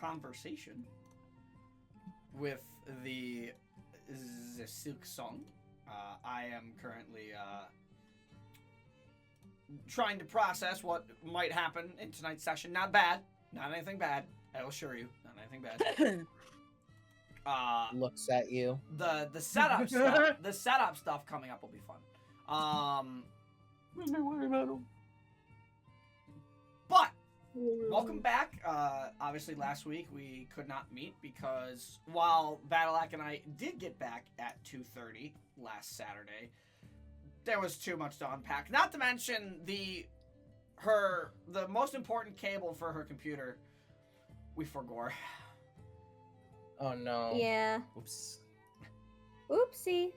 conversation with the Silk Song. I am currently trying to process what might happen in tonight's session. Not bad. Not anything bad. I will assure you. Not anything bad. Looks at you. The setup stuff. The setup stuff coming up will be fun. Don't worry about him. But welcome back. Obviously, last week we could not meet because while Battleac and I did get back at 2:30 last Saturday, there was too much to unpack. Not to mention the most important cable for her computer. We forgore. Oh no. Yeah. Oops. Oopsie.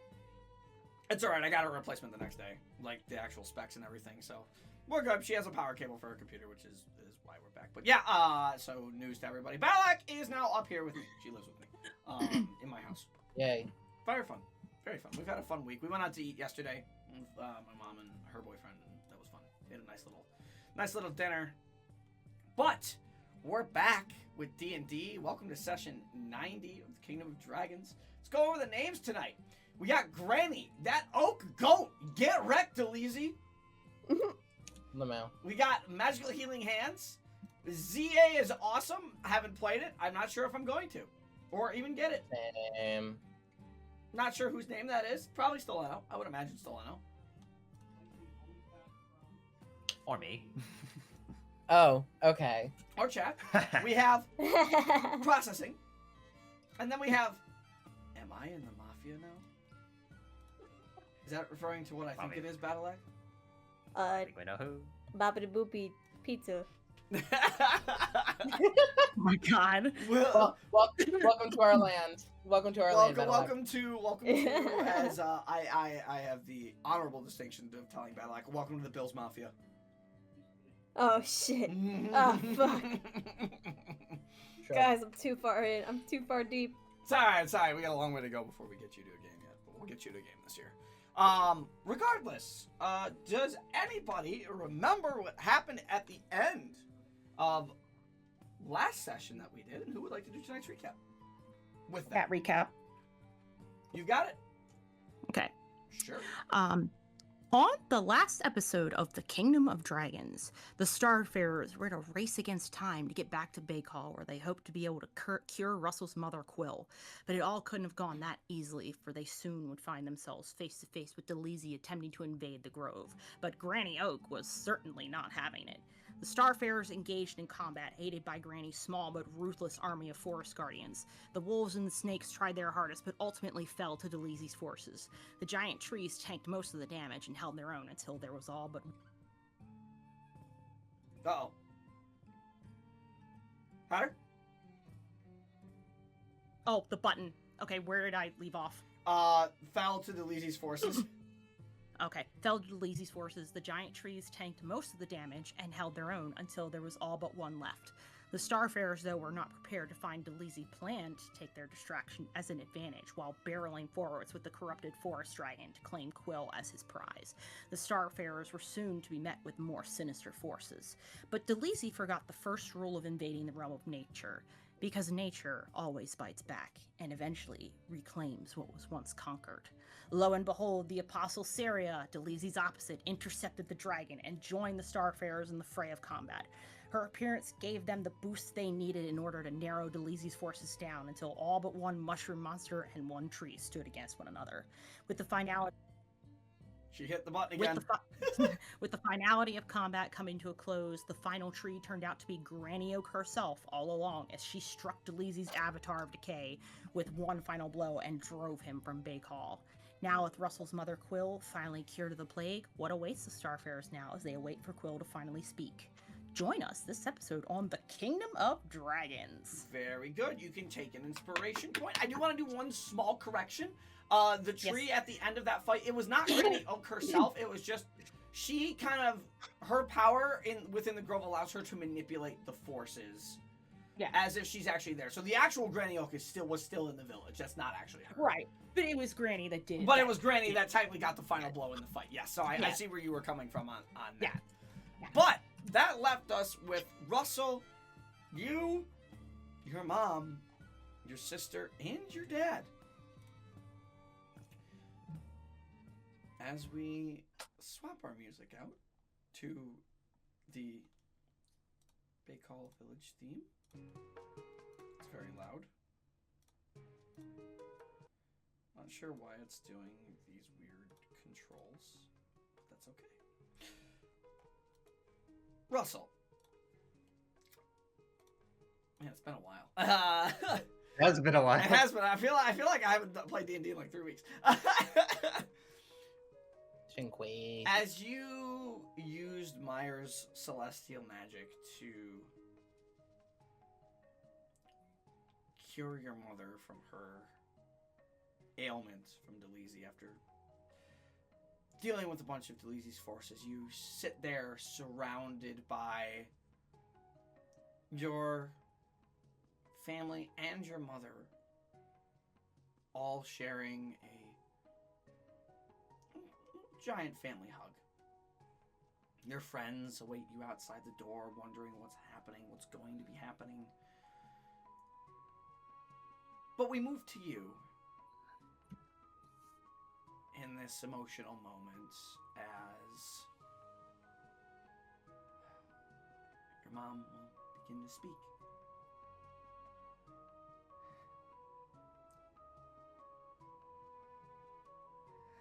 It's alright, I got a replacement the next day. Like, the actual specs and everything, so... We're good. She has a power cable for her computer, which is why we're back. But yeah, so news to everybody. Battleac is now up here with me. She lives with me. In my house. Yay. Very fun. Very fun. We've had a fun week. We went out to eat yesterday with my mom and her boyfriend, and that was fun. We had a nice little dinner. But we're back with D&D. Welcome to session 90 of the Kingdom of Dragons. Let's go over the names tonight. We got Granny, that oak goat. Get wrecked, Delezie. Lamau. We got Magical Healing Hands. ZA is awesome. I haven't played it. I'm not sure if I'm going to. Or even get it. Not sure whose name that is. Probably Stolano. I would imagine Stolano. Or me. Oh, okay. Or chat. We have Processing. And then we have... Am I in the Mafia now? Is that referring to what I think it is, Battleac? I think we know who. Boppity boopy pizza. Oh my god. Welcome to our land. Welcome to our land. Welcome to as I have the honorable distinction of telling Battleac, welcome to the Bills Mafia. Oh shit. Oh fuck. Sure. Guys, I'm too far in. I'm too far deep. It's alright. We got a long way to go before we get you to a game yet, but we'll get you to a game this year. Regardless, does anybody remember what happened at the end of last session that we did, and who would like to do tonight's recap? With that recap. You got it? Okay. Sure. On the last episode of the Kingdom of Dragons, the Starfarers were in a race against time to get back to Baykal, where they hoped to be able to cure Rustle's mother, Quell. But it all couldn't have gone that easily, for they soon would find themselves face to face with Delezie attempting to invade the grove. But Granny Oak was certainly not having it. The Starfarers engaged in combat, aided by Granny's small but ruthless army of forest guardians. The wolves and the snakes tried their hardest, but ultimately fell to Delezie's forces. The giant trees tanked most of the damage and held their own until there was all but... Uh-oh. Hatter? Oh, the button. Okay, where did I leave off? Fell to Delezie's forces. Okay, fell to Delezie's forces, the giant trees tanked most of the damage and held their own until there was all but one left. The Starfarers, though, were not prepared to find Delezie planned to take their distraction as an advantage while barreling forwards with the corrupted forest dragon to claim Quell as his prize. The Starfarers were soon to be met with more sinister forces. But Delezie forgot the first rule of invading the realm of nature, because nature always bites back and eventually reclaims what was once conquered. Lo and behold, the apostle Seria, Delezie's opposite, intercepted the dragon and joined the Starfarers in the fray of combat. Her appearance gave them the boost they needed in order to narrow Delezie's forces down until all but one mushroom monster and one tree stood against one another. With the finality... She hit the button again. With the finality of combat coming to a close, the final tree turned out to be Granny Oak herself all along as she struck Delezie's avatar of decay with one final blow and drove him from Baykal. Now, with Rustle's mother Quell finally cured of the plague, what awaits the Starfarers now as they await for Quell to finally speak? Join us this episode on the Kingdom of Dragons. Very good. You can take an inspiration point. I do want to do one small correction. The tree at the end of that fight, it was not Granny Oak herself. It was just, she kind of, her power within the grove allows her to manipulate the forces. Yeah. As if she's actually there. So the actual Granny Oak was still in the village. That's not actually her. Right. But it was Granny that did it. But it was Granny that technically got the final blow in the fight. Yes. So I see where you were coming from on that. Yeah. But that left us with Rustle, you, your mom, your sister, and your dad. As we swap our music out to the Baykal Village theme. It's very loud. Not sure why it's doing these weird controls, but that's okay. Rustle. Man, it's been a while. It has been a while. It has been. I feel like I haven't played D&D in like 3 weeks. Shinquay. As you used Myre's celestial magic to cure your mother from her ailment from Delezie after dealing with a bunch of Delezie's forces, you sit there surrounded by your family and your mother, all sharing a giant family hug. Your friends await you outside the door, wondering what's happening, what's going to be happening. But we move to you in this emotional moment as your mom will begin to speak.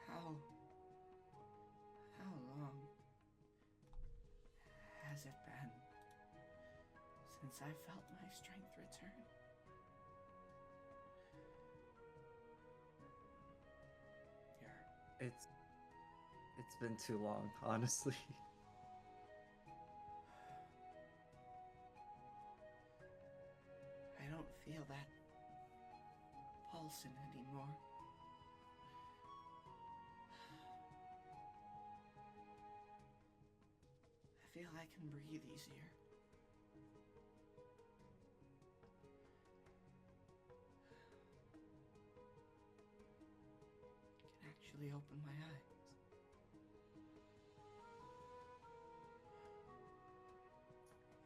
How long has it been since I felt my strength return? It's been too long, honestly. I don't feel that pulsing anymore. I feel I can breathe easier. I can actually open my eyes.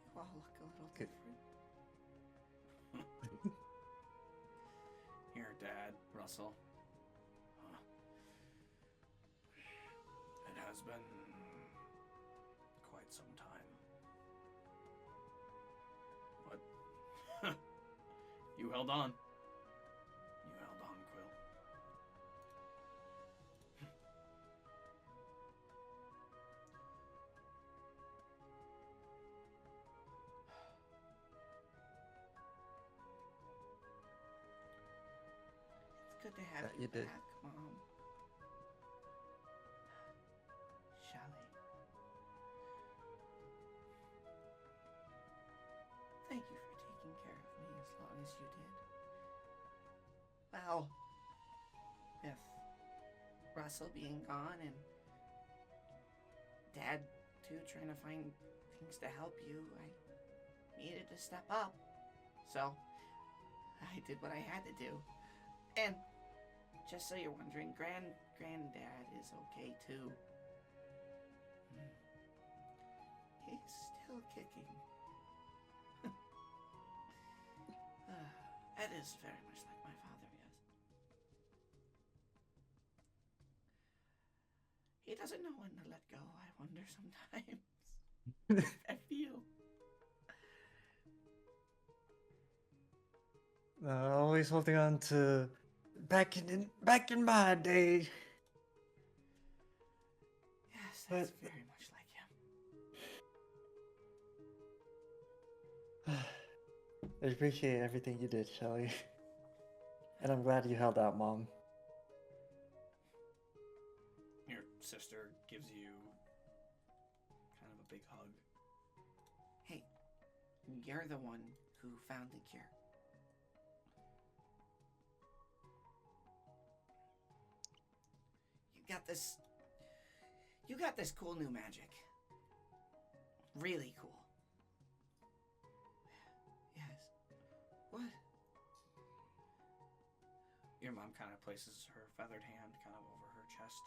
You all look a little Good. different. Here, Dad, Rustle. It has been quite some time. But you held on. You held on, Quill. It's good to have That you you did. back, Mom. Shelly. Thank you for taking care of me as long as you did. Well, with Rustle being gone and Dad too trying to find things to help you, I needed to step up. So I did what I had to do. And just so you're wondering, Granddad is okay too. He's still kicking. That is very much like my father, yes. He doesn't know when to let go, I wonder sometimes. I feel. Always holding on to back in my day. Yes, that's But- very much like him. I appreciate everything you did, Shelly. And I'm glad you held out, Mom. Your sister gives you kind of a big hug. Hey, you're the one who found the cure. You got this cool new magic. Really cool. Yes. What? Your mom kind of places her feathered hand kind of over her chest.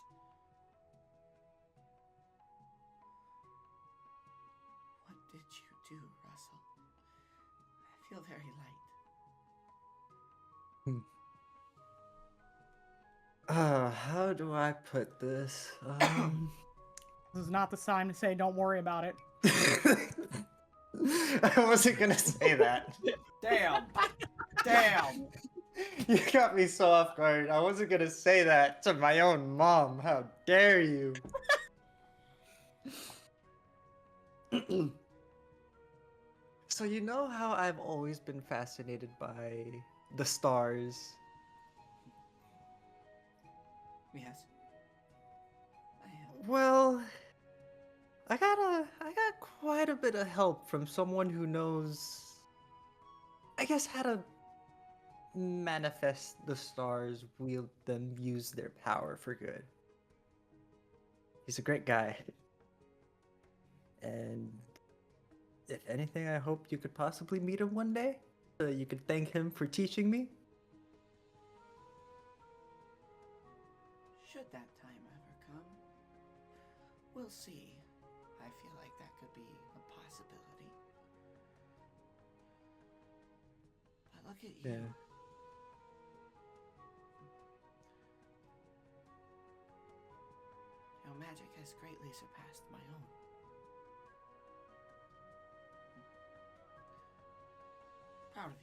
What did you do, Rustle? I feel very light. How do I put this? This is not the time to say don't worry about it. I wasn't gonna say that. Damn. Damn. You got me so off guard. I wasn't gonna say that to my own mom. How dare you? So you know how I've always been fascinated by the stars? Yes. I am. Well, I got quite a bit of help from someone who knows, I guess, how to manifest the stars, wield them, use their power for good. He's a great guy. And if anything, I hope you could possibly meet him one day, so you could thank him for teaching me. Should that time ever come, we'll see. I feel like that could be a possibility. But look at you. Yeah. Your magic has greatly surpassed my own. Proud of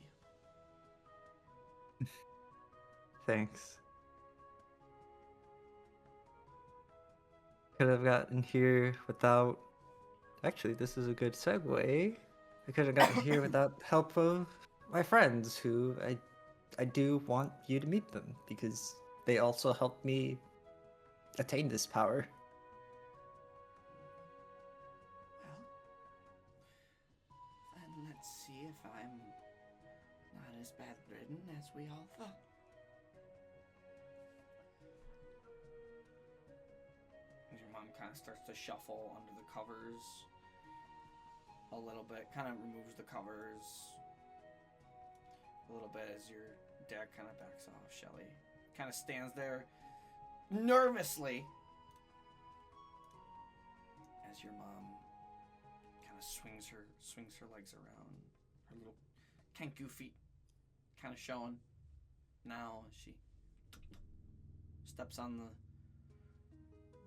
you. Thanks. Could have gotten here without. Actually, this is a good segue. I could have gotten here without the help of my friends, who I do want you to meet them because they also helped me attain this power. Well, then let's see if I'm not as bedridden as we all thought. Your mom kind of starts to shuffle under the covers a little bit, kind of removes the covers a little bit as your dad kind of backs off. Shelly kind of stands there nervously as your mom kind of swings her legs around, her little kangaroo feet kind of showing now as she steps on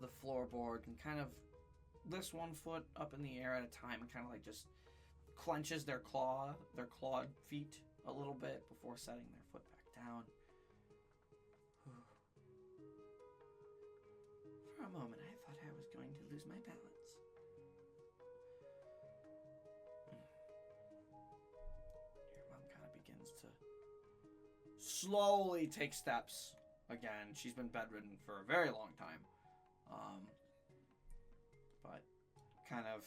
the floorboard and kind of lifts one foot up in the air at a time and kind of like just clenches their clawed feet a little bit before setting their foot back down. For a moment, I thought I was going to lose my balance. Your mom kind of begins to slowly take steps again. She's been bedridden for a very long time. But kind of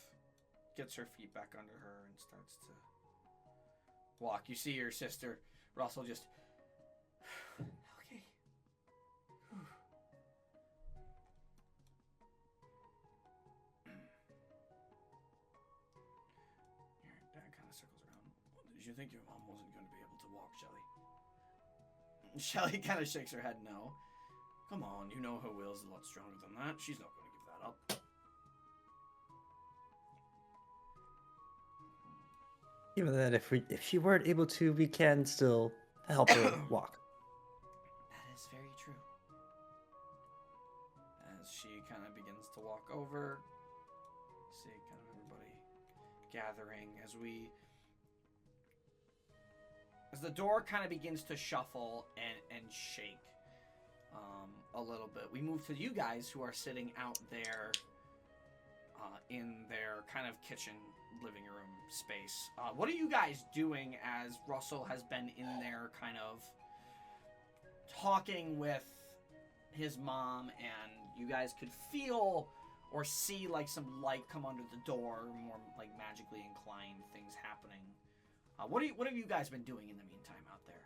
gets her feet back under her and starts to walk. You see your sister, Rustle, just... Okay. Your dad kind of circles around. Did you think your mom wasn't going to be able to walk, Shelly? Shelly kind of shakes her head no. Come on, you know her will's a lot stronger than that. She's not going to give that up. Even then, if she weren't able to, we can still help her walk. That is very true. As she kind of begins to walk over, see kind of everybody gathering as the door kind of begins to shuffle and shake a little bit. We move to you guys who are sitting out there in their kind of kitchen living room space. What are you guys doing as Rustle has been in there kind of talking with his mom, and you guys could feel or see like some light come under the door, more like magically inclined things happening. What have you guys been doing in the meantime out there?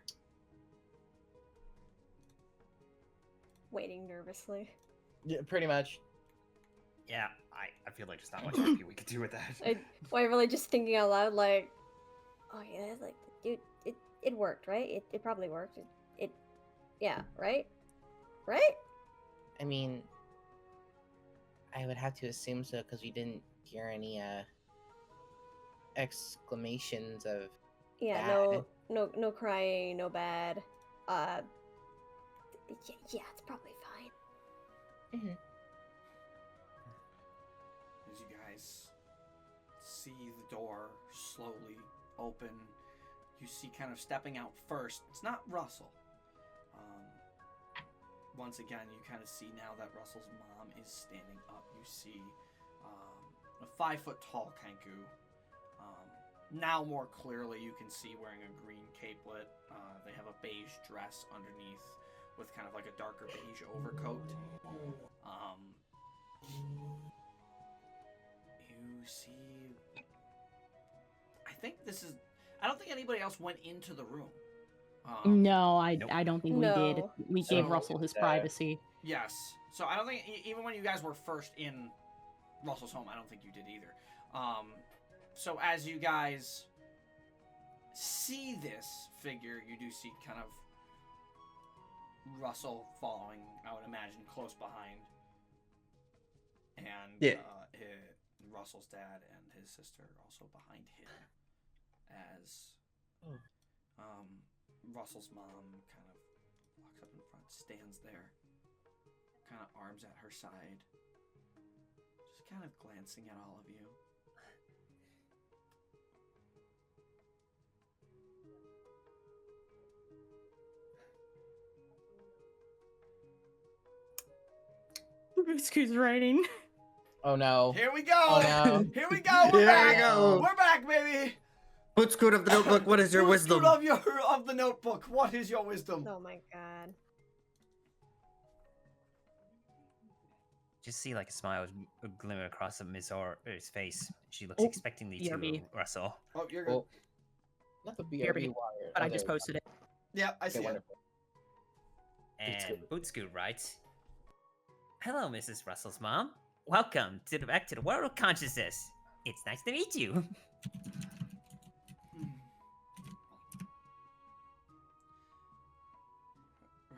Waiting nervously. Yeah, pretty much. Yeah, I feel like there's not much RP we could do with that. I'm really just thinking out loud, like, oh yeah, like, dude, it worked, right? It probably worked. Yeah, right? Right? I mean, I would have to assume so because we didn't hear any exclamations of Yeah, bad. no crying, no bad. Uh, yeah, it's probably fine. Mhm. As you guys see the door slowly open, you see kind of stepping out first. It's not Rustle. Once again, you kind of see now that Russell's mom is standing up. You see a 5-foot-tall Kenku. Now more clearly, you can see wearing a green capelet. They have a beige dress underneath with kind of like a darker beige overcoat. You see... I think this is... I don't think anybody else went into the room. No, I Nope. don't think we did. No. We So- gave Russell his privacy. Yes. So I don't think... Even when you guys were first in Russell's home, I don't think you did either. So as you guys see this figure, you do see kind of Russell following, I would imagine, close behind. And Yeah. Russell's dad and his sister also behind him. As Russell's mom kind of walks up in front, stands there, kind of arms at her side, just kind of glancing at all of you. Excuse writing. Oh no. Here we go! Oh, no. Here we go! We're Here we back! go. We're back, baby! Footscoot of the notebook, what is your Who's wisdom? good of the notebook. What is your wisdom? Oh my god. Just see like a smile glimmer across Myre's face. She looks Oh, expectingly to BRB. Russell. Oh, you're good. Oh, not the BRB BRB, wire. But I just other- posted it. Yeah, I Okay, see it. wonderful. And Bootscoot writes, "Hello, Mrs. Russell's mom. Welcome back to the world of consciousness. It's nice to meet you."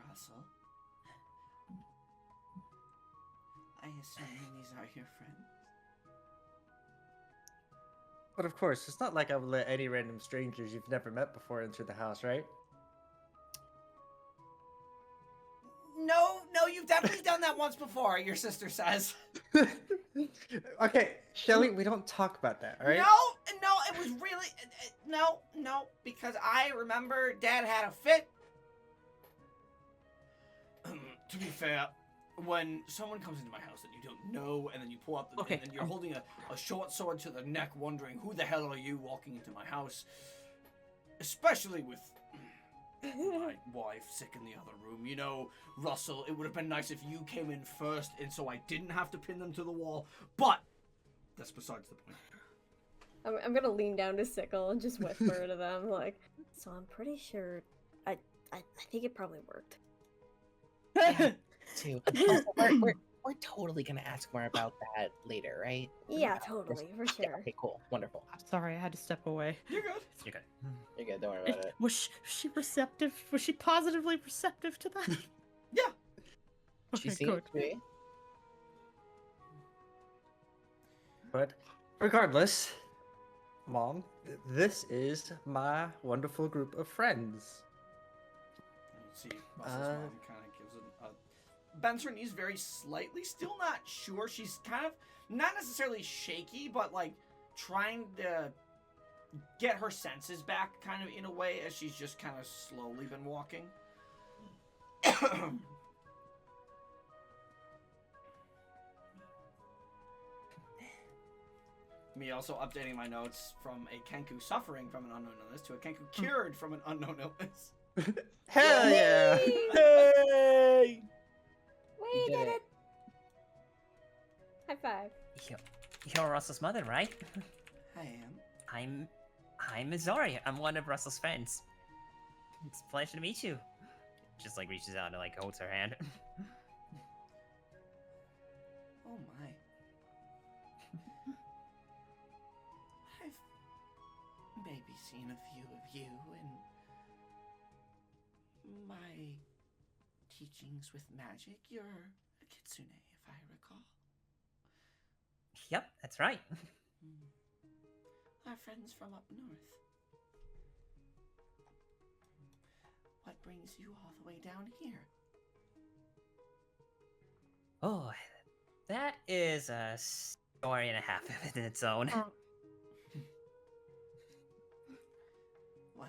Russell? I assume these are your friends? But of course, it's not like I would let any random strangers you've never met before enter the house, right? No, you've definitely done that once before, your sister says. Okay, Shelly, we don't talk about that, alright? No, it was really... No, because I remember Dad had a fit. To be fair, when someone comes into my house that you don't know, and then you pull up the... Okay, And you're holding a short sword to the neck, wondering, who the hell are you walking into my house? Especially with... my wife sick in the other room. You know, Russell, it would have been nice if you came in first, and so I didn't have to pin them to the wall. But that's besides the point. I'm gonna lean down to Sickle and just whisper to them, like, so I'm pretty sure... I think it probably worked. Yeah, too. Also, we're totally gonna ask more about that later, right? Yeah, totally, for Yeah, sure. okay, cool. Wonderful. I'm sorry, I had to step away. You're good. You're good. You're good, don't worry about it. Was she receptive? Was she positively receptive to that? Yeah. She Okay, seems good. to be. But regardless, Mom, this is my wonderful group of friends. You see, Russell's mom kind of gives bends her knees very slightly, still not sure. She's kind of, not necessarily shaky, but like trying to get her senses back kind of in a way as she's just kind of slowly been walking. Me also updating my notes from a Kenku suffering from an unknown illness to a Kenku cured from an unknown illness. Hell yeah! Hey! We did did it. it! High five. You're Russell's mother, right? I am. I'm Myre. I'm one of Russell's friends. It's a pleasure to meet you. Just like reaches out and like holds her hand. Oh my. I've maybe seen a few of you in my teachings with magic. You're a kitsune, if I recall. Yep, that's right. Our friends from up north. What brings brings you all the way down here? Oh, that is a story and a half in its own. Well,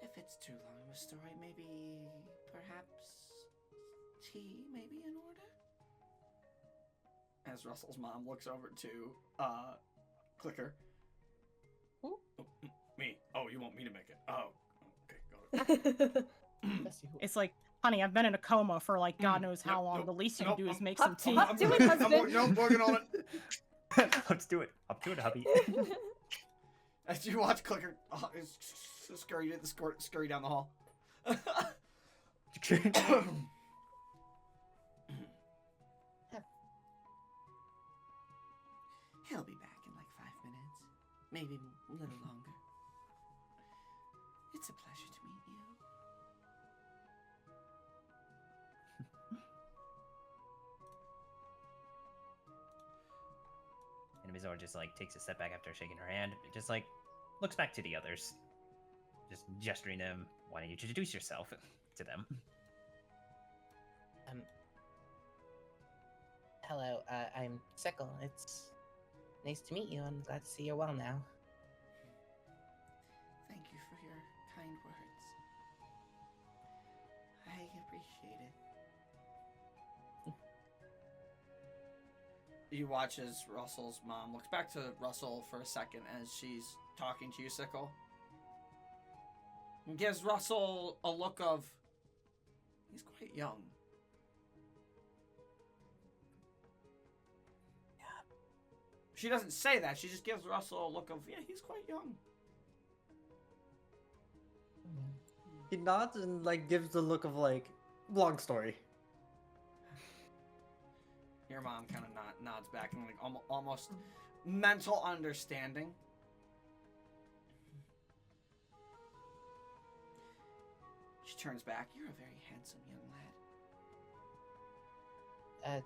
if it's too long of a story, maybe, perhaps, tea may be in order? As Rustle's mom looks over to, Clicker. Who? Oh, me. Oh, you want me to make it? Oh, okay, got it. Bessie, who? It's like, honey, I've been in a coma for like God knows how Nope, long. nope, The least you nope, can do is I'm- make Hop- some tea. hop- do it, husband. I'm working on it. Let's do it. I'll do it, hubby. As you watch Clicker scurry down the hall. He'll be back in like 5 minutes. Maybe a little longer. It's a pleasure to meet you. And Mizor just like takes a step back after shaking her hand. Just like looks back to the others, just gesturing them. Why don't you introduce yourself to them? Hello, I'm Sickle. It's nice to meet you. I'm glad to see you're well now. Thank you for your kind words. I appreciate it. You watch as Russell's mom looks back to Rustle for a second as she's talking to you, Sickle. And gives Rustle a look of, he's quite young. She doesn't say that. She just gives Rustle a look of, yeah, he's quite young. He nods and like gives the look of like long story. Your mom kind of nods back and like almost mental understanding. She turns back. You're a very handsome young lad.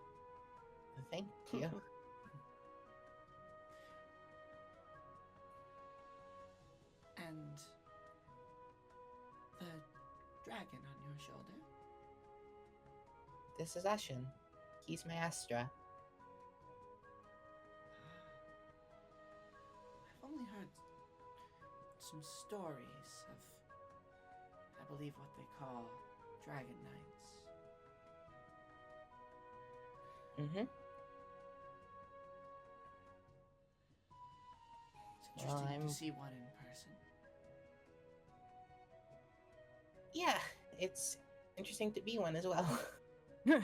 Thank you. And the dragon on your shoulder. This is Ashen. He's my Astra. I've only heard some stories of, I believe, what they call dragon knights. Mm-hmm. It's Well, interesting I'm- to see one in person. Yeah, it's interesting to be one as well. Eh.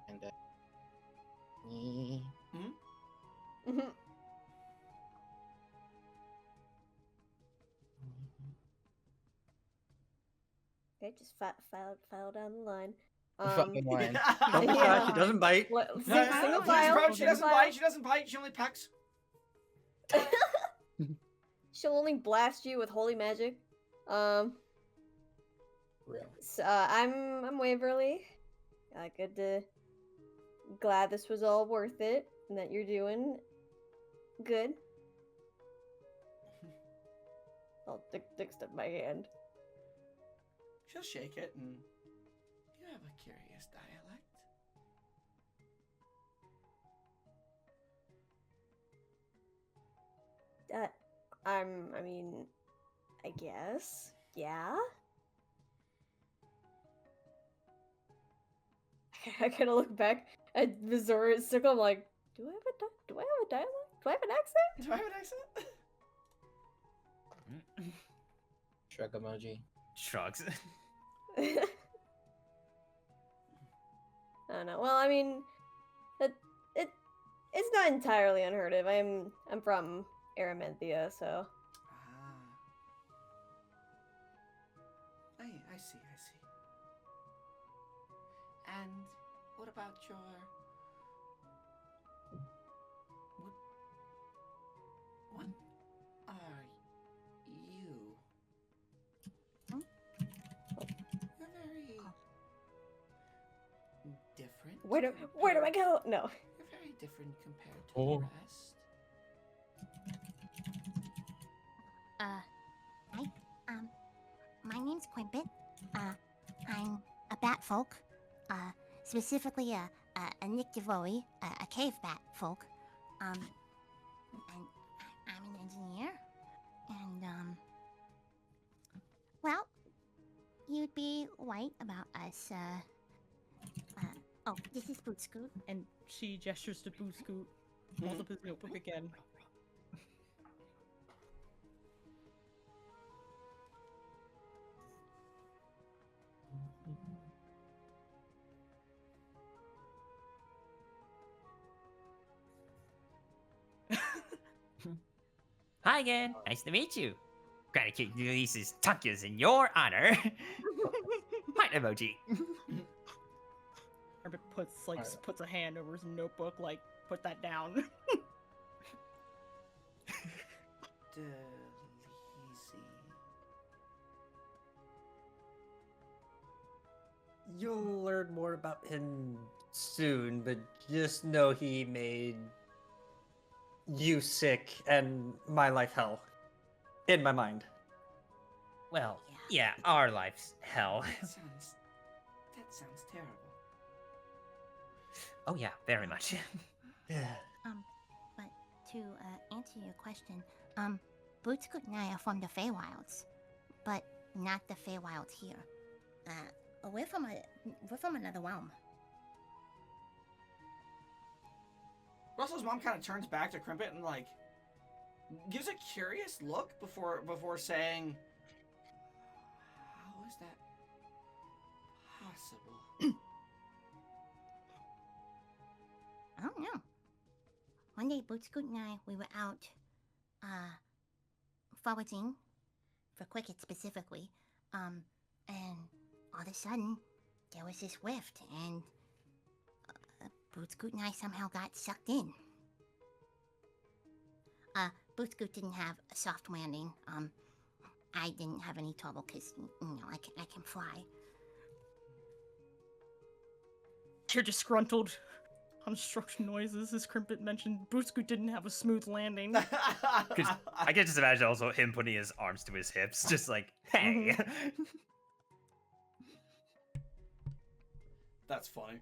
And Okay, just file down the line. Fucking line. Oh my gosh, she doesn't bite. Single file. She doesn't bite. She doesn't bite. She only pecks. She'll only blast you with holy magic. Real. So, I'm Waverly. Glad this was all worth it, and that you're doing good. I'll dick step my hand. She'll shake it, and you have a curious dialect. I mean, I guess, yeah. I kind of look back at Missouri Sickle. I'm like, do I have a dialect? Do I have an accent? Do I have an accent? Shrug emoji. Shrugs. I don't know. Well, I mean, it's not entirely unheard of. I'm from Aramenthia, so I see. And what about your... What are you? Huh? You're very Where do I go? No. You're very different compared to Oh. the rest. Hi. My name's Quimpet. I'm a bat folk. Specifically a Nyctivori, a cave bat folk. And I'm an engineer. And, well, you'd be right about us, oh, this is Boot Scoot. And she gestures to Boo Scoot, pulls up his notebook again. Hi again. Nice to meet you. Gratitude releases Tunkias in your honor. Heart emoji. Herbert puts a hand over his notebook, like, put that down. Delezie. You'll learn more about him soon, but just know he made you sick and my life hell. In my mind. Well, yeah, our life's hell. That sounds terrible. Oh yeah, very much. Yeah. But to answer your question, Boot Scoot and I are from the Feywilds, but not the Feywilds here. We're from another realm. Rustle's mom kind of turns back to Crimpet and like gives a curious look before saying, "How is that possible?" I don't know. One day, Boot Scoot and I, we were out, foraging for cricket specifically, and all of a sudden, there was this rift, and Boot Scoot and I somehow got sucked in. Boot Scoot didn't have a soft landing. I didn't have any trouble because, I can fly. Hear disgruntled, unstructured noises as Crimpet mentioned Boo Scoot didn't have a smooth landing. Because I can just imagine also him putting his arms to his hips, just like, hey. That's funny.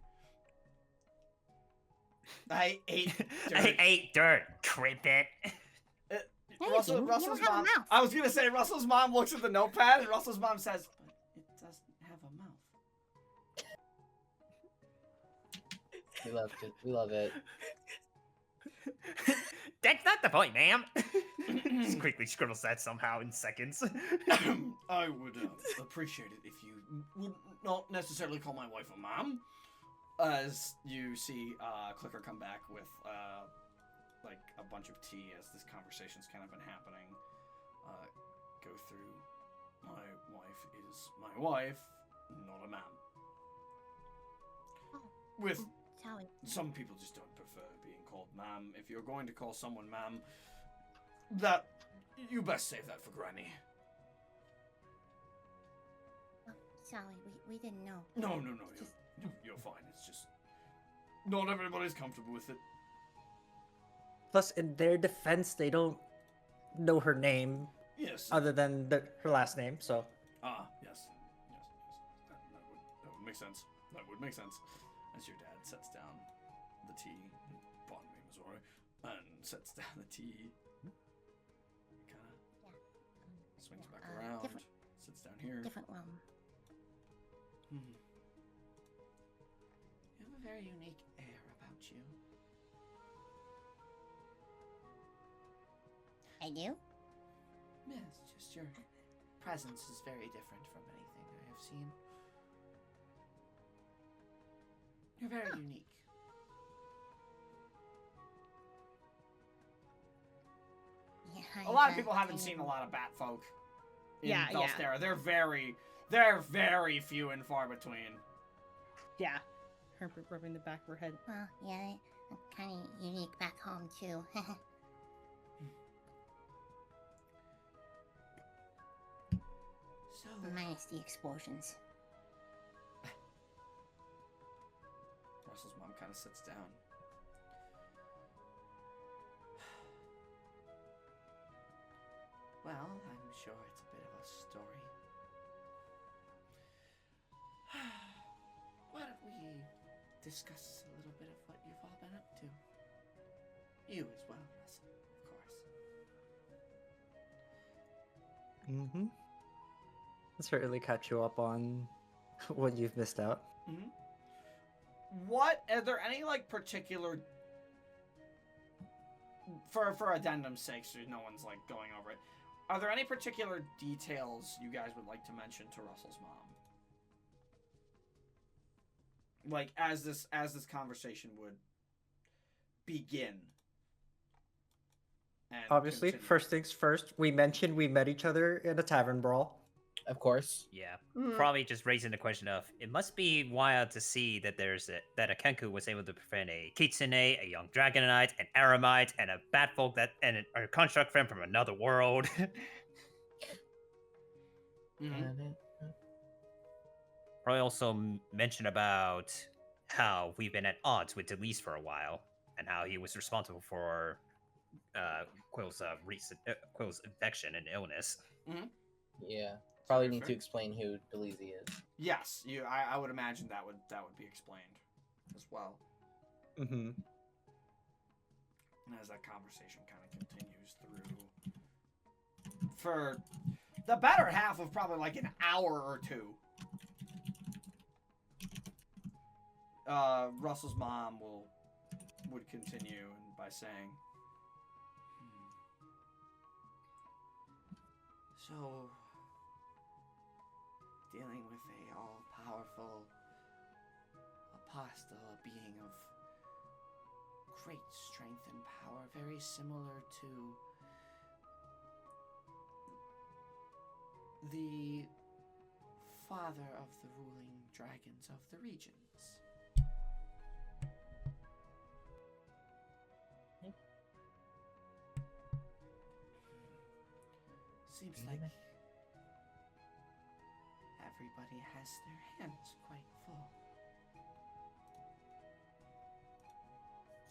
I ate dirt. I ate dirt, Crimpet. Russell's you don't have a mom. mouth. I was gonna say Russell's mom looks at the notepad and Russell's mom says, "But it doesn't have a mouth." We loved it. We love it. That's not the point, ma'am. Just quickly scribbles that somehow in seconds. I would appreciate it if you would not necessarily call my wife a mom. As you see Clicker come back with like a bunch of tea as this conversation's kind of been happening. Go through, my wife is my wife, not a ma'am. Oh. With Sorry. some people just don't prefer being called ma'am. If you're going to call someone ma'am, that you best save that for Granny. Oh, sorry, we didn't know. No, you're fine. It's just not everybody's comfortable with it. Plus, in their defense, they don't know her name Yes. other than her last name, so. Yes. That would make sense. That would make sense. As your dad sets down the tea, pardon me, Missouri, and sets down the tea, kind of swings back around, different- sits down here. Different realm. You have a very unique air about you. I do? Yes, just your presence is very different from anything I have seen. You're very unique. Yeah. A lot of people haven't seen a lot of bat folk in Yeah, yeah. Belstera. They're very few and far between. Yeah. Herbert rubbing the back of her head. Well, yeah, I'm kind of unique back home too. So, Minus the explosions. Rustle's mom kind of sits down. Well, I'm sure it's a bit of a story. Why don't we discuss a little bit of what you've all been up to? You as well, Rustle, of course. Mm-hmm. I'll certainly catch you up on what you've missed out. Mm-hmm. What are there any like particular for addendum's sake, so no one's like going over it? Are there any particular details you guys would like to mention to Rustle's mom? Like as this conversation would begin. And Obviously, continue. first things first, we mentioned we met each other in a tavern brawl. Of course. Yeah, Mhm. probably just raising the question of it must be wild to see that that a Kenku was able to prevent a Kitsune, a young Dragonite, an Aramite, and a Batfolk a construct friend from another world. Mhm. Probably also mentioned about how we've been at odds with Delezie for a while, and how he was responsible for Quill's Quill's infection and illness. Yeah. Probably Very need to fair. explain who Delezie is. Yes, I would imagine that would be explained as well. Mm-hmm. And as that conversation kind of continues through for the better half of probably like an hour or two, Rustle's mom would continue by saying, So, dealing with a all-powerful apostle, a being of great strength and power, very similar to the father of the ruling dragons of the regions. Seems like everybody has their hands quite full.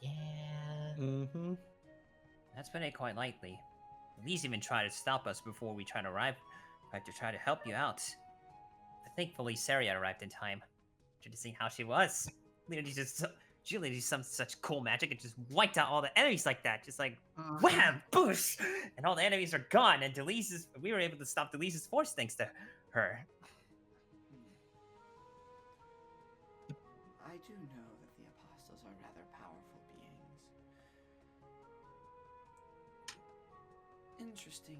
Yeah. Mm-hmm. That's putting it quite lightly. Delezie even tried to stop us before we tried to arrive, to try to help you out. But thankfully, Seria arrived in time. Should have seen how she was. She literally used some such cool magic and just wiped out all the enemies like that. Just like, wham, boosh! And all the enemies are gone, and we were able to stop Delezie's force thanks to her. I do know that the apostles are rather powerful beings. Interesting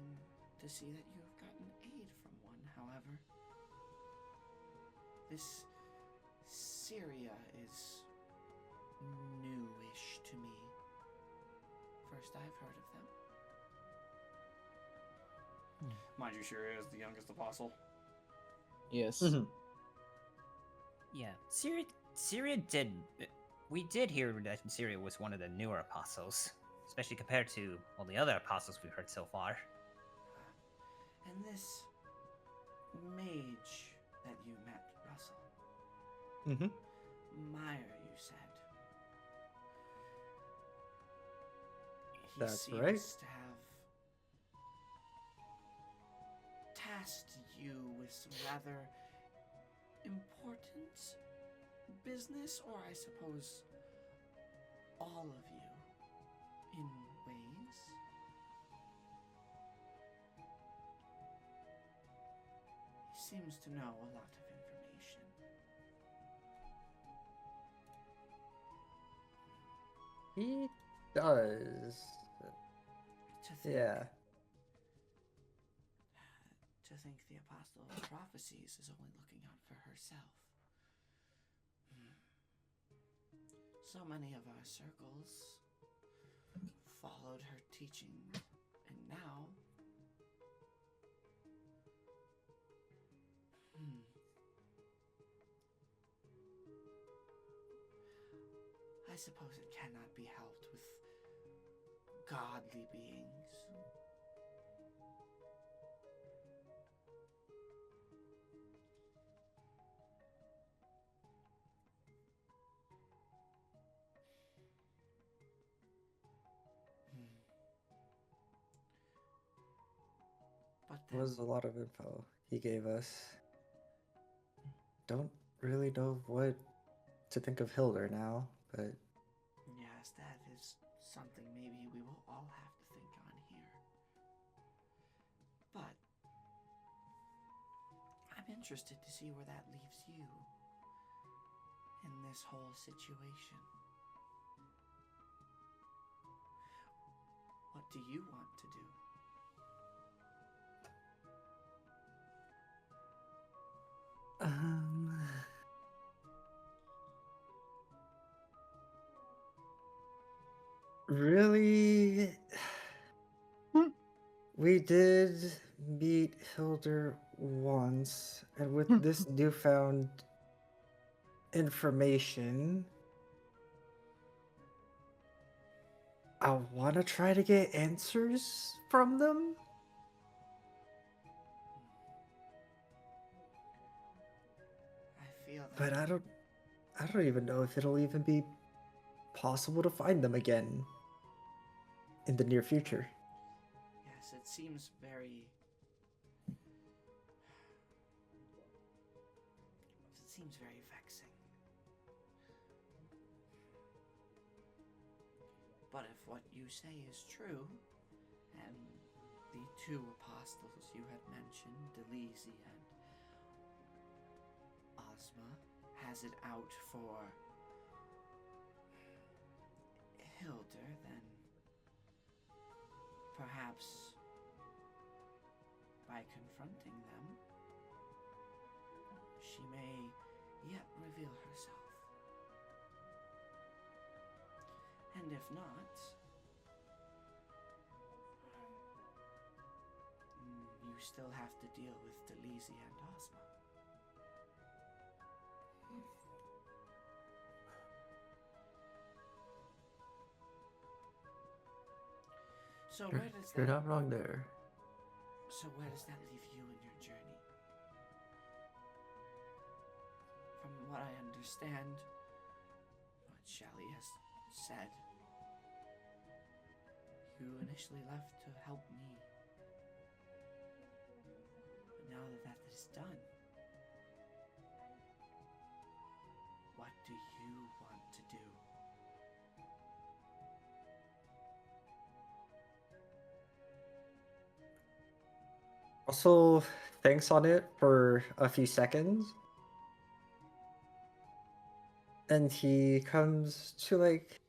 to see that you have gotten aid from one, however. This Seria is newish to me. First I've heard of them. Mind you, Seria is the youngest apostle. Yes. Mm-hmm. Yeah, Seria did. We did hear that Seria was one of the newer apostles, especially compared to all the other apostles we've heard so far. And this mage that you met, Rustle, Mm-hmm. Myre, you said. He That's seems right. to have tasked you with some rather important business, or I suppose all of you, in ways. He seems to know a lot of information. He does. To think, Yeah. To think the Apostle of Prophecies is only looking out for herself. So many of our circles followed her teaching, and now... I suppose it cannot be helped with godly beings. was a lot of info he gave us. Don't really know what to think of Hilder now, but Yes, that is something maybe we will all have to think on here. But I'm interested to see where that leaves you in this whole situation. What do you want to do? Really? We did meet Hilder once, and with this newfound information, I want to try to get answers from them. I feel that. But I don't even know if it'll even be possible to find them again in the near future. Yes, it seems very. It seems very vexing. But if what you say is true, and the two apostles you had mentioned, Delezie and Ozma, has it out for Hilder, then perhaps by confronting them, she may yet reveal herself. And if not, you still have to deal with Delezie and Ozma. So where does You're that not wrong there. So where does that leave you in your journey? From what I understand, what Shelly has said, you initially left to help me. But now that that is done, what do you want to do? Also, thanks on it for a few seconds. And he comes to like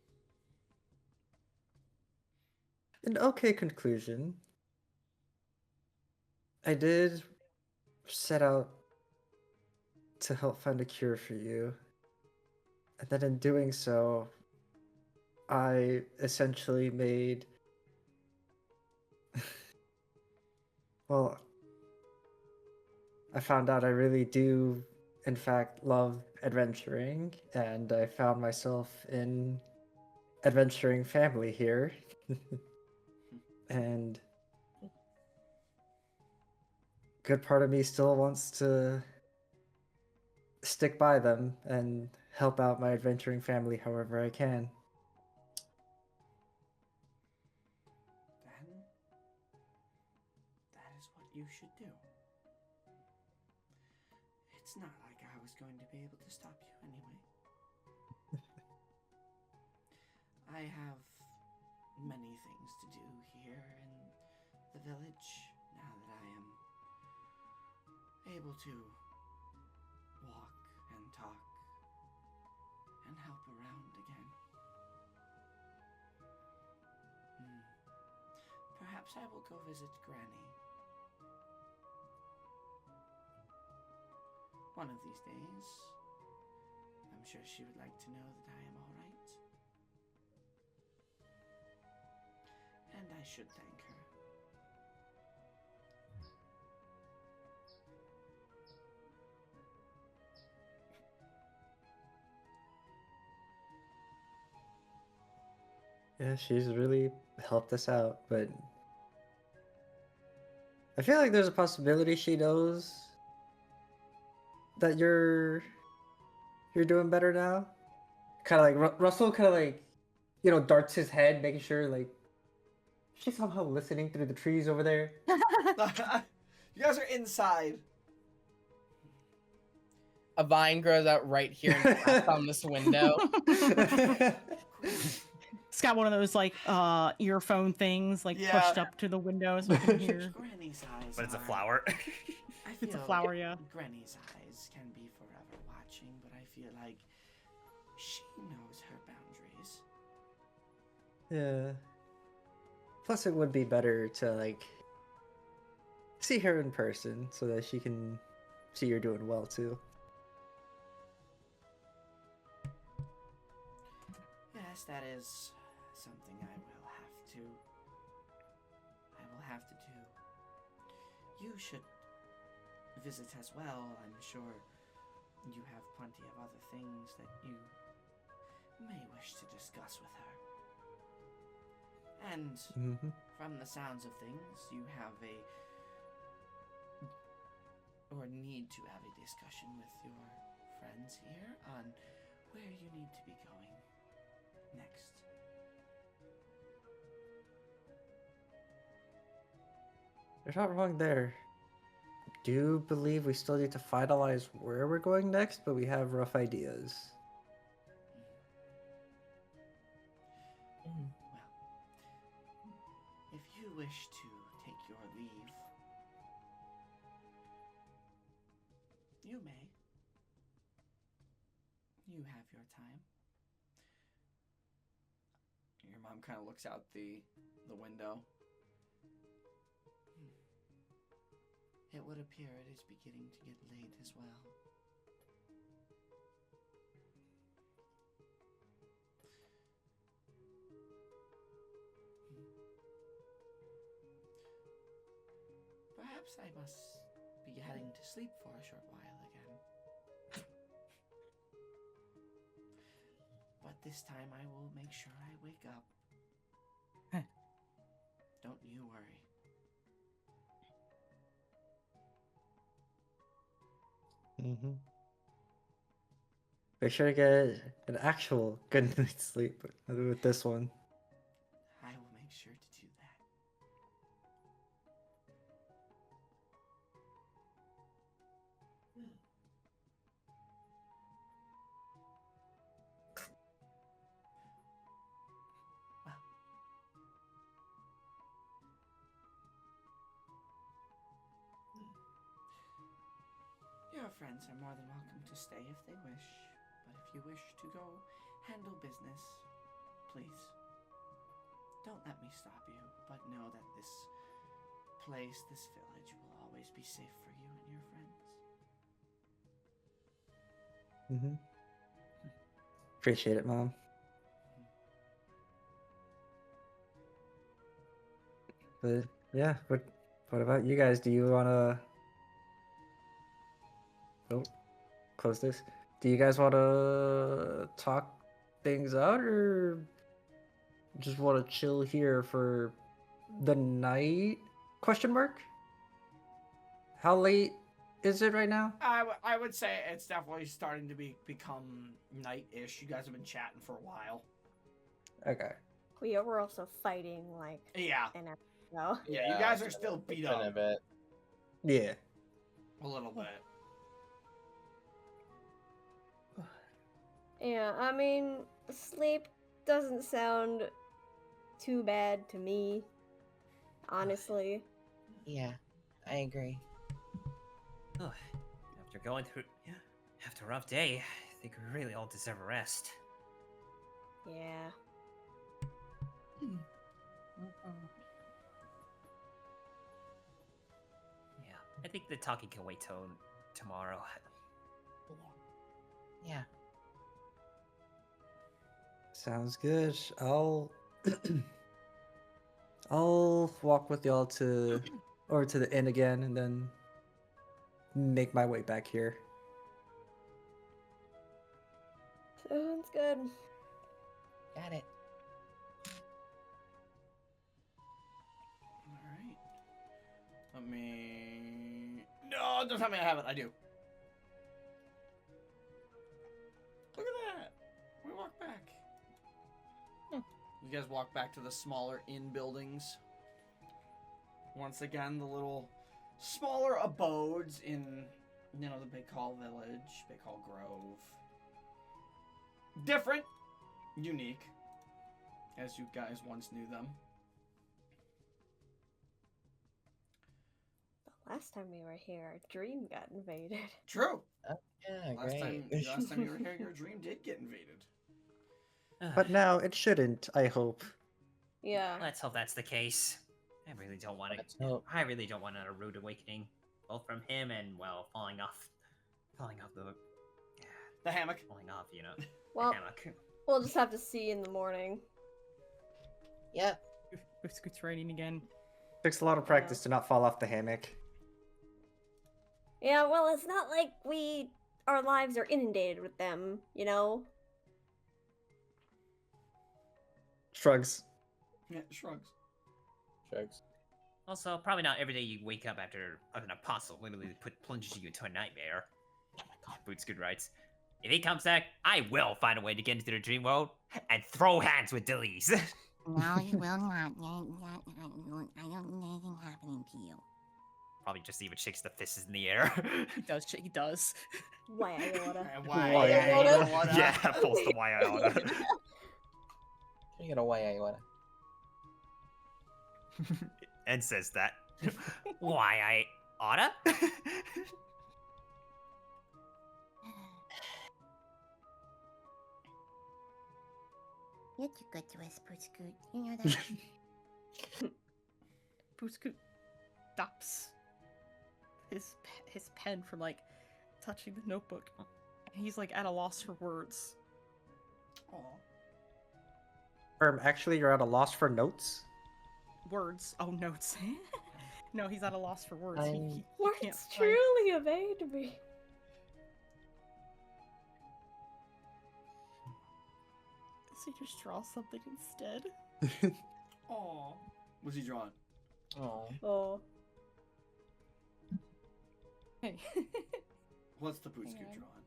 an okay conclusion. I did set out to help find a cure for you. And then in doing so, I essentially made well, I found out I really do, in fact, love adventuring, and I found myself in adventuring family here. And good part of me still wants to stick by them and help out my adventuring family however I can. Then, that is what you should do. It's not like I was going to be able to stop you anyway. I have many things to do here in the village now that I am able to walk and talk and help around again. Perhaps I will go visit Granny. One of these days. I'm sure she would like to know that I am all right. And I should thank her. Yeah, she's really helped us out, but I feel like there's a possibility she knows that you're doing better now. Kind of like Russell, kind of like, darts his head, making sure like she's somehow listening through the trees over there. You guys are inside. A vine grows out right here and taps on this window. It's got one of those like earphone things like Yeah. pushed up to the window so we can hear. Granny's eyes. But it's a are- flower. I It's a feel flower, yeah. Granny's eyes can be forever watching, but I feel like she knows her boundaries. Yeah. Plus, it would be better to like see her in person so that she can see you're doing well too. Yes, that is something I will have to do. You should visit as well. I'm sure you have plenty of other things that you may wish to discuss with her. And from the sounds of things, you have or need to have a discussion with your friends here on where you need to be going next. You're not wrong there. Do believe we still need to finalize where we're going next, but we have rough ideas. Well, if you wish to take your leave, you may. You have your time. Your mom kind of looks out the window. It would appear it is beginning to get late as well. Perhaps I must be heading to sleep for a short while again. But this time I will make sure I wake up. Don't you worry. Make sure to get an actual good night's sleep with this one. I will make sure to do that. Well, your friends are more than welcome to stay if they wish, but if you wish to go handle business, please don't let me stop you, but know that this place, this village, will always be safe for you and your friends. Appreciate it, Mom. But yeah, what about you guys? Do you wanna close this? Do you guys wanna talk things out or just wanna chill here for the night? Question mark? How late is it right now? I would say it's definitely starting to become night-ish. You guys have been chatting for a while. Okay. We were also fighting like Yeah. an hour ago. Yeah, you guys are still beat up. A bit. Yeah. A little bit. Yeah, I mean, sleep doesn't sound too bad to me, honestly. Yeah, I agree. Oh, after going through after a rough day, I think we really all deserve a rest. Yeah. Yeah, I think the talking can wait till tomorrow. Yeah. Sounds good. I'll I'll walk with y'all to the inn again and then make my way back here. Sounds good. Got it. Alright. Let me... No, don't tell me I have it. I do. Look at that. We walk back. You guys walk back to the smaller inn buildings. Once again, the little smaller abodes in, the Baykal village, Baykal Grove. Different, unique, as you guys once knew them. The last time we were here, our dream got invaded. True. Yeah, Last great. time you were here, your dream did get invaded. But now it shouldn't, I hope. Yeah. Let's hope that's the case. I really don't want Let's hope. I really don't want a rude awakening, both from him and falling off The hammock. the Well, hammock. we'll just have to see in the morning. Yep. It's raining again. Takes a lot of practice to not fall off the hammock. Yeah, well, it's not like our lives are inundated with them, you know? Shrugs. Yeah, shrugs. Shrugs. Also, probably not every day you wake up after an apostle literally plunges you into a nightmare. Oh my god, Bootscoot writes, if he comes back, I will find a way to get into the dream world and throw hands with Delezie. No, you will not. I don't need anything happening to you. Probably just even shakes the fists in the air. He does. He does. Why, Iota? Why? Yeah, pulls the why I oughta. Can you get a way, Iota? And says that. Why I oughta? You're too good to us, Bootscoot. You know that? Bootscoot stops his pen from like touching the notebook, and he's like at a loss for words. Aw. Actually, you're at a loss for notes? Words. Oh, notes. No, he's at a loss for words. He can't Words find- truly evade me. Does he just draw something instead? Aw. What's he drawing? Oh. Oh. Hey. What's the Bootscoot Hang on. drawing?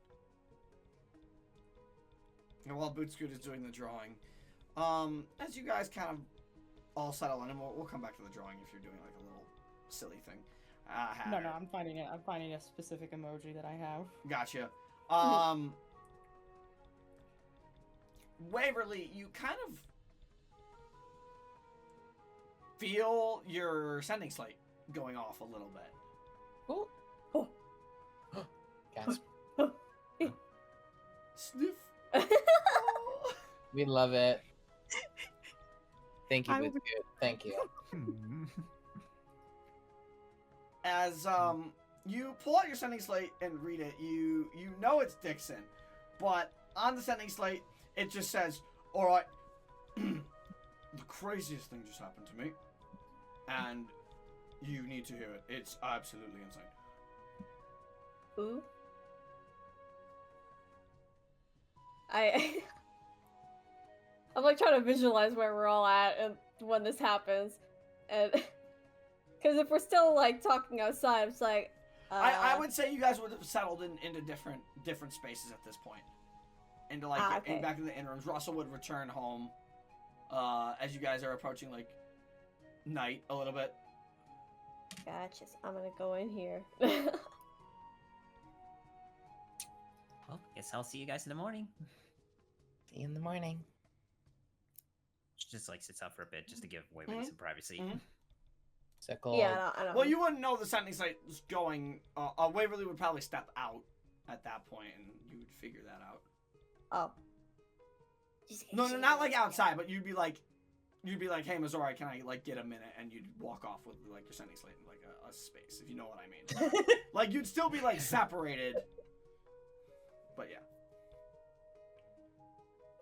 And while Bootscoot is doing the drawing, as you guys kind of all settle in, and we'll come back to the drawing if you're doing like a little silly thing. No, I'm finding it. I'm finding a specific emoji that I have. Gotcha. Waverly, you kind of feel your sending slate going off a little bit. Oh. Gasp. Sniff. We love it. Thank you, I will Bootscoot. Thank you. As you pull out your sending slate and read it, you know it's Dixon, but on the sending slate it just says, "All right, the craziest thing just happened to me, and you need to hear it. It's absolutely insane." Ooh. I'm like trying to visualize where we're all at and when this happens, and because if we're still like talking outside, it's like I would say you guys would have settled into different spaces at this point, into like okay. back in the interims. Russell would return home as you guys are approaching like night a little bit. Gotcha. So I'm gonna go in here. Well, guess I'll see you guys in the morning. See you in the morning. She just like sits up for a bit just to give Waverly some privacy. Mhm. So cool. Yeah, I don't. Well, you wouldn't know the sending slate was going. Waverly would probably step out at that point, and you would figure that out. Oh. No, not like outside, but you'd be like, "Hey, Missouri, can I like get a minute?" And you'd walk off with like your sending slate in like a space, if you know what I mean. Like you'd still be like separated, but yeah.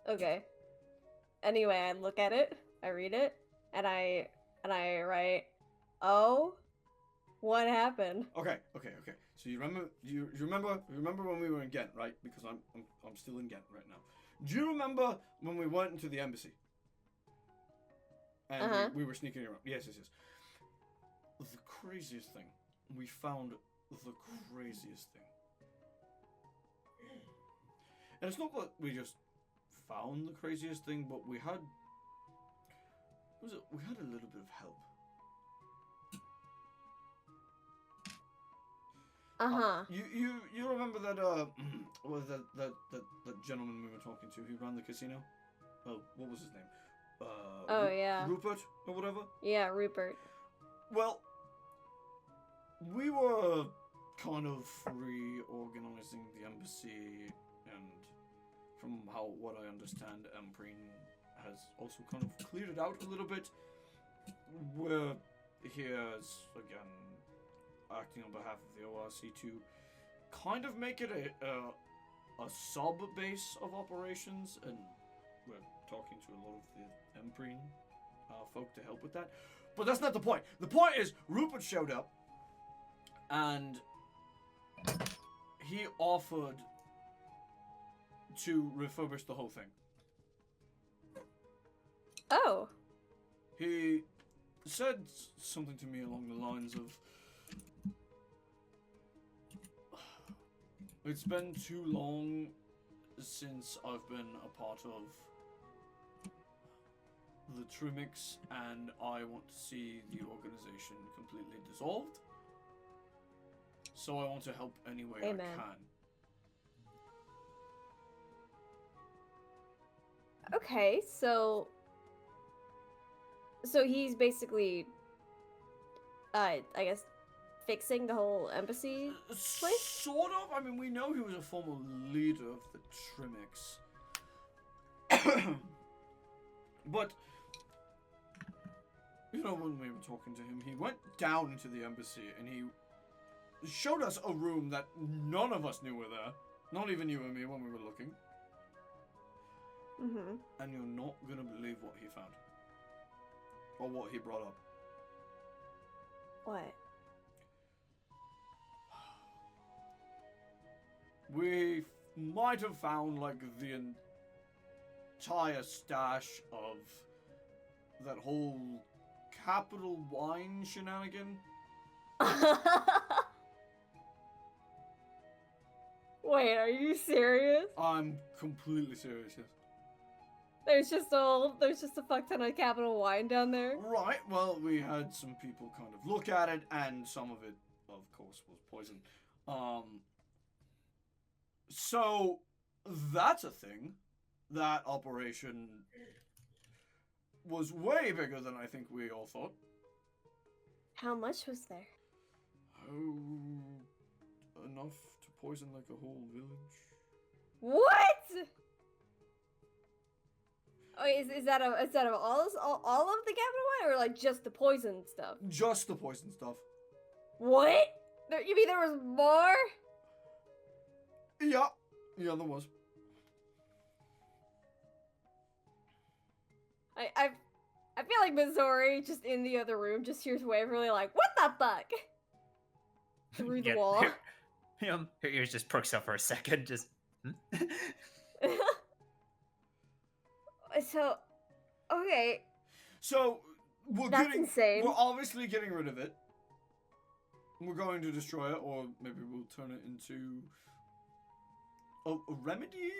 Okay. Anyway, I look at it, I read it, and I write, "Oh, what happened?" Okay. So you remember when we were in Ghent, right? Because I'm still in Ghent right now. Do you remember when we went into the embassy? And we were sneaking around. Yes. The craziest thing. We found the craziest thing. And it's not that we just found the craziest thing, but we had a little bit of help. Uh-huh. You remember that was that gentleman we were talking to who ran the casino? Oh, what was his name? Oh, yeah. Rupert or whatever. Yeah, Rupert. Well, we were kind of reorganizing the embassy, and from what I understand, Emprine has also kind of cleared it out a little bit. We're here as, again, acting on behalf of the ORC to kind of make it a sub-base of operations, and we're talking to a lot of the Emprine folk to help with that. But that's not the point. The point is, Rupert showed up, and he offered to refurbish the whole thing. Oh. He said something to me along the lines of, it's been too long since I've been a part of the Trimix, and I want to see the organization completely dissolved. So I want to help any way Amen. I can. Okay, so he's basically, I guess, fixing the whole embassy place? Sort of. I mean, we know he was a former leader of the Trimix. But, you know, when we were talking to him, he went down into the embassy and he showed us a room that none of us knew were there. Not even you and me when we were looking. Mm-hmm. And you're not gonna believe what he found. Or what he brought up. What? We might have found, like, the entire stash of that whole capital wine shenanigan. Wait, are you serious? I'm completely serious, yes. There's just a fuck ton of capital wine down there. Right, well, we had some people kind of look at it, and some of it, of course, was poison. So, that's a thing. That operation was way bigger than I think we all thought. How much was there? Oh, enough to poison like a whole village. What? Oh, is that all of the capital wine, or like just the poison stuff? Just the poison stuff. What? You mean there was more? Yeah, there was. I feel like Missouri, just in the other room, just hears Waverly like, what the fuck? Through the Yeah, wall. Her ears just perks up for a second, just... So, okay. So, That's insane. We're obviously getting rid of it. We're going to destroy it, or maybe we'll turn it into a remedy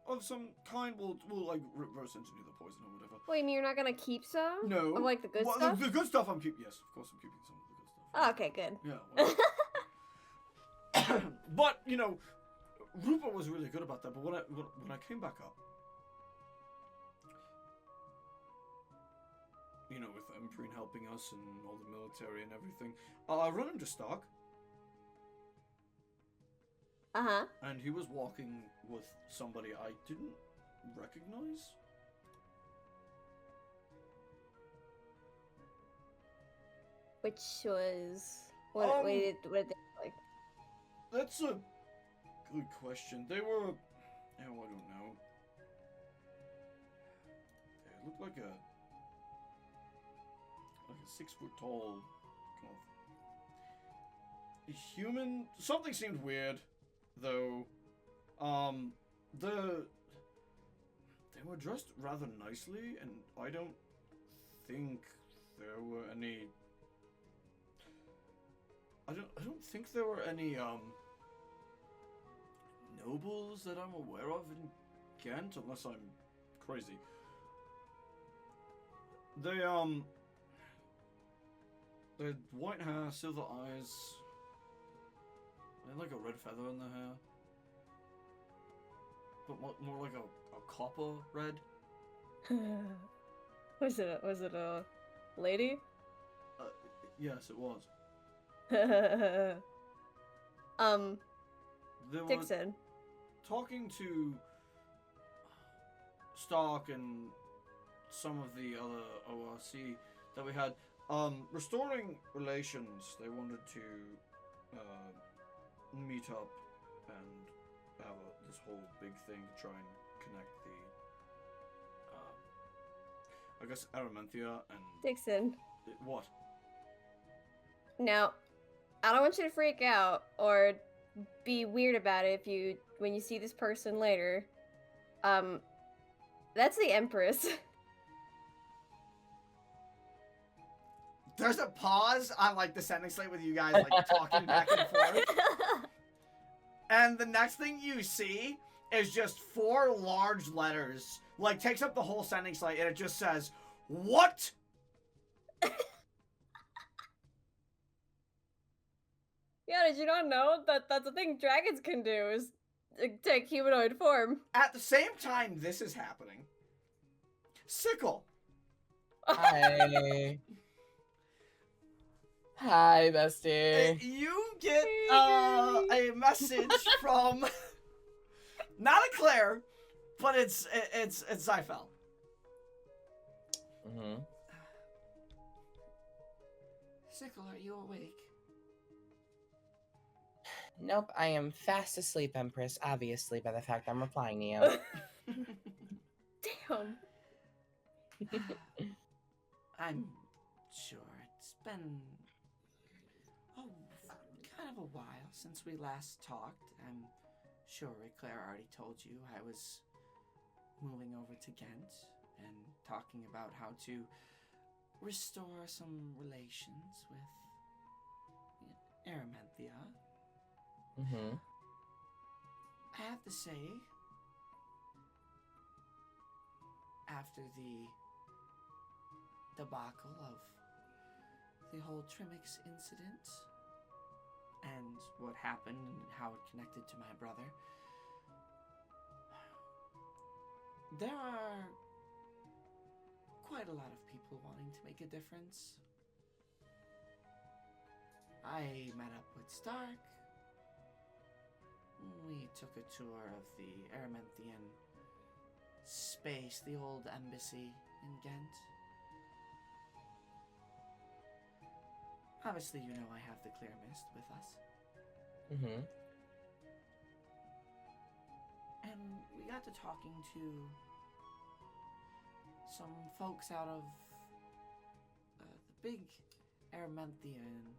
of some kind. We'll like reverse engineer the poison or whatever. Wait, you mean you're not gonna keep some? No. Of like the good Well, stuff? The good stuff I'm keeping. Yes, of course I'm keeping some of the good stuff. Oh, okay, good. Yeah. Well. But you know, Rupert was really good about that. But when I came back up, you know, with Emprine helping us and all the military and everything, I run into Stark. Uh-huh. And he was walking with somebody I didn't recognize. Which was... What did they look like? That's a good question. They were... Oh, I don't know. They looked like a 6 foot tall kind of human. Something seemed weird, though. They were dressed rather nicely, and I don't think there were any. I don't think there were any nobles that I'm aware of in Ghent, unless I'm crazy. They had white hair, silver eyes, And like a red feather in their hair. But more like a copper red. Was it a lady? Yes, it was. They were Dixon. talking to Stark and some of the other ORC that we had. Restoring relations. They wanted to meet up and have this whole big thing to try and connect the, I guess, Aramanthia and... Dixon. What? Now, I don't want you to freak out or be weird about it when you see this person later. That's the Empress. There's a pause on, like, the sending slate with you guys, like, talking back and forth. And the next thing you see is just 4 large letters. Like, takes up the whole sending slate, and it just says, "What?" Yeah, did you not know that that's a thing dragons can do, is take humanoid form? At the same time this is happening, Sickle. Hi. Hi, bestie. You get a message from not a Claire, but it's Zyphel. Mm-hmm. Sickle, are you awake? Nope, I am fast asleep, Empress, obviously, by the fact I'm replying to you. Damn. I'm sure it's been kind of a while since we last talked. I'm sure Claire already told you I was moving over to Ghent and talking about how to restore some relations with Aramanthia. Mm-hmm. I have to say, after the debacle of the whole Trimix incident and what happened and how it connected to my brother, there are quite a lot of people wanting to make a difference. I met up with Stark. We took a tour of the Aramanthian space, the old embassy in Ghent. Obviously, you know I have the Clear Mist with us. Mm-hmm. And we got to talking to some folks out of the big Aramanthian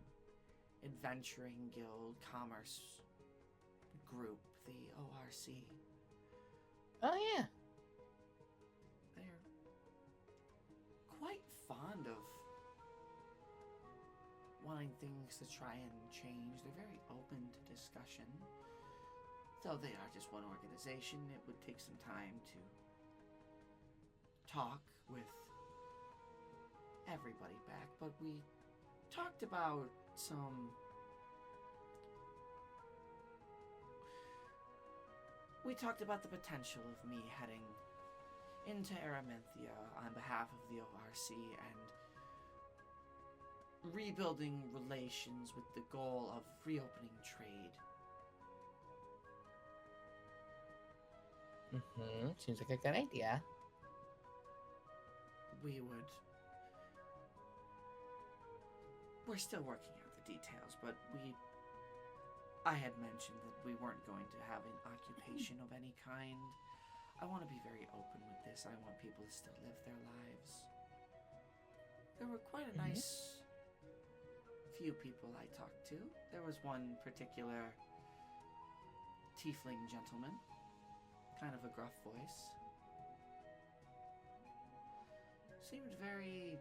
Adventuring Guild Commerce group, the ORC. Oh, yeah. They're quite fond of wanting things to try and change. They're very open to discussion. Though they are just one organization, it would take some time to talk with everybody back. But we talked about We talked about the potential of me heading into Aramanthia on behalf of the ORC and rebuilding relations with the goal of reopening trade. Mm-hmm. Seems like a good idea. We're still working out the details, but I had mentioned that we weren't going to have an occupation of any kind. I want to be very open with this. I want people to still live their lives. There were quite a nice few people I talked to. There was one particular tiefling gentleman, kind of a gruff voice. Seemed very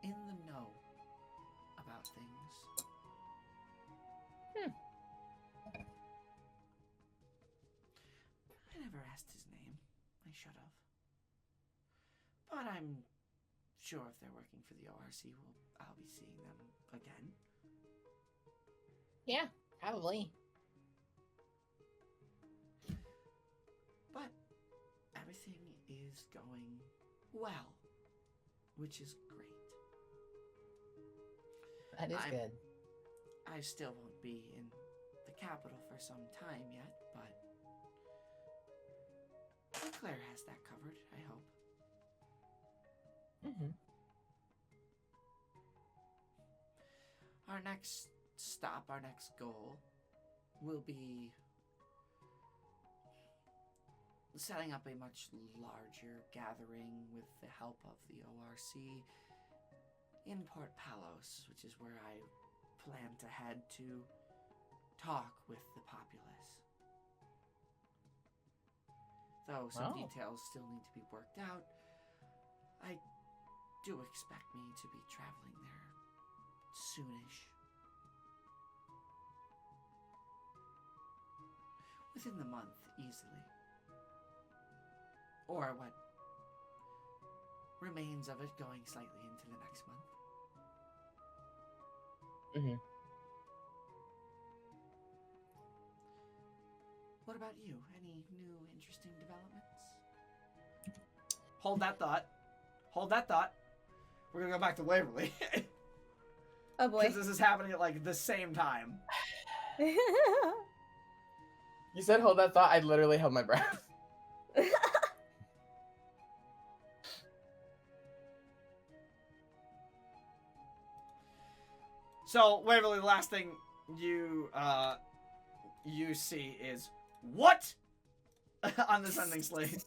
in the know about things. I never asked his name. I should have. But I'm sure if they're working for the ORC, I'll be seeing them again. Yeah, probably. But everything is going well, which is great. That is good. I still won't be in the capital for some time yet, but Claire has that covered, I hope. Mm-hmm. Our next stop, our next goal, will be setting up a much larger gathering with the help of the ORC in Port Palos, which is where I plan to head to talk with the populace. Though some details still need to be worked out, I do expect me to be traveling there soonish. Within the month, easily. Or what remains of it going slightly into the next month. Mm-hmm. What about you? Any new interesting developments? Hold that thought. Hold that thought. We're gonna go back to Waverly. Oh boy. Because this is happening at like the same time. You said hold that thought. I literally held my breath. So Waverly, the last thing you see is what on the sending slate.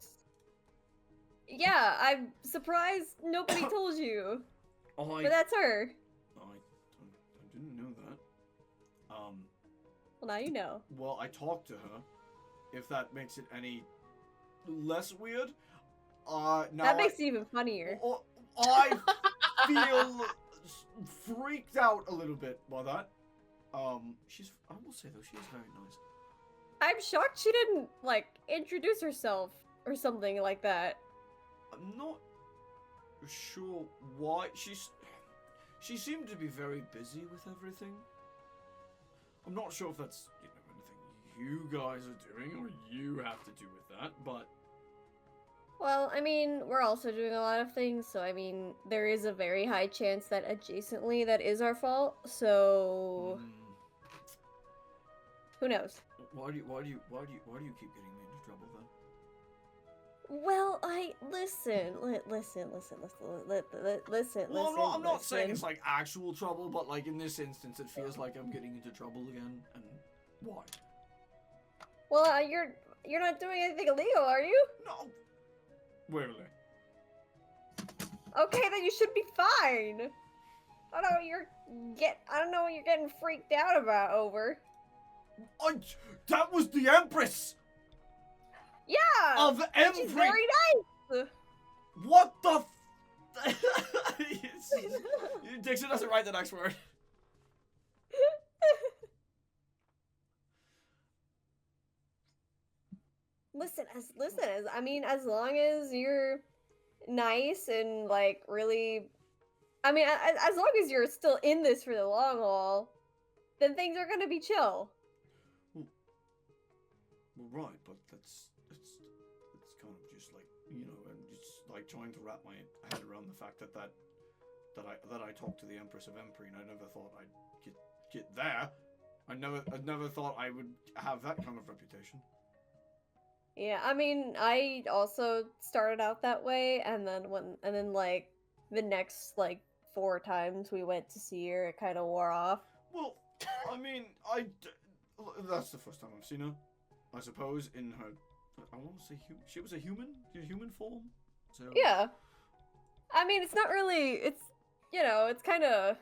Yeah, I'm surprised nobody told you. Oh, But that's her. I didn't know that. Well, now you know. Well, I talked to her. If that makes it any less weird. Now That makes it even funnier. I feel freaked out a little bit by that. I will say though, she is very nice. I'm shocked she didn't, like, introduce herself or something like that. I'm not sure why. She seemed to be very busy with everything. I'm not sure if that's anything you guys are doing or you have to do with that, but Well, I mean, we're also doing a lot of things, so I mean, there is a very high chance that adjacently that is our fault, so who knows? why do you keep getting me into trouble then? Well, listen. Well, I'm not saying it's like actual trouble, but like in this instance, it feels like I'm getting into trouble again. And why? Well, you're not doing anything illegal, are you? No. Waverly. Okay, then you should be fine. I don't know what you're getting freaked out about over. That was the Empress Yeah. of Embry. She's very nice. What the? Dixon doesn't write the next word. As long as you're nice and like really, as long as you're still in this for the long haul, then things are gonna be chill. Well, right, but it's kind of just like, I'm just like trying to wrap my head around the fact that I talked to the Empress of Embry, and I never thought I'd get there. I never thought I would have that kind of reputation. Yeah, I also started out that way, and then like the next like 4 times we went to see her, it kind of wore off. Well, that's the first time I've seen her. I suppose in her, I want to say she was a human form. So Yeah, it's not really. It's kind of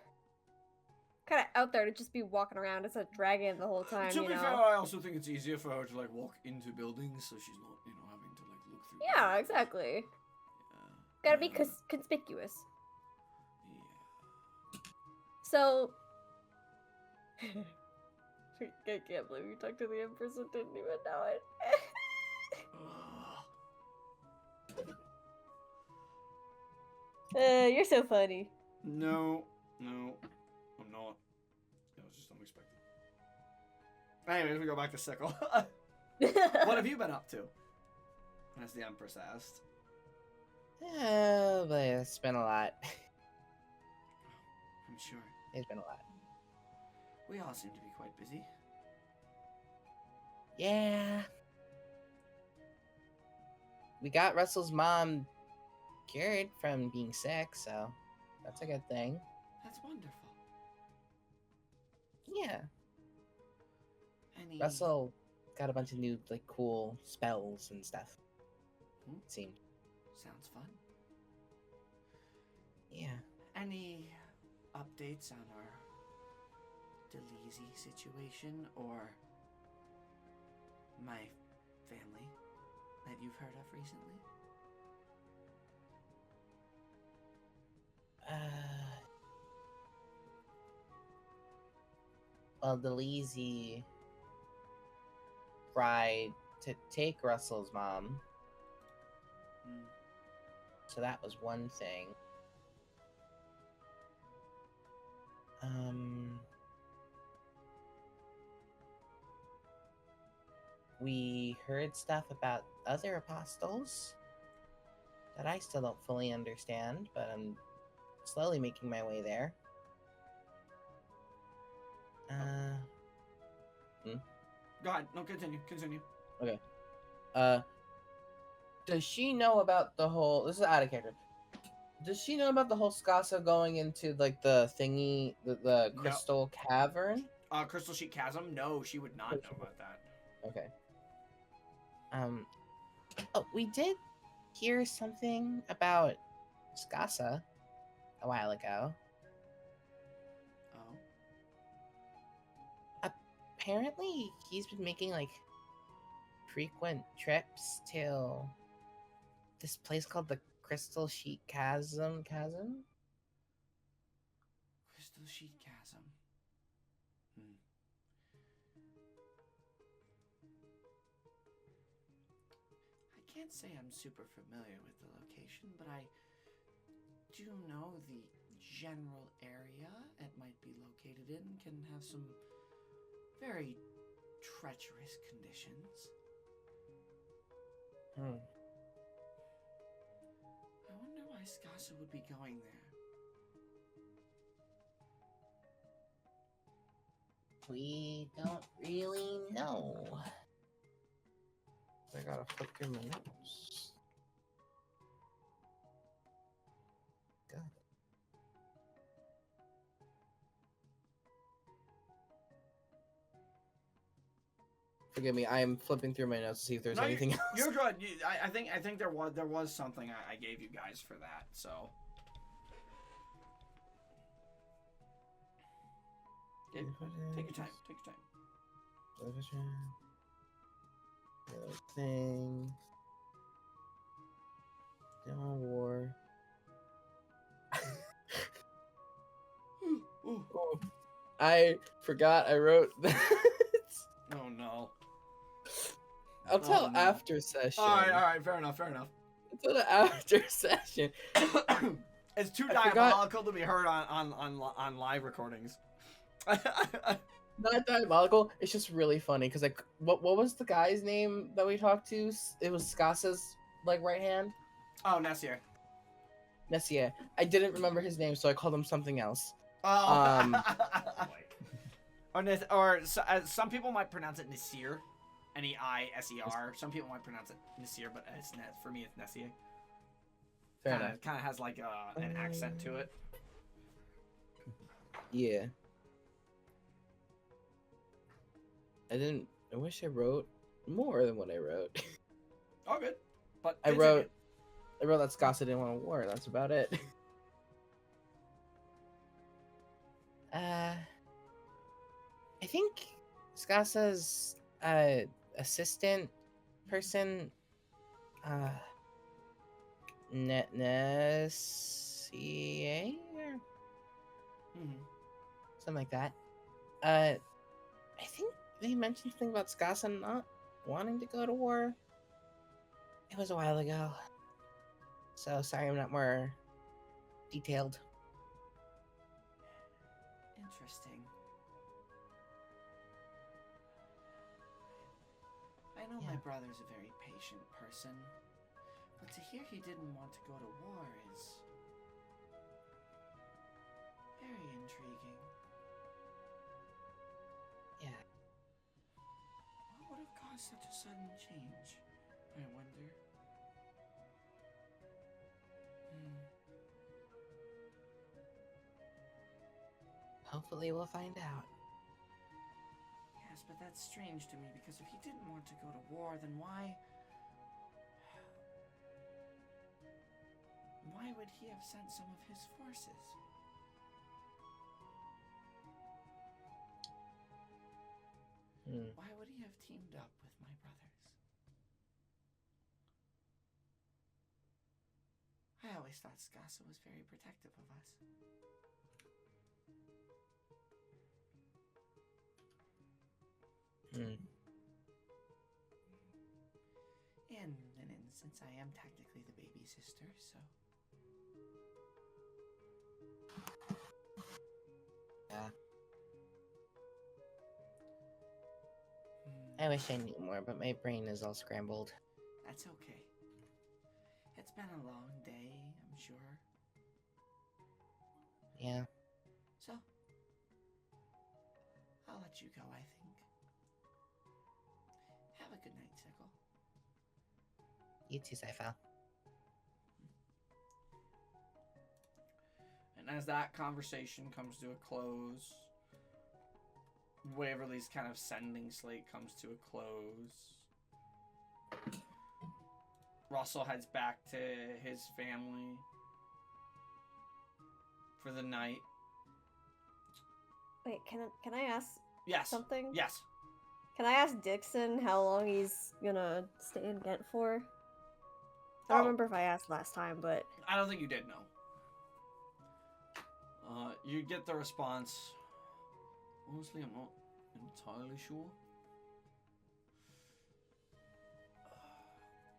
out there to just be walking around as a dragon the whole time. To be fair, I also think it's easier for her to like walk into buildings, so she's not, having to like look through. Yeah, exactly. Yeah. Gotta be conspicuous. Yeah. So, I can't believe you talked to the Empress and didn't even know it. You're so funny. No, I'm not. It was just unexpected. Anyways, we go back to Sickle. What have you been up to? As the Empress asked. Oh, but it's been a lot. I'm sure. It's been a lot. We all seem to be quite busy. Yeah. We got Rustle's mom cured from being sick, so that's a good thing. That's wonderful. Yeah. Any... Rustle got a bunch of new, like, cool spells and stuff. Hmm? It seemed. Sounds fun. Yeah. Any updates on our Delezie situation or my family that you've heard of recently? Well, Delezie tried to take Rustle's mom, Hmm. so that was one thing. We heard stuff about other apostles that I still don't fully understand, but I'm slowly making my way there. Go ahead. No, continue. Does she know about the whole? This is out of character. Does she know about the whole Skasa going into like the thingy, the No. crystal cavern? Crystal Sheet Chasm? No, she would not know about that. Okay. Oh, we did hear something about Skasa a while ago. Oh. Apparently, he's been making like frequent trips to this place called the Crystal Sheet Chasm. Crystal Sheet Chasm. I can't say I'm super familiar with the location, but I do know the general area it might be located in can have some very treacherous conditions. I wonder why Skasa would be going there. We don't really know. I gotta flip through my notes. God. Forgive me, I'm flipping through my notes to see if there's No, anything else. You're good. I think there was something I gave you guys for that. So take your time. Take your time. Thing. No war. Ooh. Oh, I forgot I wrote that. Oh no. I'll tell Oh, no. after session. All right. Fair enough. I'll tell the after session. It's too I forgot- diabolical to be heard on live recordings. Not diabolical. It's just really funny because like, what was the guy's name that we talked to? It was Skasa's like right hand. Oh, Nessier. Nessia. I didn't remember his name, so I called him something else. Oh. Some people might pronounce it Nessier, Neiser. Some people might pronounce it Nessier, but for me it's Nessier. Fair enough. Kind of has like an accent to it. Yeah. I wish I wrote more than what I wrote. All good. But I wrote that Skasa didn't want a war. That's about it. I think Skasa's assistant person, Nessia, something like that. I think they mentioned something about Skasa not wanting to go to war. It was a while ago, so sorry I'm not more detailed. Interesting. know Yeah. my brother's a very patient person, but to hear he didn't want to go to war is very intriguing. Yeah. What would have caused such a sudden change, I wonder? Hopefully we'll find out. Yes, but that's strange to me, because if he didn't want to go to war, then why would he have sent some of his forces? Why would he have teamed up with my brothers? I always thought Skasa was very protective of us. And in an instance, I am technically the baby sister, so... Yeah. I wish I knew more, but my brain is all scrambled. That's okay. It's been a long day, I'm sure. Yeah. So, I'll let you go, I think. Have a good night, Sickle. You too, Sci-Fi. And as that conversation comes to a close, Waverly's kind of sending slate comes to a close. Rustle heads back to his family for the night. Wait, can I ask Yes. something? Yes. Can I ask Dixon how long he's gonna stay in Ghent for? I don't remember if I asked last time, but I don't think you did know. You get the response. Honestly, I'm not entirely sure.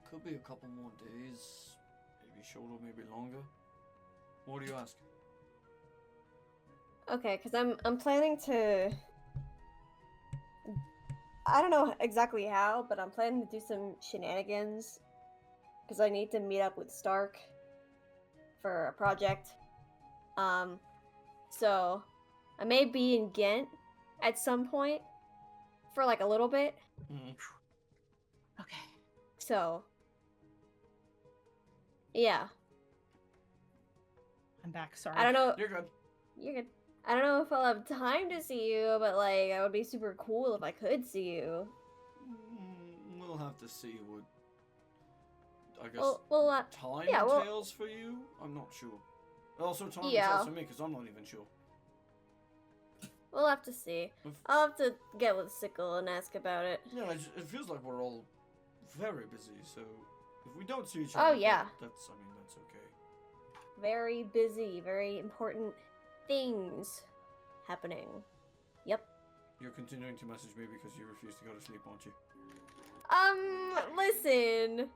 Could be a couple more days, maybe shorter, maybe longer. What do you ask? okay, because I'm planning to. I don't know exactly how, but I'm planning to do some shenanigans because I need to meet up with Stark for a project. So I may be in Ghent at some point for like a little bit. Okay. So yeah, I'm back. Sorry. I don't know. You're good. You're good. I don't know if I'll have time to see you, but like, it would be super cool if I could see you. We'll have to see what, I guess, Well, time yeah, well- entails for you. I'm not sure. Also, time Yeah. entails for me, because I'm not even sure. We'll have to see. I'll have to get with Sickle and ask about it. Yeah, it feels like we're all very busy, so if we don't see each Oh, other, yeah. that's okay. Very busy, very important things happening. Yep. You're continuing to message me because you refuse to go to sleep, aren't you? Listen.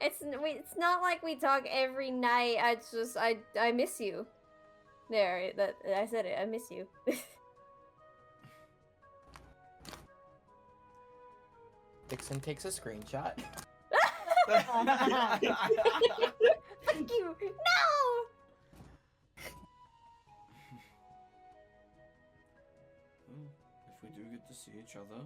It's not like we talk every night. I miss you. There, I said it. I miss you. Dixon takes a screenshot. Fuck you! No! Well, if we do get to see each other,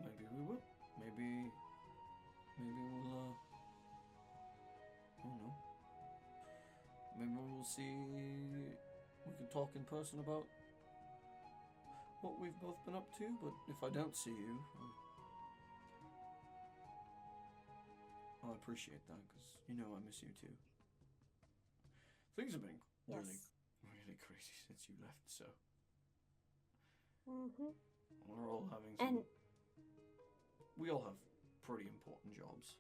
maybe we will. Maybe we'll, I don't know. Maybe we'll see, we can talk in person about what we've both been up to, but if I don't see you, I'll appreciate that, because, you know, I miss you too. Things have been Yes. really crazy since you left, so Mm-hmm. we're all having some... And we all have pretty important jobs,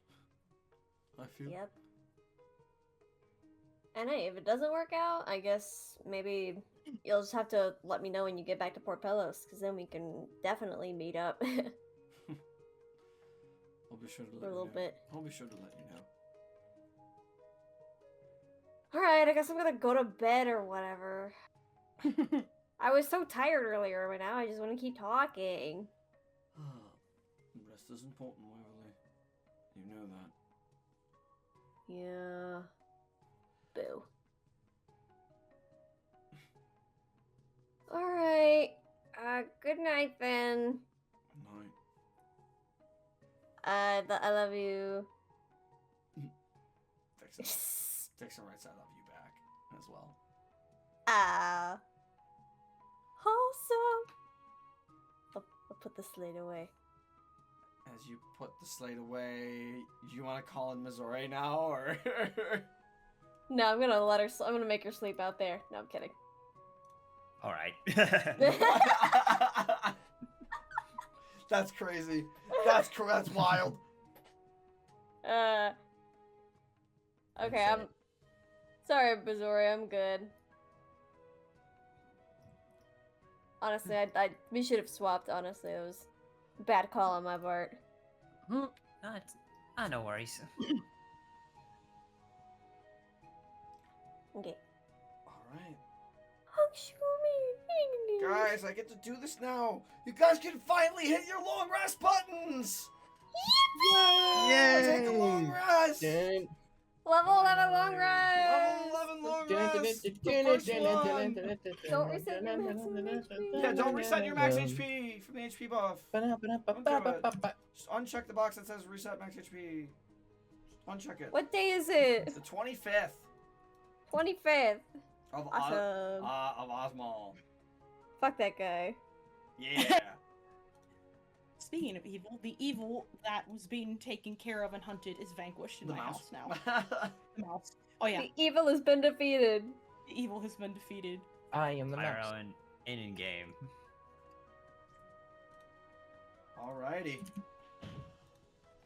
I feel. yep. And hey, if it doesn't work out, I guess maybe you'll just have to let me know when you get back to Port Pelos, because then we can definitely meet up I'll be sure to let for a you little know. bit. I'll be sure to let you know. Alright, I guess I'm gonna go to bed or whatever. I was so tired earlier, but now I just want to keep talking. Rest is important, Waverly. You know that. Yeah. Boo. Alright. Good night then. Night. I love you. Dixon writes I love you back as well. Ah. Wholesome. I'll put the slate away. As you put the slate away, do you want to call in Missouri now, or? No, I'm gonna let her. I'm gonna make her sleep out there. No, I'm kidding. All right. That's crazy. That's wild. Okay, I'm sorry, Missouri. I'm good. Honestly, we should have swapped. Honestly, it was a bad call on my part. No worries. Okay. All right. Guys, Guys, I get to do this now. You guys can finally hit your long rest buttons. Yay! Take a long rest. Level 11 long rest. Level 11 long rest. The first one. Don't reset your maximum HP. Yeah, don't reset your max HP from the HP buff. Just uncheck the box that says reset max HP. Uncheck it. What day is it? The 25th 25th. of Awesome. of Osmall. Fuck that guy. Yeah. Speaking of evil, the evil that was being taken care of and hunted is vanquished in The my mouse. house now. The mouse. Oh yeah, The evil has been defeated. the evil has been defeated. I am the mouse. Myre in game. Alrighty.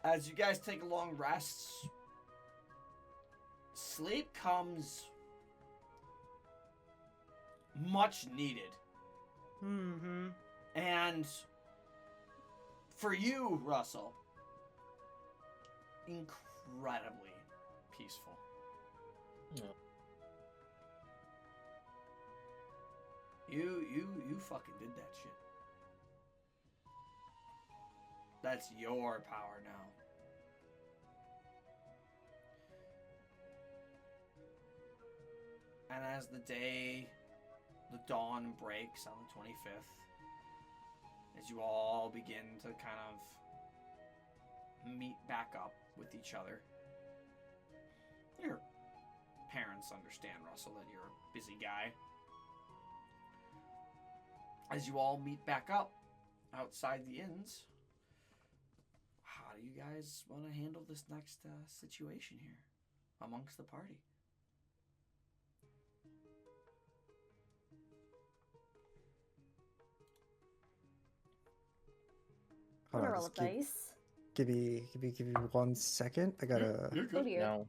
As you guys take long rests, sleep comes much needed. Mm-hmm. And for you, Rustle, incredibly peaceful. Yeah. You fucking did that shit. That's your power now. And as the dawn breaks on the 25th, as you all begin to kind of meet back up with each other, your parents understand, Russell, that you're a busy guy. As you all meet back up outside the inns, how do you guys want to handle this next situation here amongst the party? I'm Hold gonna on, roll a just dice. give me 1 second. I gotta. You're Oh good. dear. No.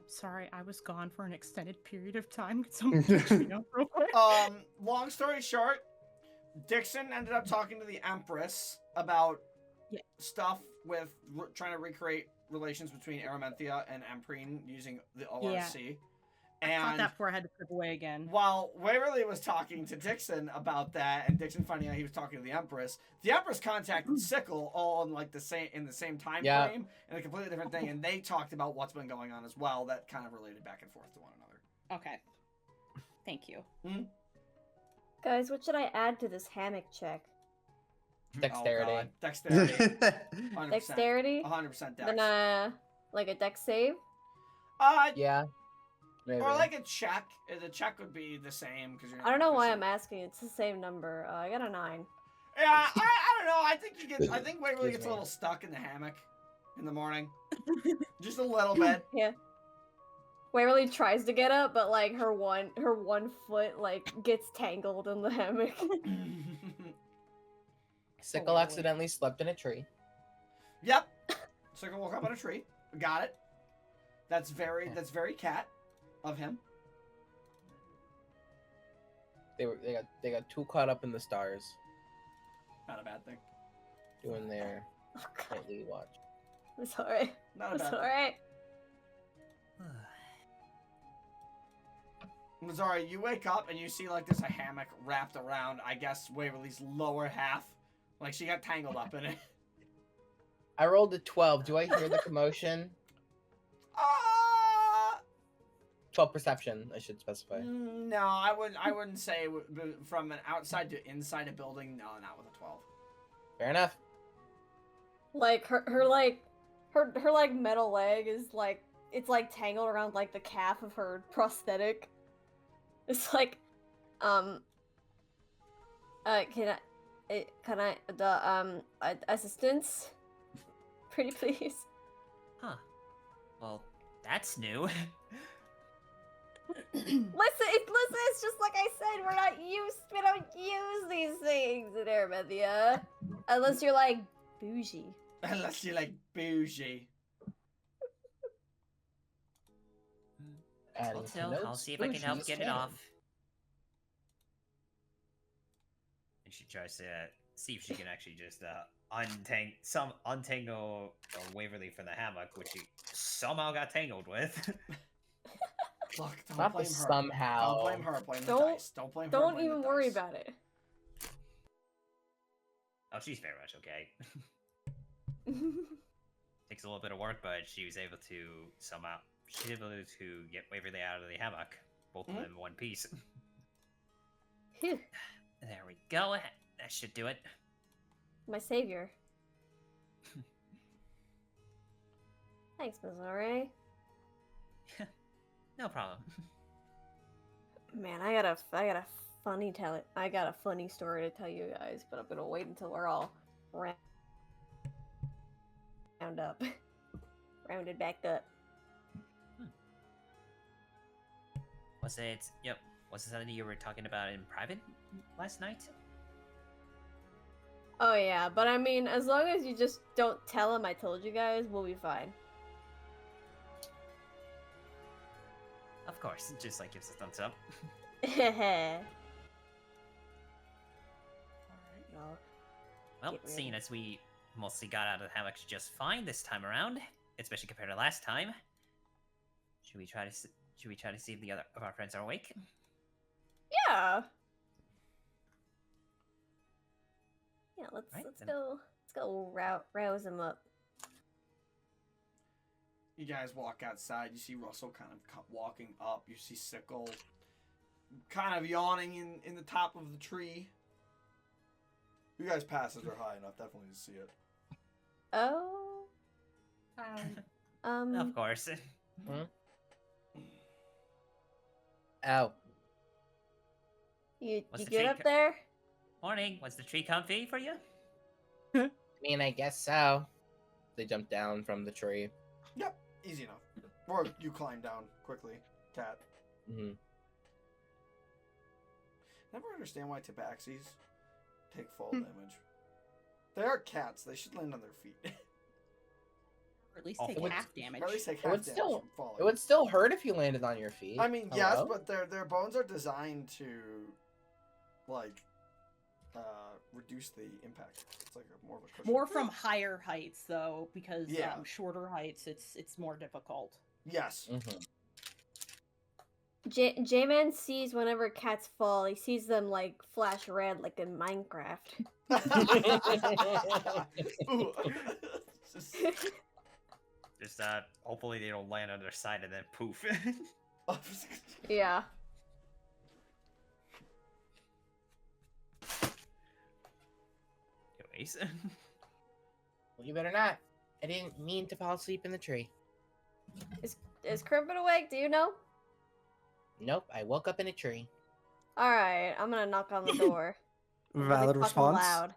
Sorry, I was gone for an extended period of time. Could someone catch me up real quick? Long story short, Dixon ended up talking to the Empress about stuff with trying to recreate relations between Aramanthia and Emprine using the ORC. I caught And that before I had to flip away again. while Waverly was talking to Dixon about that, and Dixon finding out he was talking to the Empress contacted Sickle all in like the same time frame, and a completely different thing, and they talked about what's been going on as well. That kind of related back and forth to one another. Okay. Thank you. Guys, what should I add to this hammock check? Dexterity. Oh, God. Dexterity. 100%. Dexterity? 100% dex. Then like a dex save? Yeah. Maybe. Or like a check. The check would be the same because you're. I don't know why I'm asking. It's the same number. I got a 9. Yeah, I don't know. I think you get. I think Waverly Excuse gets a me. little stuck in the hammock in the morning, just a little bit. Yeah. Waverly tries to get up, but like her one foot like gets tangled in the hammock. Sickle accidentally slept in a tree. Yep. Circle woke up on a tree. Got it. That's very cat of him. They got too caught up in the stars Not a bad thing. doing their Oh god. nightly watch. It's alright. Not a It's bad thing. alright. Sorry, you wake up and you see like there's a hammock wrapped around, I guess, Waverly's lower half. Like she got tangled up in it. I rolled a 12. Do I hear the commotion? 12 perception, I should specify. No, I wouldn't say from an outside to inside a building. No, not with a 12. Fair enough. Like her metal leg is like it's like tangled around like the calf of her prosthetic. It's like, can I assistance? Pretty please. Huh. Well, that's new. Listen, it's just like I said, we don't use these things in Arabethia. Unless you're like bougie. Unless you're like bougie. Well, still, I'll see if I can help get it off. And she tries to see if she can actually just untangle Waverly from the hammock, which she somehow got tangled with. Look, don't Not blame her. somehow. Don't blame her. Blame the Don't- dice. Don't blame her. Don't blame even the worry dice. about it. Oh, she's very much okay. Takes a little bit of work, but she was able to somehow get Waverly out of the hammock, both of them in one piece. Phew, There we go. That should do it. my savior. Thanks, Missouri. No problem. Man, I got a funny story to tell you guys, but I'm gonna wait until we're all rounded back up. Was it something you were talking about in private last night? Oh yeah, but I mean, as long as you just don't tell him I told you guys, we'll be fine. Of course, just like gives a thumbs up. Well, Get ready. seeing as we mostly got out of the hammock just fine this time around, especially compared to last time, should we try to see if the other of our friends are awake? Yeah. Yeah, let's Right, then. go rouse him up. You guys walk outside. You see Russell kind of walking up. You see Sickle kind of yawning in the top of the tree. You guys' passes are high enough, definitely to see it. Oh. Of course. Ow. You What's the good tree up there? Morning. Was the tree comfy for you? I mean, I guess so. They jump down from the tree. Yep, easy enough. Or you climb down quickly, cat. Mm-hmm. Never understand why tabaxis take fall damage. They are cats. They should land on their feet. Or at least Awful. take half damage. Or at least take It half would damage still- from falling. It would still hurt if you landed on your feet. I mean, yes, Hello? but their bones are designed to, like, reduce the impact. It's like more of a cushion. More from higher heights though, because Yeah. shorter heights it's more difficult. Yes. Mm-hmm. J-Man sees whenever cats fall, he sees them like flash red like in Minecraft. Ooh. Just hopefully they don't land on their side and then poof. Yeah. Anyways. Well, you better not. I didn't mean to fall asleep in the tree. Is Crimpin awake? Do you know? Nope, I woke up in a tree. Alright, I'm gonna knock on the door. Valid Really fucking response. Loud.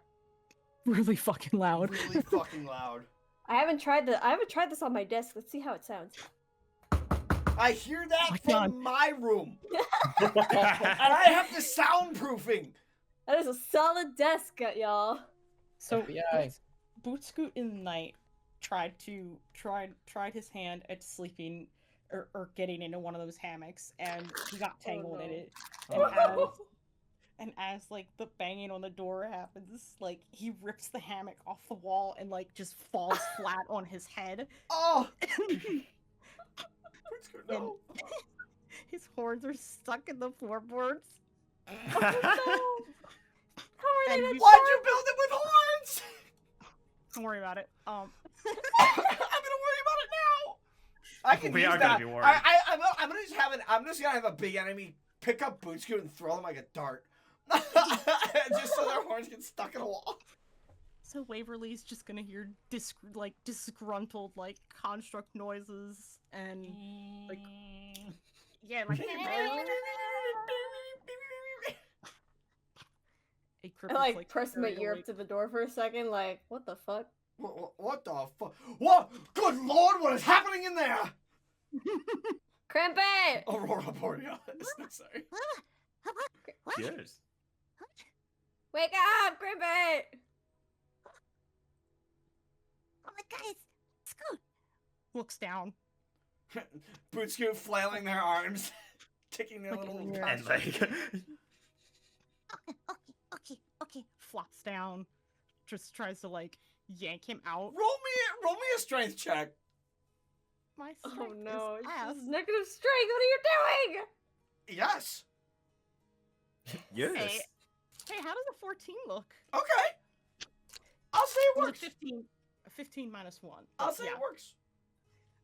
Really fucking loud. Really fucking loud. I haven't tried this on my desk. Let's see how it sounds. I hear that My from God. my room. And I have the soundproofing. That is a solid desk, y'all. So FBI. Bootscoot in the night tried his hand at sleeping or getting into one of those hammocks, and he got tangled in no. it. Oh, And as like the banging on the door happens, like he rips the hammock off the wall and like just falls flat on his head. Oh. And No. His horns are stuck in the floorboards. How are they And not you- Why'd you build it with horns? Don't worry about it. I'm gonna worry about it now. I can We use are that. gonna be worried. I'm just gonna have a big enemy pick up Bootscoot and throw them like a dart, just so their horns get stuck in a wall. So Waverly's just gonna hear disgruntled construct noises and like yeah like a I like press my ear up to the door for a second, like, what the fuck? What the fuck? What? Good lord, what is happening in there? Crampet! Aurora Borealis. Sorry. Yes. Wake up, Crampet! Oh my god, it's Scoot. looks down. Bootscoot flailing their arms, ticking their Like little in your- And construct. Okay. Flops down, just tries to yank him out. Roll me a strength check. My Oh strength no, is it's ass. just negative strength, what are you doing? Yes. Yes. Hey, how does a 14 look? Okay. I'll say it Well, works. 15 minus 1. I'll but say yeah. it works.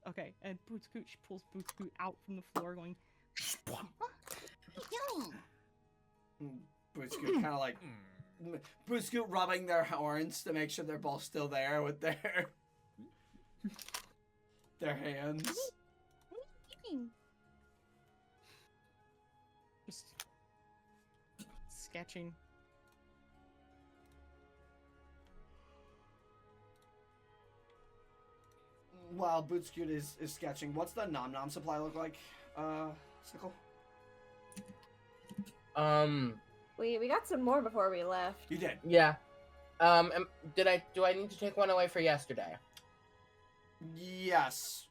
Okay, and Bootscoot, she pulls Bootscoot out from the floor going, What are you doing? Bootscoot kind of like Bootscoot rubbing their horns to make sure they're both still there with their hands. What are you doing? just sketching. While Bootscoot is sketching, what's the nom nom supply look like? Sickle? We got some more before we left. You did. Yeah. Do I need to take one away for yesterday? Yes.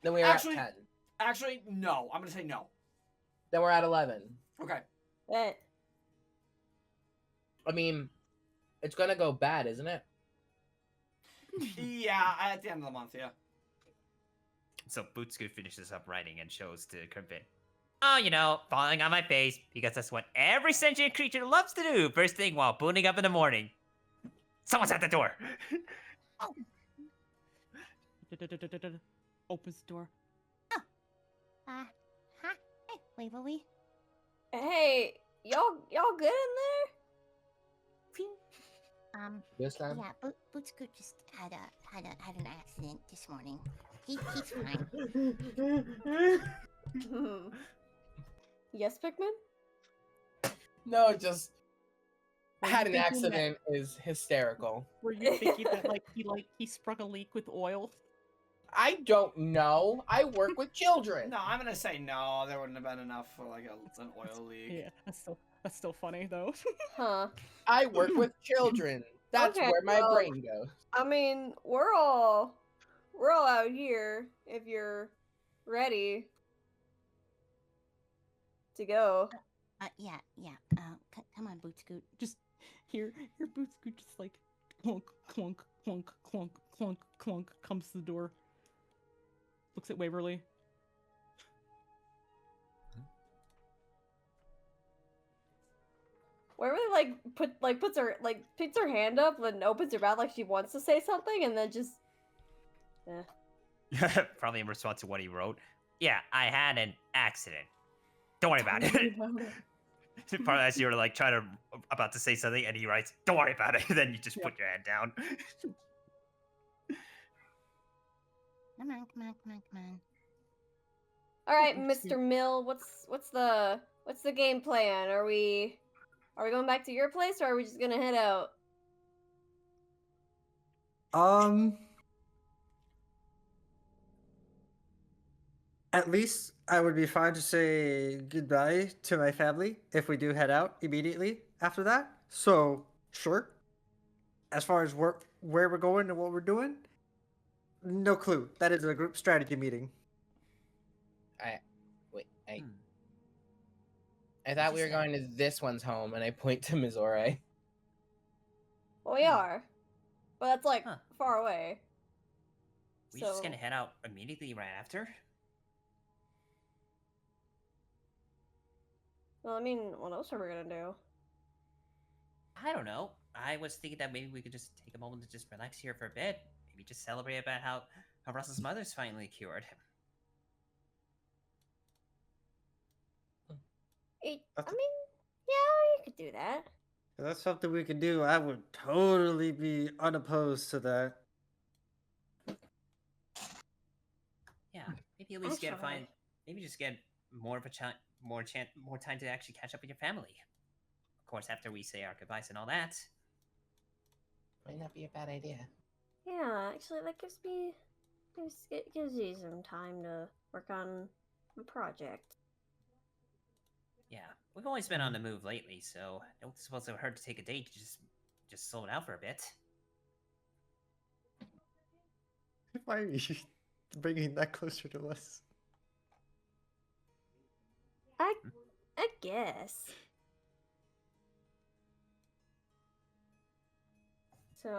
Then we are Actually- at 10. Actually, no. I'm gonna say no. Then we're at 11. Okay. Bet. I mean, it's gonna go bad, isn't it? Yeah, at the end of the month, yeah. So Bootscoot finishes up writing and shows to Crimpin. Oh, falling on my face, because that's what every sentient creature loves to do first thing while booting up in the morning. Someone's at the door. Opens the door. Huh? Hey, Waverly. Hey, y'all good in there? This time? Yeah, Bootscoot just had an accident this morning. He's fine. Yes, Pikmin? No, just Were had you an thinking that- accident is hysterical. Were you thinking that he sprung a leak with oil? I don't know. I work with children. No, I'm gonna say no. There wouldn't have been enough for like an oil leak. Yeah, that's still funny though. Huh. I work with children. That's Okay, where my well- brain goes. I mean, we're all out here if you're ready to go. Yeah. Come on, Bootscoot. Just hear Bootscoot just clunk, clunk, clunk, clunk, clunk, clunk, comes to the door. Looks at Waverly. Waverly puts her hand up and opens her mouth like she wants to say something, and then just Probably in response to what he wrote. Yeah, I had an accident. Don't worry about it. Probably as you were about to say something, and he writes, "Don't worry about it." Then you just put your head down. Come on. All right, Mr. Mill, what's the game plan? Are we going back to your place, or are we just gonna head out? At least I would be fine to say goodbye to my family if we do head out immediately after that. So, sure. As far as where we're going and what we're doing, no clue. That is a group strategy meeting. I thought we were going to this one's home, and I point to Mizore. Well, we are, but that's Huh. far away. We just gonna head out immediately right after? Well, I mean, what else are we gonna do? I don't know. I was thinking that maybe we could just take a moment to just relax here for a bit. Maybe just celebrate about how Russell's mother's finally cured. I mean, yeah, you could do that. If that's something we could do, I would totally be unopposed to that. Yeah, maybe at least get Actually- find. Maybe just get more of a more time to actually catch up with your family. Of course, after we say our goodbyes and all that. Might not be a bad idea. Yeah, actually, that gives you some time to work on a project. Yeah, we've always been on the move lately, so I don't suppose it would hurt to take a day to just slow it out for a bit. Why are you bringing that closer to us? I guess. So,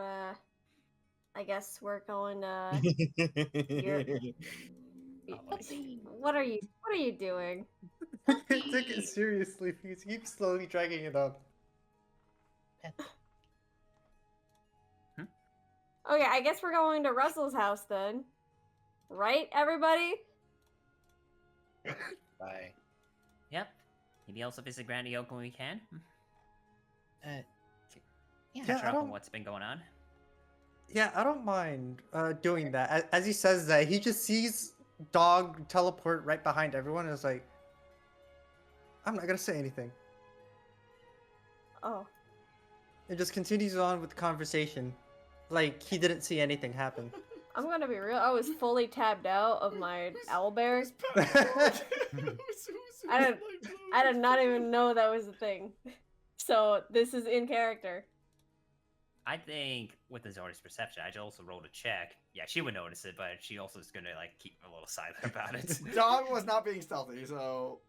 I guess we're going to. What are you doing? Take it seriously, please. Keep slowly dragging it up. Okay, I guess we're going to Russell's house then. Right, everybody? Bye. Yep. Maybe also visit Granny Oak when we can. Yeah, Catch Yeah, her I up on don't- what's been going on. Yeah, I don't mind doing that. As he says that, he just sees dog teleport right behind everyone and is like, I'm not gonna say anything. Oh. It just continues on with the conversation. Like he didn't see anything happen. I'm gonna be real, I was fully tabbed out of my owlbear. I did not even know that was a thing. So this is in character. I think with the Zordi's perception, I also rolled a check. Yeah, she would notice it, but she also is gonna like keep a little silent about it. Dog was not being stealthy, so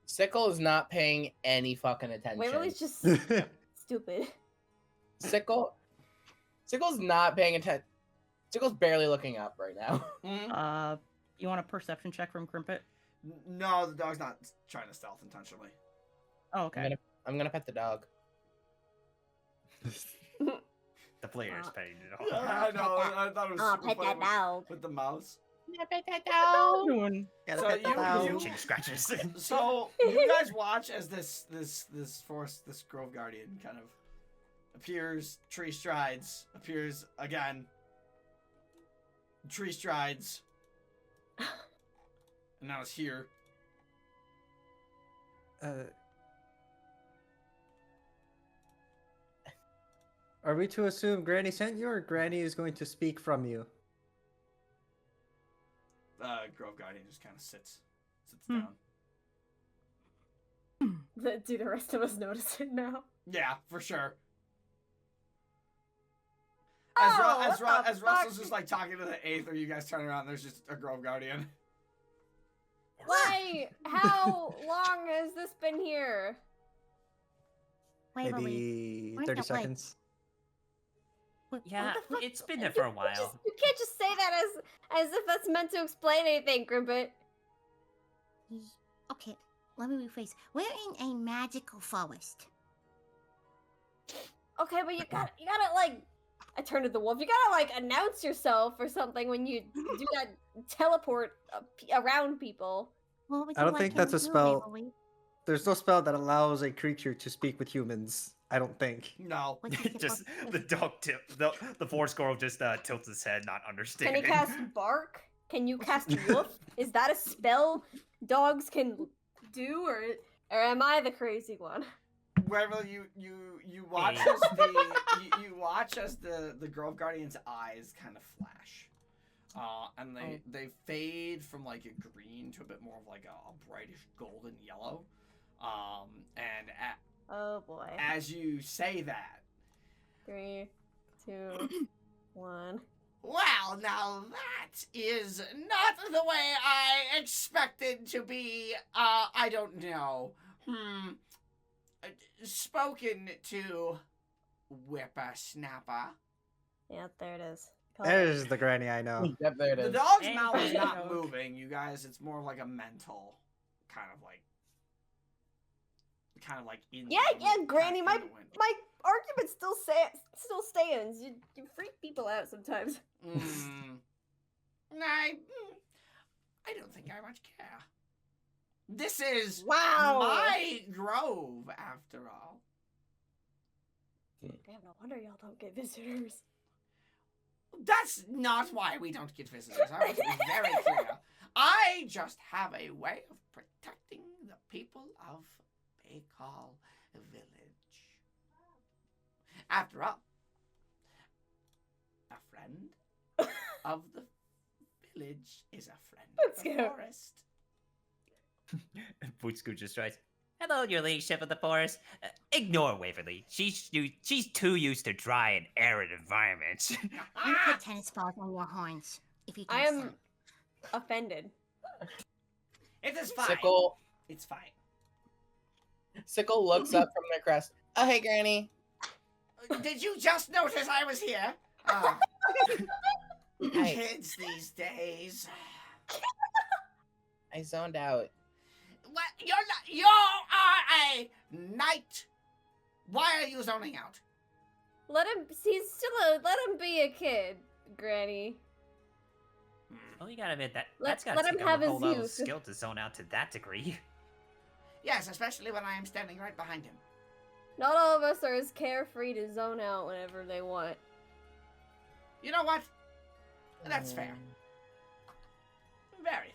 Sickle is not paying any fucking attention. Waverly's just stupid. Sickle's not paying attention. Sickle's barely looking up right now. You want a perception check from Crimpet? no, the dog's not trying to stealth intentionally. Oh, okay. I'm gonna pet the dog. The player's petting it all. I know. I thought it was Oh, super pet funny that dog. with the mouse. pet that dog. Gotta So pet the you- dog. you- Chin scratches. So you guys watch as this Grove Guardian kind of appears, tree strides, appears again, tree strides, and now it's here. Are we to assume Granny sent you, or Granny is going to speak from you? Grove Guardian just kind of sits Hmm. down. Do the rest of us notice it now? Yeah, for sure. Oh, As what the Russell's fuck? just like talking to the eighth, or you guys turn around, and there's just a Grove Guardian. Why? How long has this been here? Waverly, Maybe Why 30 not, like- seconds. Yeah, What the fuck? it's been there for a while. You can't just say that as if that's meant to explain anything, Grimpet. Okay, let me rephrase. We're in a magical forest. Okay, but you gotta like. I turned to the wolf. You gotta like announce yourself or something when you do that teleport around people. What would I you don't like think him that's to a do, spell. Waverly? There's no spell that allows a creature to speak with humans. I don't think. No. What's he Just supposed to the do? dog the forest squirrel just tilts his head, not Can understanding. you cast bark? Can you cast wolf? Is that a spell dogs can do, or am I the crazy one? Wherever you watch Hey. as you watch as the Grove Guardian's eyes kind of flash, and they fade from like a green to a bit more of like a brightish golden yellow, and Oh boy. as you say that, 3, 2, 1. well, now that is not the way I expected to be. I don't know. Spoken to whippersnapper. Yeah, there it is. There's the Granny I know. Yep, there it The is. dog's Hey, mouth is not dog. moving, you guys. It's more of like a mental kind of like kind of like in. Yeah, Granny, kind of in the wind. my argument still stands. You freak people out sometimes. I don't think I much care. This is Wow. my grove, after all. Damn, no wonder y'all don't get visitors. That's not why we don't get visitors. I want to be very clear. I just have a way of protecting the people of Baykal Village. After all, a friend of the village is a friend Let's of the go. forest. Bootscoot just tries. Hello, your ladyship of the forest. Ignore Waverly. She's too used to dry and arid environments. You put tennis balls on your horns. If you can I am stand. offended. It is fine. Sickle It's fine. Sickle looks up from their crest. Oh, hey, Granny. Did you just notice I was here? Kids these days. I zoned out. What? You're not. You are a knight. Why are you zoning out? Let him be a kid, Granny. Well, you gotta admit that Let- that's gotta let him take have a his whole level of youth. skill to zone out to that degree. Yes, especially when I am standing right behind him. Not all of us are as carefree to zone out whenever they want. You know what? That's fair. Very fair.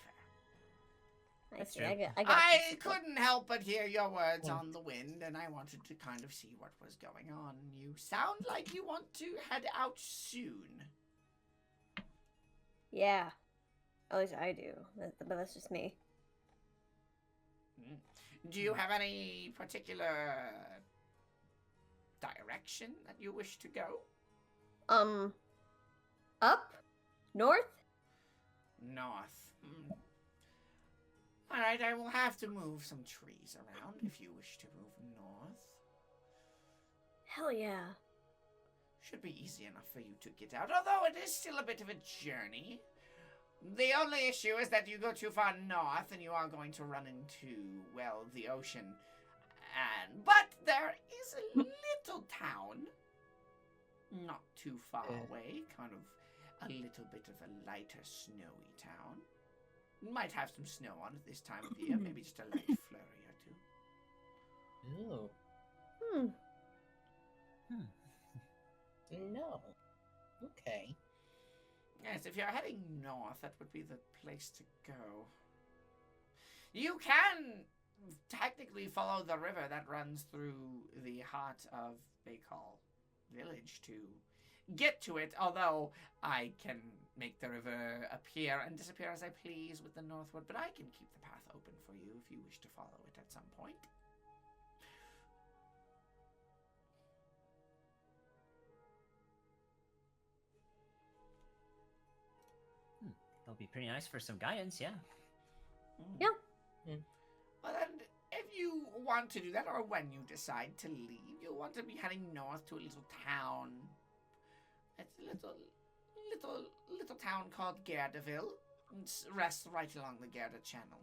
I That's see. true. I got I you. couldn't help but hear your words on the wind, and I wanted to kind of see what was going on. You sound like you want to head out soon. Yeah. At least I do. But that's just me. Do you have any particular direction that you wish to go? Up? North? North. Alright, I will have to move some trees around if you wish to move north. Hell yeah. Should be easy enough for you to get out, although it is still a bit of a journey. The only issue is that you go too far north and you are going to run into, well, the ocean. But there is a little town, not too far away, kind of a little bit of a lighter snowy town. Might have some snow on it this time of year, maybe just a light flurry or two. Ooh. Hmm. No. Okay. Yes, if you're heading north, that would be the place to go. You can technically follow the river that runs through the heart of Baykal Village to get to it, although I can make the river appear and disappear as I please with the northward, but I can keep the path open for you if you wish to follow it at some point. It'll be pretty nice for some guidance, yeah. Yeah. Well, and if you want to do that, or when you decide to leave, you'll want to be heading north to a little town. It's a little town called Gardeville. It rests right along the Garda Channel.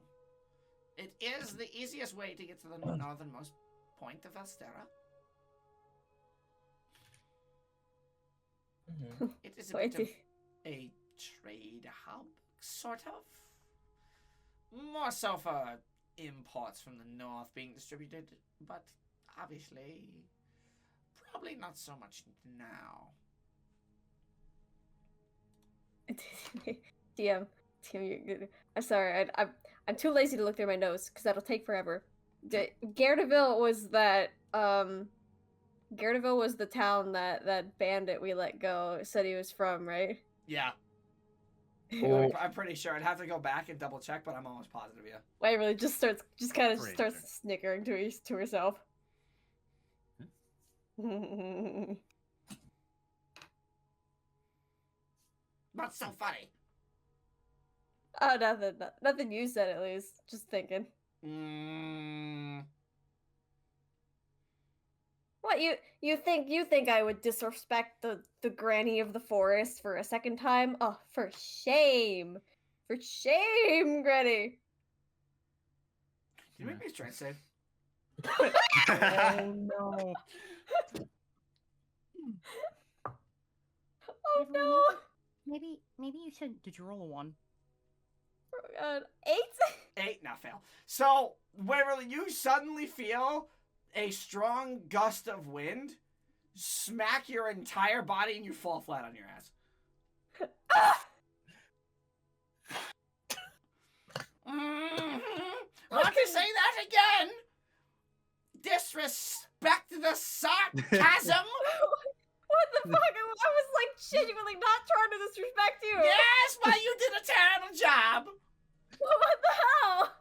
It is the easiest way to get to the northernmost point of Elstera. Mm-hmm. It is a bit of a trade hub, sort of. More so for imports from the north being distributed, but obviously, probably not so much now. DM, I'm sorry. I'm too lazy to look through my notes because that'll take forever. Gardeville was that. Gardeville was the town that bandit we let go said he was from, right? Yeah. Oh. I'm pretty sure. I'd have to go back and double check, but I'm almost positive, yeah. Waverly just kind of Pretty starts sure. snickering to herself. What's so funny? Oh, nothing you said at least. Just thinking. What you think I would disrespect the granny of the forest for a second time? Oh, for shame. For shame, Granny. Can you make me a strength save? Oh no. Oh no! Maybe you should. Did you roll a 1? Oh god. 8? 8, now fail. So, Waverly, you suddenly feel a strong gust of wind smack your entire body and you fall flat on your ass. Want to say that again? Disrespect the sarcasm? What the fuck? I was like genuinely not trying to disrespect you. Yes, but you did a terrible job. What the hell?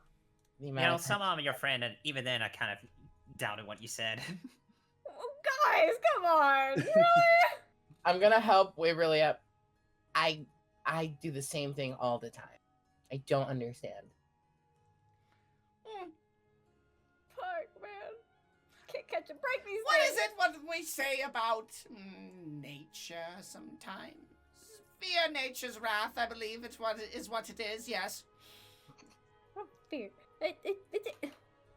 The You amount know, of some of your friend, and even then, I kind of doubted what you said. Guys, come on. Really? I'm gonna help Waverly up. I do the same thing all the time. I don't understand. Fuck, man. Can't catch a break these What days. is it what we say about nature sometimes? Fear nature's wrath, I believe it's what it is, yes. Oh, fear.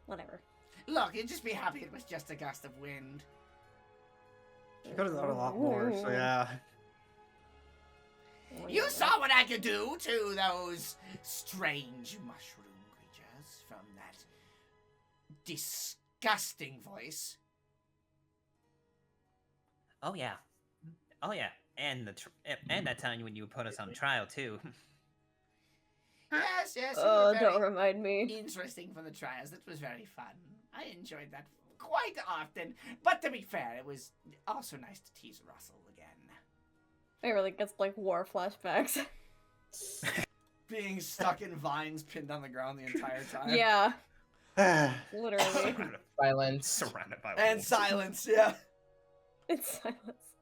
Whatever. Look, you'd just be happy it was just a gust of wind. She could have done a lot more, so yeah. You saw what I could do to those strange mushroom creatures from that disgusting voice. Oh yeah, and and that time when you put us on trial too. Yes, you Oh, were don't very remind me. interesting for the trials. That was very fun. I enjoyed that quite often. But to be fair, it was also nice to tease Rustle again. I really gets like war flashbacks. Being stuck in vines pinned on the ground the entire time. Yeah, Ah, literally. Silence. Surrounded by And wolves. silence, yeah. It's silence.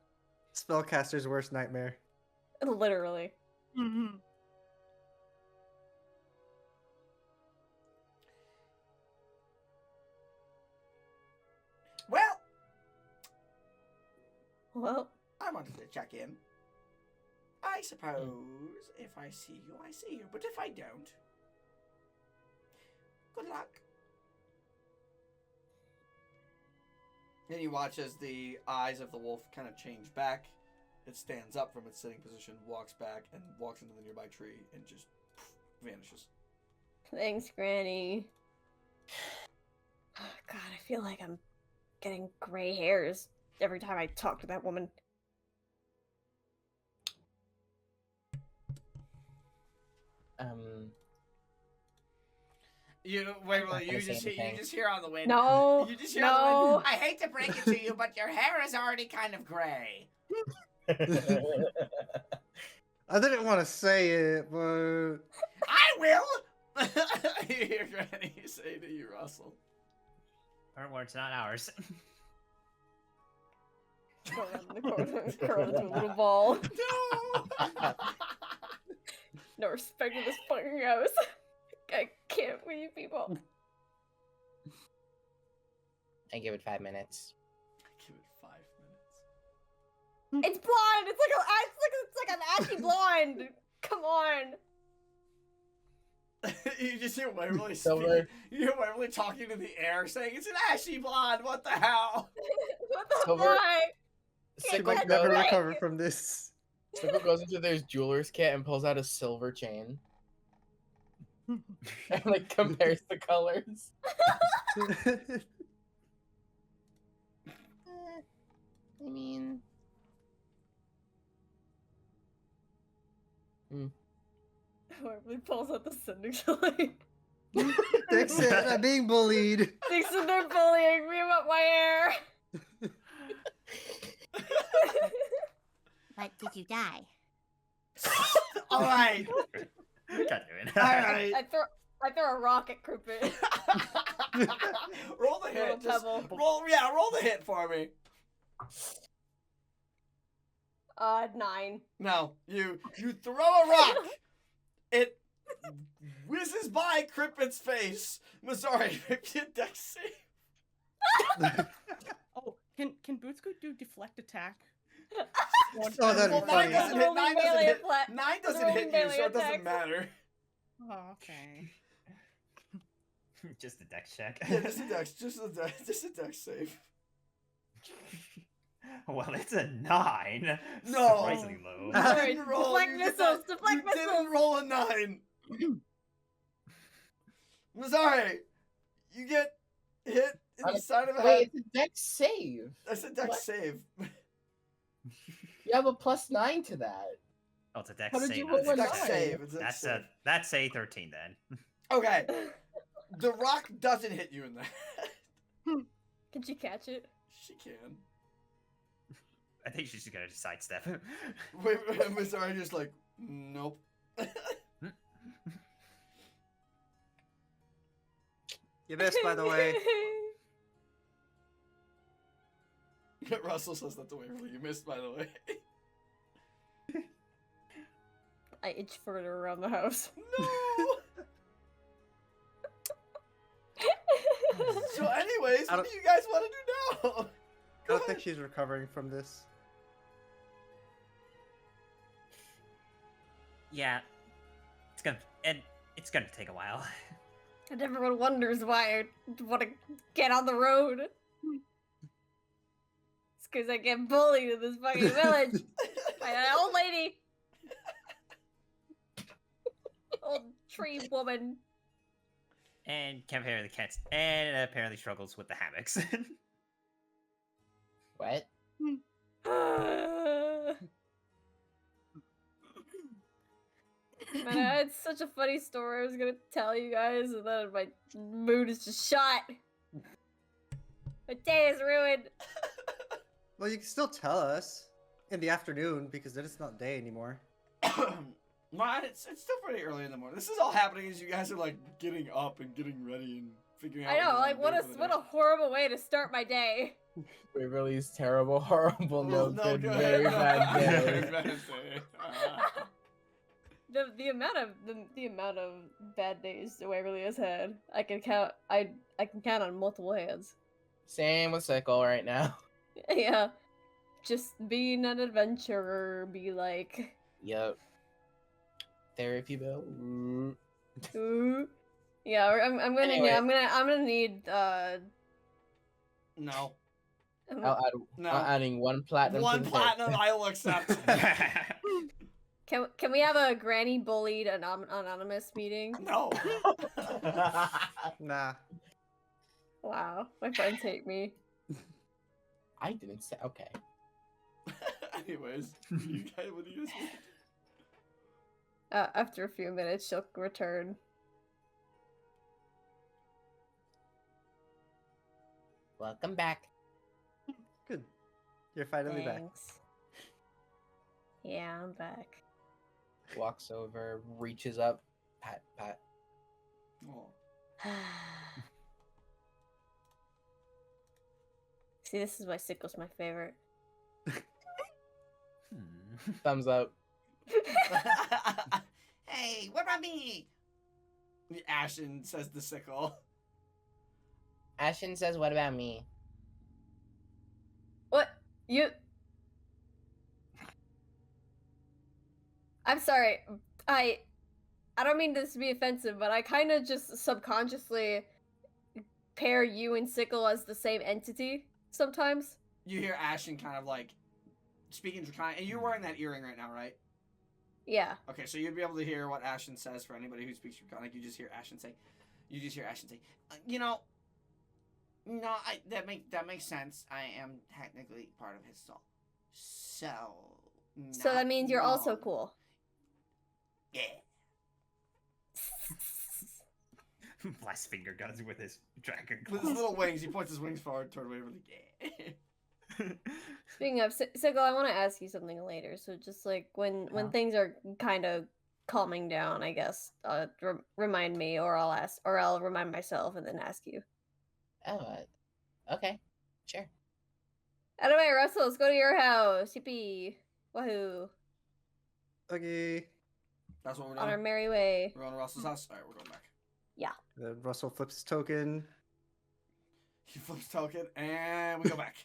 Spellcaster's worst nightmare. Literally. Mm-hmm. Well, Well, I wanted to check in. I suppose if I see you, I see you. But if I don't, good luck. And you watch as the eyes of the wolf kind of change back. It stands up from its sitting position, walks back, and walks into the nearby tree and just vanishes. thanks, Granny. God, I feel like I'm getting gray hairs every time I talk to that woman. You wait, not you gonna say just anything. hear on the wind. No, You just hear on the no. wind. I hate to break it to you, but your hair is already kind of gray. I didn't want to say it, but I will. You hear Granny say to you, Russell. Her words, not ours. Go around the corner, curl into a little ball. No. No respect for this fucking house. I can't with you people. I give it 5 minutes. Give it 5 minutes. It's blonde. It's like an ashy blonde. Come on. You just hear Waverly Silver. speak. You hear Waverly talking to the air, saying, "It's an ashy blonde. What the hell?" What the Silver. fuck? she Can't might catch never a break. recover from this. Sickle goes into their jeweler's kit and pulls out a silver chain. And like compares the colors. I mean, Waverly pulls out the signature line. Dixon, I'm being bullied. Dixon, they're bullying me about my hair. But did you die? All right. God damn it. All right. I throw a rock at Croupier. Roll the Little hit. Just pebble. roll the hit for me. 9. No, you throw a rock. It whizzes by Crippet's face. Sorry, make your dex save. Oh, can Bootscoot do deflect attack? Oh, that'd Well, be mine funny. doesn't hit. Nine doesn't Melee hit. flat- 9 doesn't rolling hit you, melee so it doesn't attacks. matter. Oh, okay. Just a dex check. Yeah, just a dex save. Well, it's a 9. No. Surprisingly low. Sorry, You didn't roll- deflect you did missiles, not- deflect you didn't missiles. roll a 9. I'm sorry. You get hit in the side of the head. Wait, it's a dex save. I said dex What? save. You have a +9 to that. Oh, it's a dex How did save. you not roll a dex Dex check. nine? save. It's a dex save. That's a 13 then. Okay. The rock doesn't hit you in the head. Could you catch it? She can. I think she's just gonna just sidestep. Wait, Miss Ari just like, nope. You missed, by the way. Russell says that the way you missed, by the way. I itch further around the house. No. So, anyways, I what don't- do you guys want to do now? I don't think she's recovering from this. Yeah, it's gonna take a while. And everyone wonders why I want to get on the road. It's because I get bullied in this fucking village by an old lady. Old tree woman. And can't apparently cats, and apparently struggles with the hammocks. What? Man, I had such a funny story I was gonna tell you guys, and then my mood is just shot. My day is ruined. Well, you can still tell us in the afternoon because then it's not day anymore. Man, it's still pretty early in the morning. This is all happening as you guys are like getting up and getting ready and figuring out. I know, you like wanna what do a for the what day. a horrible way to start my day. Waverly's terrible, horrible, Well, no good, very bad Very day. bad day. The amount of bad days that Waverly has had, I can count. I can count on multiple hands. Same with Sickle right now. Yeah, just being an adventurer, be like, Yep. Therapy bill. Ooh. ooh. Yeah, I'm gonna Anyway. I'm gonna need No. No. I'm adding 1 platinum. One to the platinum character. I will accept. Can we have a granny bullied anonymous meeting? No. Nah. Wow, my friends hate me. I didn't say. Okay. Anyways, you guys, what do you guys want? After a few minutes, she'll return. Welcome back. Good. You're finally back. Thanks. Yeah, I'm back. Walks over, reaches up, pat, pat. Oh. See, this is why Sickle's my favorite. Thumbs up. Hey, what about me? Ashen says the sickle. Ashen says, "What about me?" What? You... I'm sorry. I don't mean this to be offensive, but I kind of just subconsciously pair you and Sickle as the same entity sometimes. You hear Ashen kind of like speaking Draconic, and you're wearing that earring right now, right? Yeah. Okay, so you'd be able to hear what Ashen says for anybody who speaks Draconic. You just hear Ashen say, you know, no, that makes sense. I am technically part of his soul. So. So that means you're also wrong. cool. Yeah. Blast finger guns with his dragon With his claws. little wings, he points his wings forward toward Waverly. Yeah. Speaking of Sickle, I want to ask you something later. So just like when things are kind of calming down, I guess, remind me, or I'll remind myself and then ask you. Oh, okay, sure. Anyway, Rustle, let's go to your house. Yippee! Wahoo! Okay. That's what we're On our doing. merry way. We're going to Russell's house. All right, we're going back. Then Russell flips his token. He flips token, and we go back.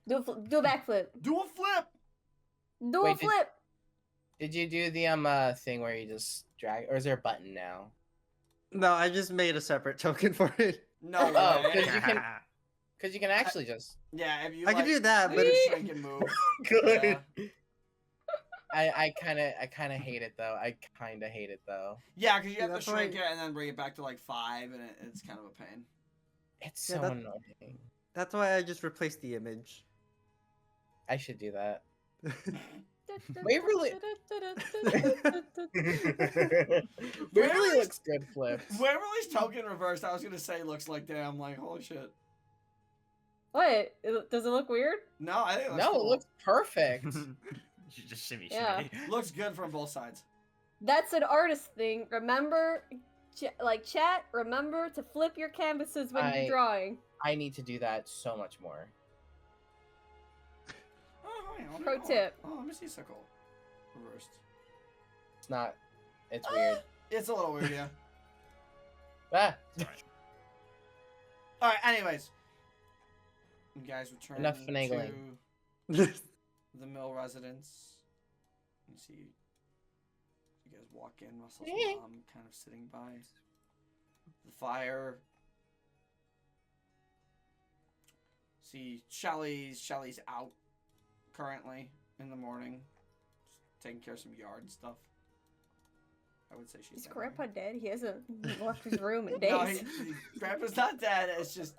Do a backflip. Do a flip. Do a Wait, flip. Did you do the thing where you just drag, or is there a button now? No, I just made a separate token for it. No Oh, way. because you can actually just. Yeah, if you I like, can do that, but it's it's shrink and move. Good. Yeah. I kind of hate it though. I kind of hate it though. Yeah, because you have to That's shrink why- it and then bring it back to like 5, and it's kind of a pain. It's Yeah, so that- annoying. that's why I just replaced the image. I should do that. Waverly. Waverly looks good flipped. Waverly's token reversed. I was gonna say looks like damn. Like holy shit. What? Does it look weird? No, I think it looks No, cool. it looks perfect. You just shimmy, Yeah. shimmy. Looks good from both sides. That's an artist thing. Remember, chat. Remember to flip your canvases when you're drawing. I need to do that so much more. Oh, hang on, Pro oh, tip. Oh, let me see circle. Reversed. It's not. It's weird. It's a little weird, yeah. Ah. All right. Anyways, you guys return Enough finagling. to the mill residence. You see, you guys walk in. Rustle's mom kind of sitting by the fire. See, Shelly's out currently in the morning, just taking care of some yard stuff. I would say she's. Is dead, Grandpa right? dead? He hasn't left his room in days. No, Grandpa's not dead. It's just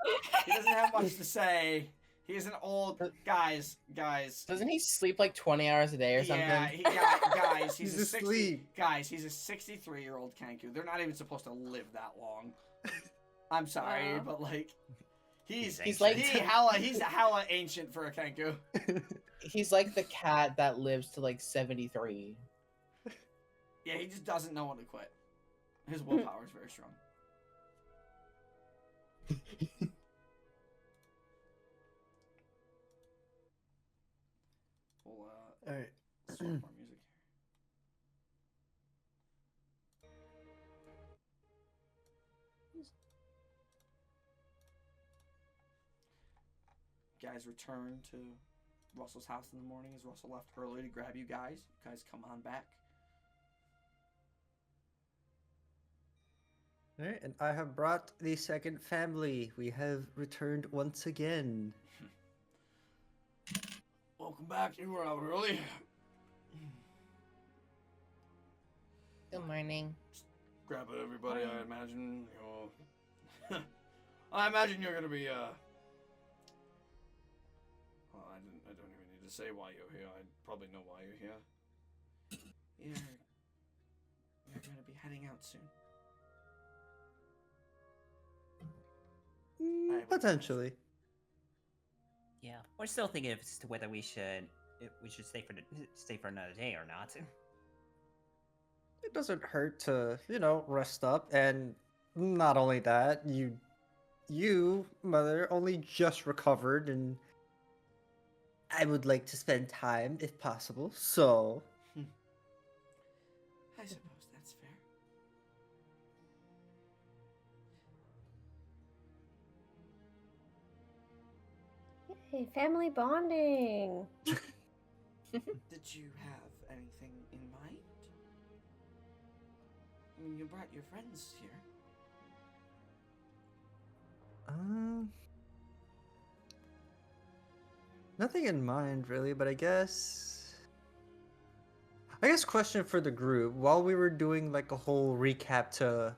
he doesn't have much to say. He's an old guys. Doesn't he sleep like 20 hours a day or something? Yeah, guys. He's, He's a 60, asleep. guys. He's a 63-year-old Kanku. They're not even supposed to live that long. I'm sorry, Wow. but like, he's like- he's hella ancient for a Kanku. He's like the cat that lives to like 73. Yeah, he just doesn't know when to quit. His willpower is very strong. We'll All right. swap our music here. Guys return to Russell's house in the morning as Russell left early to grab you guys. You guys come on back. All right, and I have brought the second family. We have returned once again. Welcome back. You were out early. Good morning. Grab it, everybody. I imagine you'll. I imagine you're gonna be. Well, I don't even need to say why you're here. I probably know why you're here. You're gonna be heading out soon. Potentially. Yeah, we're still thinking as to whether we should stay for another day or not. It doesn't hurt to, rest up. And not only that, you, mother, only just recovered, and I would like to spend time if possible. So, I suppose that's fair. Hey, family bonding. Did you have anything in mind? I mean, you brought your friends here. nothing in mind really, but I guess question for the group. While we were doing like a whole recap to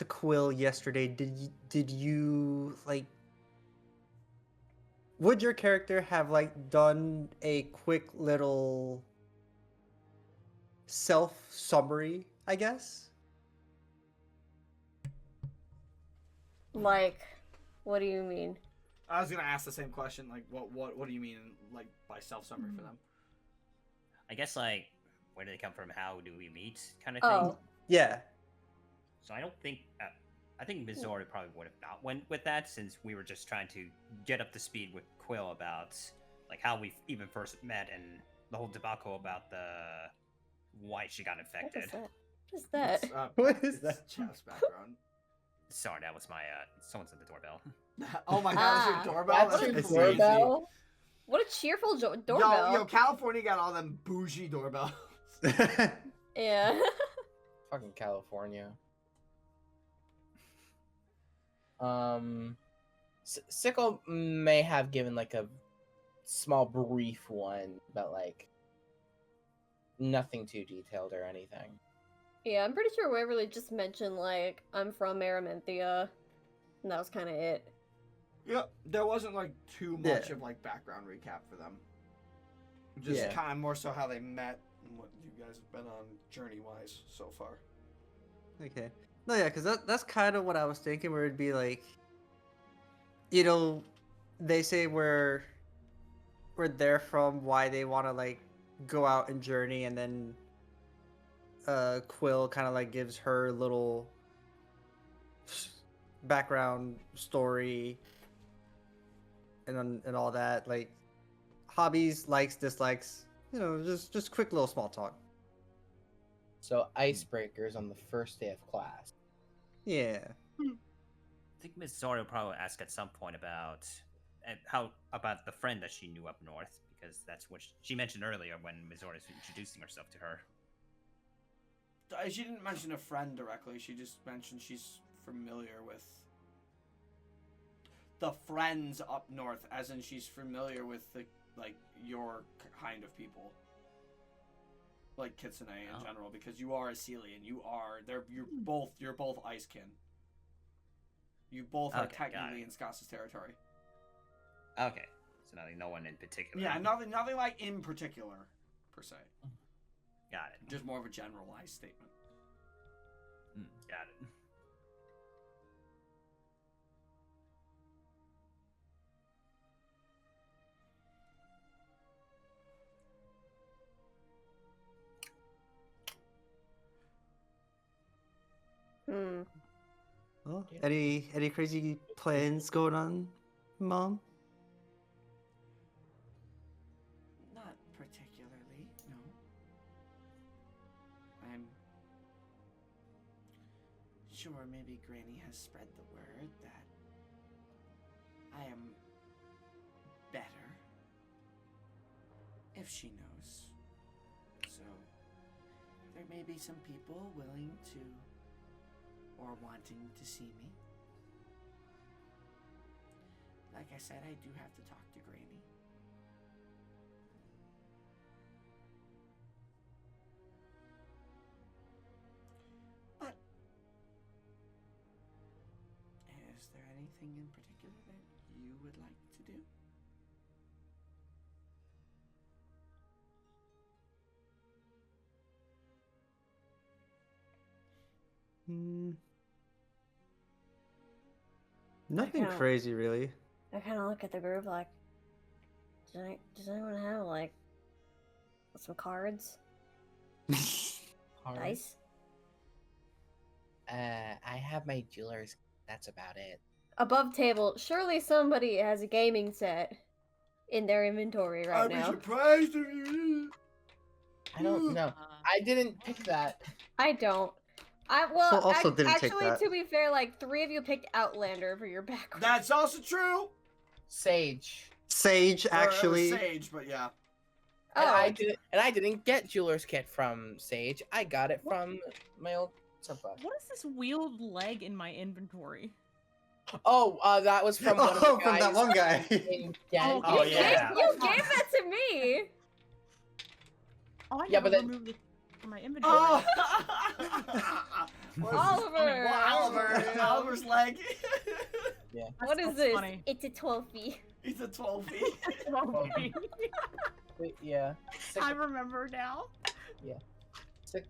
Quill yesterday, did you like, would your character have like done a quick little self summary, I guess? Like, what do you mean? I was gonna ask the same question. Like, what do you mean, like, by self summary for them? I guess like, where do they come from? How do we meet? Kind of thing. Oh, Yeah. So I don't think. I think Mizora probably would have not went with that, since we were just trying to get up to speed with Quill about like how we even first met and the whole debacle about the why she got what infected. is that? What is that? It's, What is it's that? Chef's background. Sorry, that was my someone's at the doorbell. Oh my god, that's Ah, your doorbell? That's your crazy. doorbell? What a cheerful doorbell. Yo, California got all them bougie doorbells. Yeah. Fucking California. Sickle may have given like a small brief one, but like nothing too detailed or anything. Yeah, I'm pretty sure Waverly just mentioned, like, I'm from Araminthia, and that was kind of it. Yep, there wasn't like too much of like background recap for them. Just kind of more so how they met and what you guys have been on journey-wise so far. Okay. No, yeah, because that's kind of what I was thinking, where it'd be like, you know, they say where they're from, why they want to like go out and journey, and then Quill kind of like gives her little background story and all that, like hobbies, likes, dislikes, you know, just quick little small talk. So icebreakers on the first day of class. Yeah. I think Miss Zora will probably ask at some point about the friend that she knew up north, because that's what she mentioned earlier when Miss Zora was introducing herself to her. She didn't mention a friend directly. She just mentioned she's familiar with the friends up north, as in she's familiar with the your kind of people, like Kitsune in general, because you are a Celian. You're both Icekin. You both are technically in Scots' territory. Okay, so no one in particular. Yeah, nothing like in particular, per se. Got it. Just more of a generalized statement. Got it. Well, any crazy plans going on, Mom? Not particularly, no. I'm sure maybe Granny has spread the word that I am better, if she knows. So, there may be some people willing to or wanting to see me. Like I said, I do have to talk to Granny. But is there anything in particular that you would like to do? Nothing crazy, really. I kind of look at the group like, does anyone have like some cards? Dice? I have my jeweler's. That's about it. Above table, surely somebody has a gaming set in their inventory right now. I'd be surprised if you I don't know. I didn't pick that. I don't. To be fair, like 3 of you picked Outlander for your background. That's also true. Sage, actually. Sage, but yeah. Oh, and I didn't get jeweler's kit from Sage. I got it from my old subclass. What is this wheeled leg in my inventory? Oh, that was from one of the guys from that one guy. Oh, yeah. You gave that to me. Oh, I Yeah, but then- removed it from my inventory. Oh. Oliver. Oliver's leg. Yeah. What is That's this? funny. It's a 12 feet. He's a 12 feet. Wait, yeah. I remember now.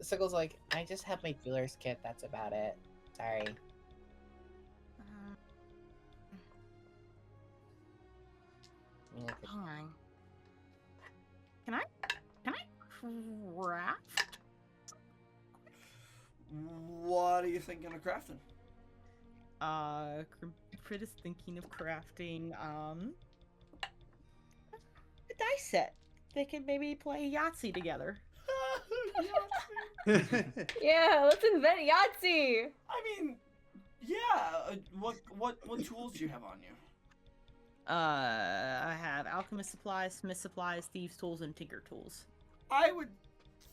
Sickle's like, I just have my jeweler's kit. That's about it. Sorry. Hang on. Can I craft? What are you thinking of crafting? Crit is thinking of crafting a dice set. They can maybe play Yahtzee together. Yeah, let's invent Yahtzee. I mean, yeah. What tools do you have on you? I have alchemist supplies, smith supplies, thieves tools, and tinker tools. I would.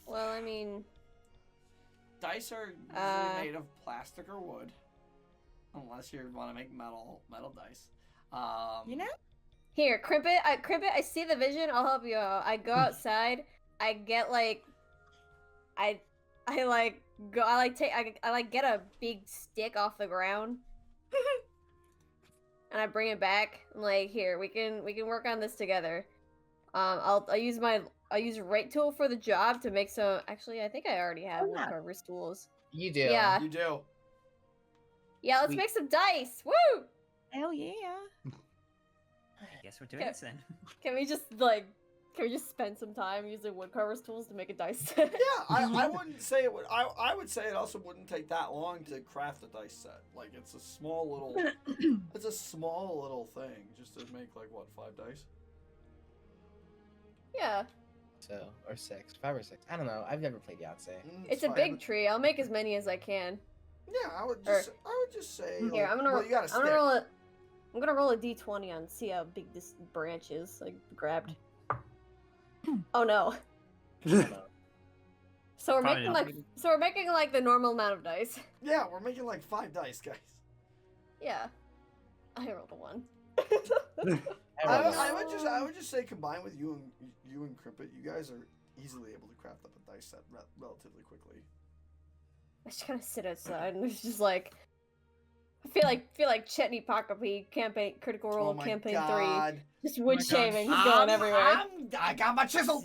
Well, I mean, Dice are usually made of plastic or wood. Unless you want to make metal dice. You know? Here, Crimpet, I see the vision. I'll help you out. I go outside. I get like, I like go. I like get a big stick off the ground, and I bring it back. I'm like, here, we can work on this together. I'll use right tool for the job to make some. Actually, I think I already have woodcarver's tools. You do. Yeah. You do. Yeah, let's Sweet. make some dice. Woo! Hell yeah. I guess we're doing this then. Can we just spend some time using woodcarver's tools to make a dice set? Yeah, I wouldn't say it would. I would say it also wouldn't take that long to craft a dice set. Like it's a small little thing just to make like what 5 dice. Yeah. So, or 6, 5 or 6. I don't know. I've never played Yahtzee. It's a fine. big tree. I'll make as many as I can. Yeah, I would just say. Here, like, I'm gonna well, you got a stick. I'm gonna roll a d20 on see how big this branch is. Like grabbed. Oh no. So we're Probably making not. we're making like the normal amount of dice. Yeah, we're making like 5 dice, guys. Yeah. I rolled a 1. I would just say combined with you and Crimpet, you guys are easily able to craft up a dice set relatively quickly. I just kind of sit outside and it's just like I feel like Chetney Pockapee campaign critical role Oh my campaign God. 3. Just wood God. shaving, just going everywhere. I got my chisel.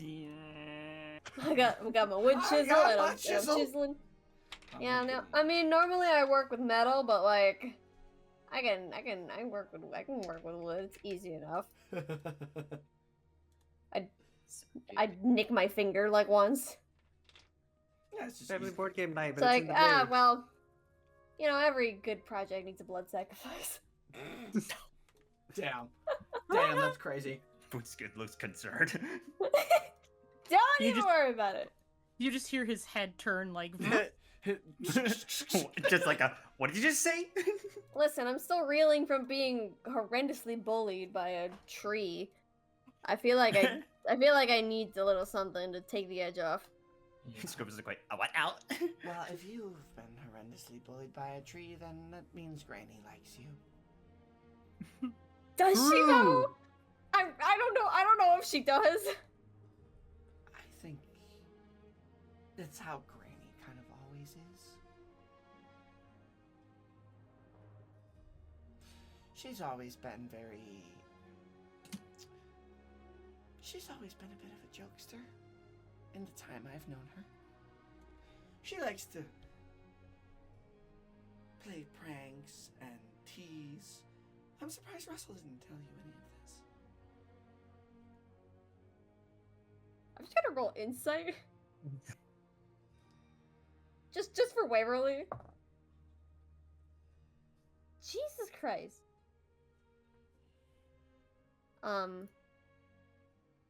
I got my wood I chisel got and my I'm chisel. chiseling. Yeah, no. I mean, normally I work with metal, but like, I can work with wood. It's easy enough. I'd nick my finger like once. Yeah, it's just Family easy. board game night, It's but like, it's in the day. well, you know, every good project needs a blood sacrifice. Damn, that's crazy. Bootsgood looks concerned. Don't You even just- worry about it. You just hear his head turn like. Just like a, what did you just say? Listen, I'm still reeling from being horrendously bullied by a tree. I feel like I need a little something to take the edge off. Scribbles is like, what out? Well, if you've been horrendously bullied by a tree, then that means Granny likes you. Does she know? I don't know. I don't know if she does. I think that's how Granny kind of always is. She's always been She's always been a bit of a jokester in the time I've known her. She likes to play pranks and tease. I'm surprised Rustle didn't tell you any of this. I'm just gonna roll insight. just for Waverly. Jesus Christ.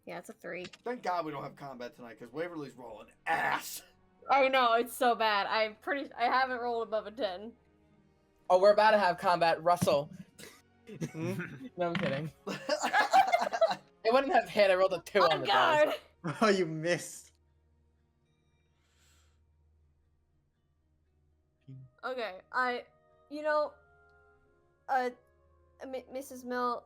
Yeah, it's a 3. Thank God we don't have combat tonight, because Waverly's rolling ass. I know, it's so bad. I haven't rolled above a 10. Oh, we're about to have combat. Rustle. No, I'm kidding. It wouldn't have hit. I rolled a 2 on Oh the god! dice. Oh, you missed. Okay, Mrs. Mill,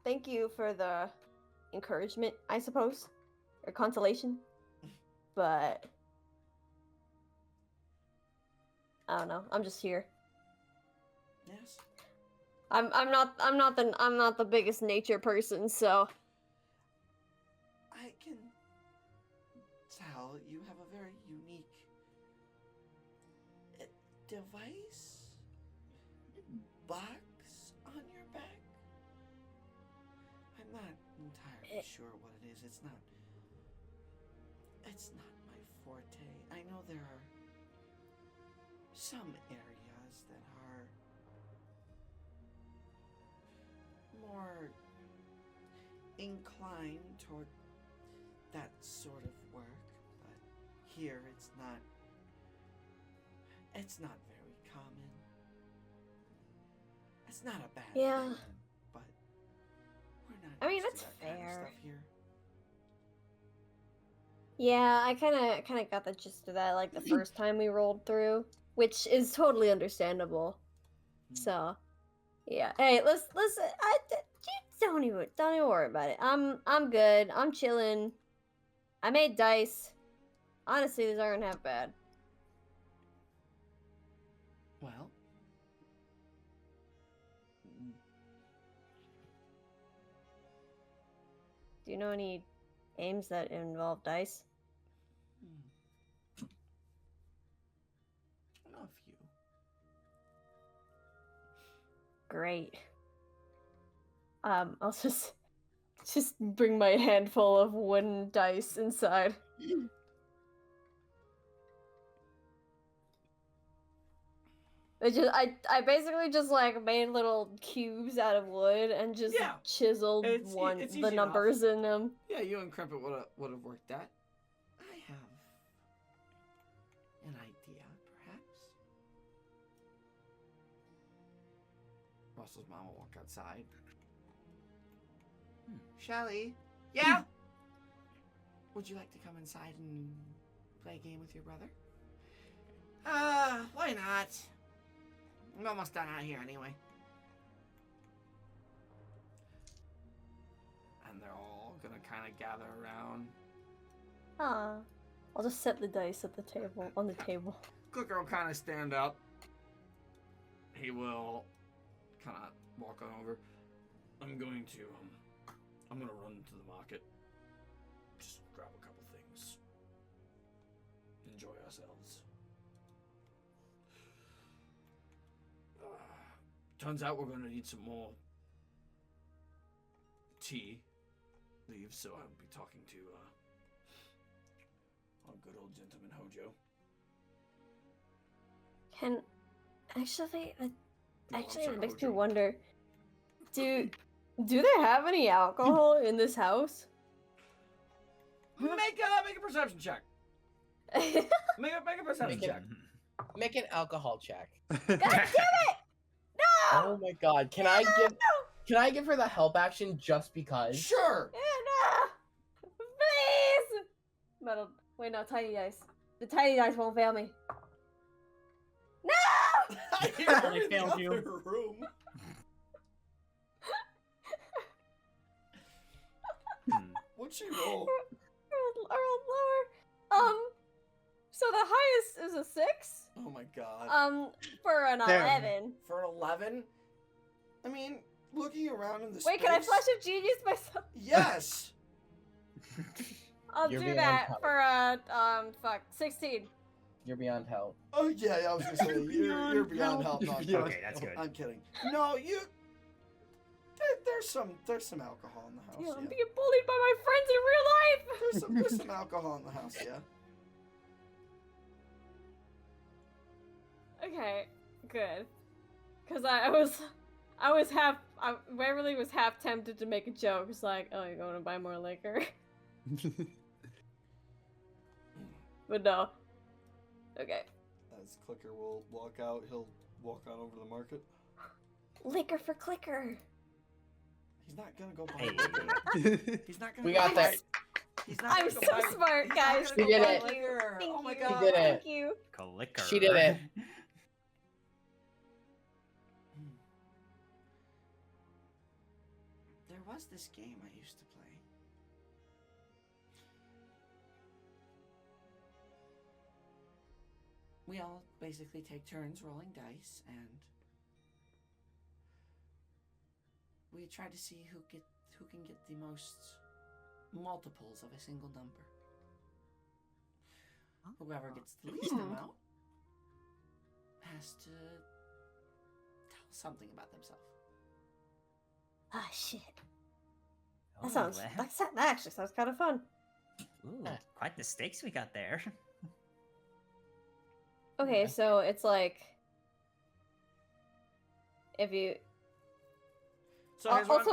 thank you for the encouragement, I suppose, or consolation, but I don't know. I'm just here. Yes. I'm not the biggest nature person, so I can tell you have a very unique device box on your back. I'm not entirely sure what it is. It's not my forte. I know there are some areas that are more inclined toward that sort of work, but here it's not very common. It's not a bad Yeah. thing, but we're not I mean, used to that's that kind of fair. stuff here. yeah, I kind of got the gist of that like the first time we rolled through. which is totally understandable. So, yeah. Hey, don't even worry about it. I'm good. I'm chilling. I made dice. Honestly, these aren't half bad. Well. Do you know any games that involve dice? I know a few. Great. I'll just bring my handful of wooden dice inside. I basically just like made little cubes out of wood and just chiseled It's the easy numbers in them. Yeah, you and Crimpet would have worked that. I have an idea, perhaps. Rustle's mom will walk outside. Shelly? Yeah? Would you like to come inside and play a game with your brother? Why not? I'm almost done out here anyway. And they're all gonna kind of gather around. I'll just set the dice at the table, on the table. Clicker will kind of stand up. He will kind of walk on over. I'm gonna run to the market. Just grab a couple things. Enjoy ourselves. Turns out we're gonna need some more tea leaves, so I'll be talking to our good old gentleman Hojo. It makes me wonder. Do they have any alcohol in this house? Make a perception check. Make a perception check. Make an alcohol check. God damn it! No! Oh my god! Can I give her the help action just because? Sure. Yeah, no! Please! Metal. Wait, no, tiny dice. The tiny dice won't fail me. No! I hear her in the other room. What'd she roll? Or lower. So the highest is a 6. Oh my god. For an Damn. 11. For an 11? I mean, looking around in the Wait, can I flash of genius myself? Yes! I'll You're do beyond that help. for 16. You're beyond help. Oh yeah, I was gonna say, you're beyond help. No, I'm kidding. Okay, that's good. I'm kidding. No, there's some alcohol in the house, Yeah, I'm yeah. being bullied by my friends in real life! There's some alcohol in the house, yeah. Okay, good. Cause Waverly was half tempted to make a joke. It's like, oh, you're going to buy more liquor? But no. Okay. As Clicker will walk out, he'll walk on over to the market. Liquor for clicker. He's not gonna go buy Hey. liquor. He's not gonna We go got buy- that. He's not I'm gonna so go buy- smart, he's not guys. gonna She go did buy it. liquor. Thank Oh my you. god. did it. Thank you. Clicker. She did it. There was this game I used to play. We all basically take turns rolling dice, and we try to see who can get the most multiples of a single number. Whoever gets the least amount has to tell something about themselves. Ah, shit. Oh, That actually sounds kind of fun. Ooh, quite the stakes we got there. Okay, so it's like if you So here's what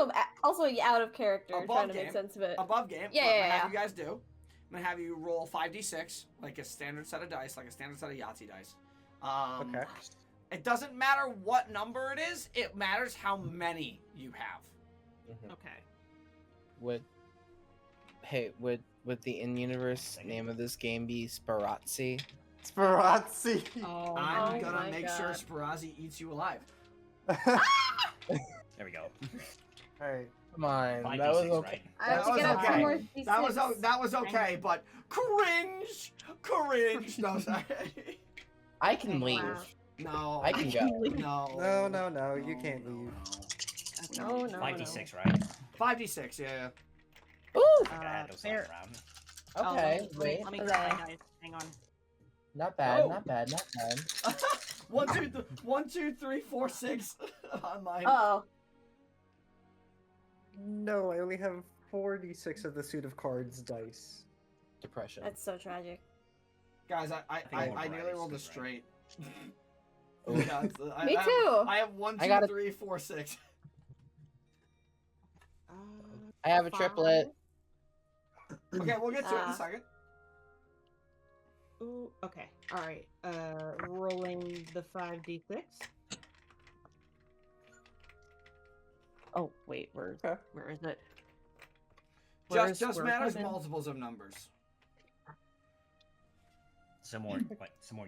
also out of character, Above trying to game. make sense of it. above game. Yeah, what I'm yeah, gonna have yeah. you guys do. I'm gonna have you roll 5d6, like a standard set of dice, like a standard set of Yahtzee dice. Okay. It doesn't matter what number it is. It matters how many you have. Okay. Would the in-universe name of this game be Sparazzi? Sparazzi. Oh, I'm Oh gonna my make sure God. Sparazzi eats you alive. There we go. Alright. Come on, 5d6, that was okay. right? I have That to was get up okay. two more That was D6. okay, but cringe. No, sorry. I can leave. Wow. No. I can go. No. No, you can't leave. No, no, 5d6, right? 5d6, yeah. Ooh. I think I had those Fair. around. Okay, wait. Let me grab my dice. Hang on. Not bad, Oh. not bad, not bad. 1, 2, 3, 4, 6 on mine. Oh, No, I only have 46 of the suit of cards dice. Depression. that's so tragic. Guys, I one nearly right rolled a is good, right? straight. Ooh. Yeah, Me too. I have 1, I 2, got a- 3, 4, 6. I have a Five. triplet. Okay, we'll get to it in a Ah. second. Ooh, okay. All right. Rolling the 5d6. Oh wait, where is it? Just where matters is it? multiples of numbers. Some more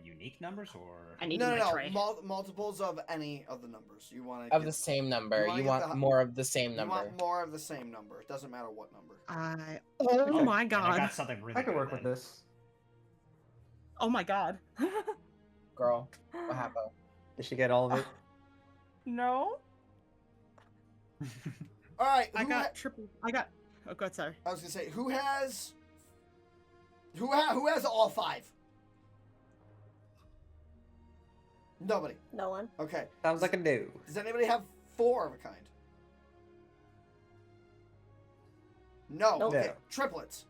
unique numbers, or I need No, my no, tray. no. Multiples of any of the numbers. You want to Of the same number. wanna You get want the- more of the same You number. want more of the same number. It doesn't matter what number. Oh Okay. my And I god. got something really I can good work with then. this. Oh my god. Girl, what happened? Did she get all of it? No. All right. I got triple. I got. Oh god, sorry. I was gonna say who has all 5. Nobody. No one. Okay. Sounds like a no. Does anybody have 4 of a kind? No. Nope. Okay. No. Triplets.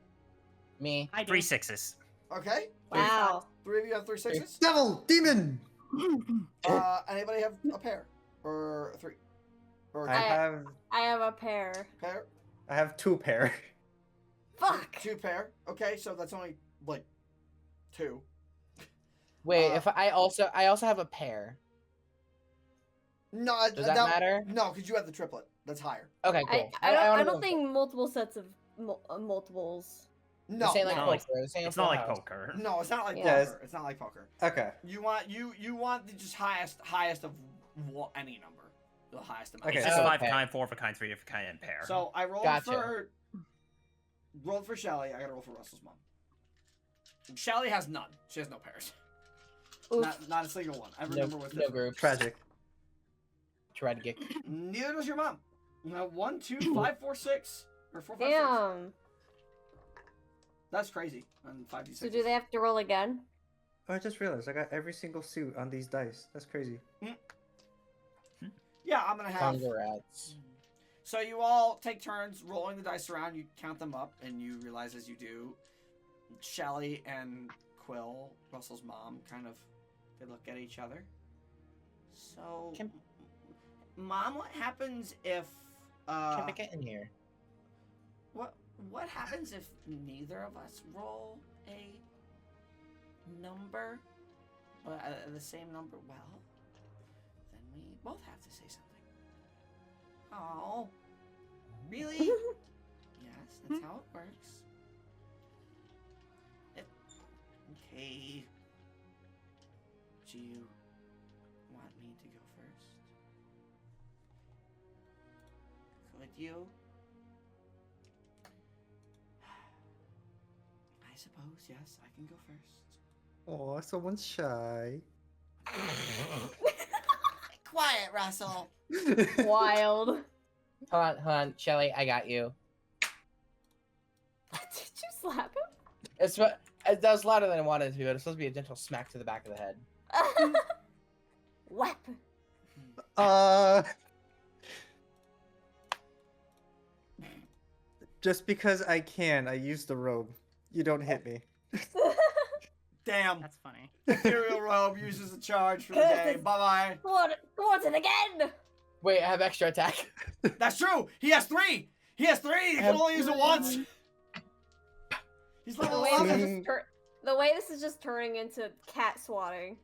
Me. I 3 do. 6s. Okay. Wow. 3 of you have 3 6s. Devil! Demon! Anybody have a pair or 3? Or I I- have I have a pair. pair? 2 pair. Fuck. 2 pair. Okay, so that's only like 2. Wait, Uh, if I also have a pair. No, Does that matter? No, because you have the triplet. That's higher. Okay, cool. I wanna don't go- think multiple sets of multiples. No, This ain't like no. poker. This ain't It's not like Full House. poker. no, it's not like Yeah. poker. It's not like poker. Okay. You want the just highest of any number, the highest amount. It's Okay. just Oh, 5 okay. of kind, 4 of a kind, 3 of a kind, and pair. So I rolled Gotcha. for Shelly. I gotta roll for Rustles Mom. Shelly has none. She has no pairs. Oof. Not a single one. Every number was No different. groups. Tragic. Try to get. Neither does your mom. 1, 2, 5, 4, 6, or 4, 5, 6. Damn. That's crazy. On 5d6. So do they have to roll again? Oh, I just realized I got every single suit on these dice. That's crazy. Yeah, I'm gonna have. Congrats. So you all take turns rolling the dice around. You count them up, and you realize as you do, Shelly and Quill, Rustle's mom, kind of they look at each other. So, Can- Mom, what happens if Can I get in here? what happens if neither of us roll a number, the same number? Well, then we both have to say something. Oh, really? Yes, that's how it works. Okay. Do you want me to go first? Could you? I suppose, yes, I can go first. Oh, someone's shy. Quiet, Russell. Wild. Hold on, Shelly, I got you. Did you slap him? It's what that was louder than I wanted it to be, but it's supposed to be a gentle smack to the back of the head. Whap. Just because I can, I use the robe. You don't hit me. Damn. That's funny. Ethereal Robe uses a charge for the day. Bye-bye. What's it again? Wait, I have extra attack. That's true. He has 3. He has 3. He can only use it once. He's The level way, this is 11. just the way this is just turning into cat swatting.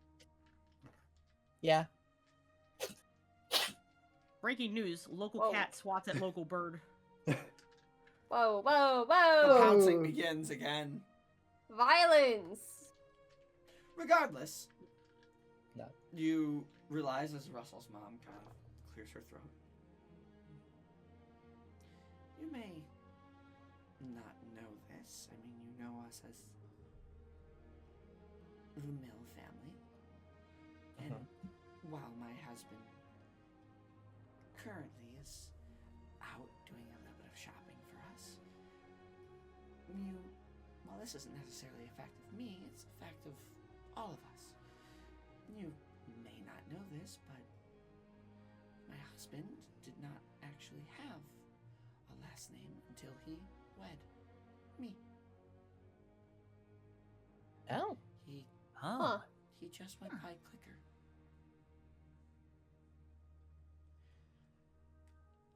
Yeah. Breaking news: local Whoa. cat swats at local bird. Whoa, whoa, The whoa! pouncing begins again. Violence. Regardless, No. you realize as Rustle's mom kind of clears her throat. You may not know this. I mean, you know us as the Mill family. And while my husband currently is out doing a little bit of shopping for us, well, this isn't necessarily a fact of me, it's a fact of all of us. You may not know this, but my husband did not actually have a last name until he wed me. Oh. He just went by Clicker.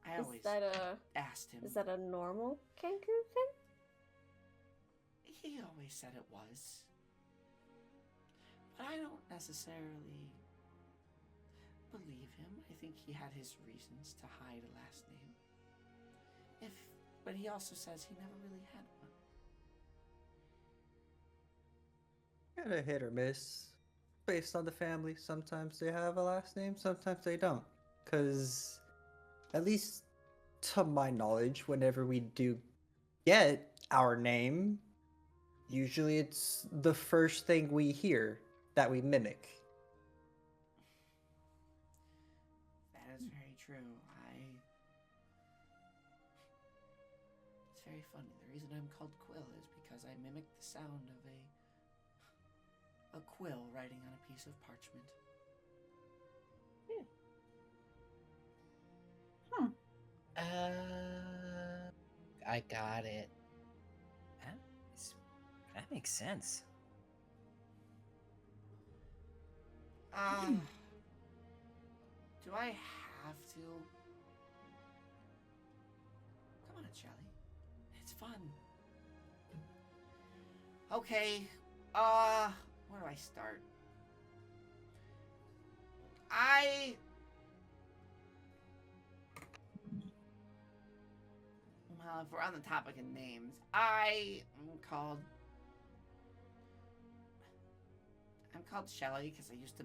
I always asked him. Is that a normal kangaroo thing? He always said it was. But I don't necessarily believe him. I think he had his reasons to hide a last name. But he also says he never really had one. Kind of hit or miss. Based on the family. Sometimes they have a last name, sometimes they don't. Because, at least to my knowledge, whenever we do get our name, usually it's the first thing we hear that we mimic. That is very true. It's very funny. The reason I'm called Quill is because I mimic the sound of a quill writing on a piece of parchment. I got it. That makes sense. Do I have to? Come on, Shelly. It's fun. Okay, where do I start? Well, if we're on the topic of names, I'm called Shelly because I used to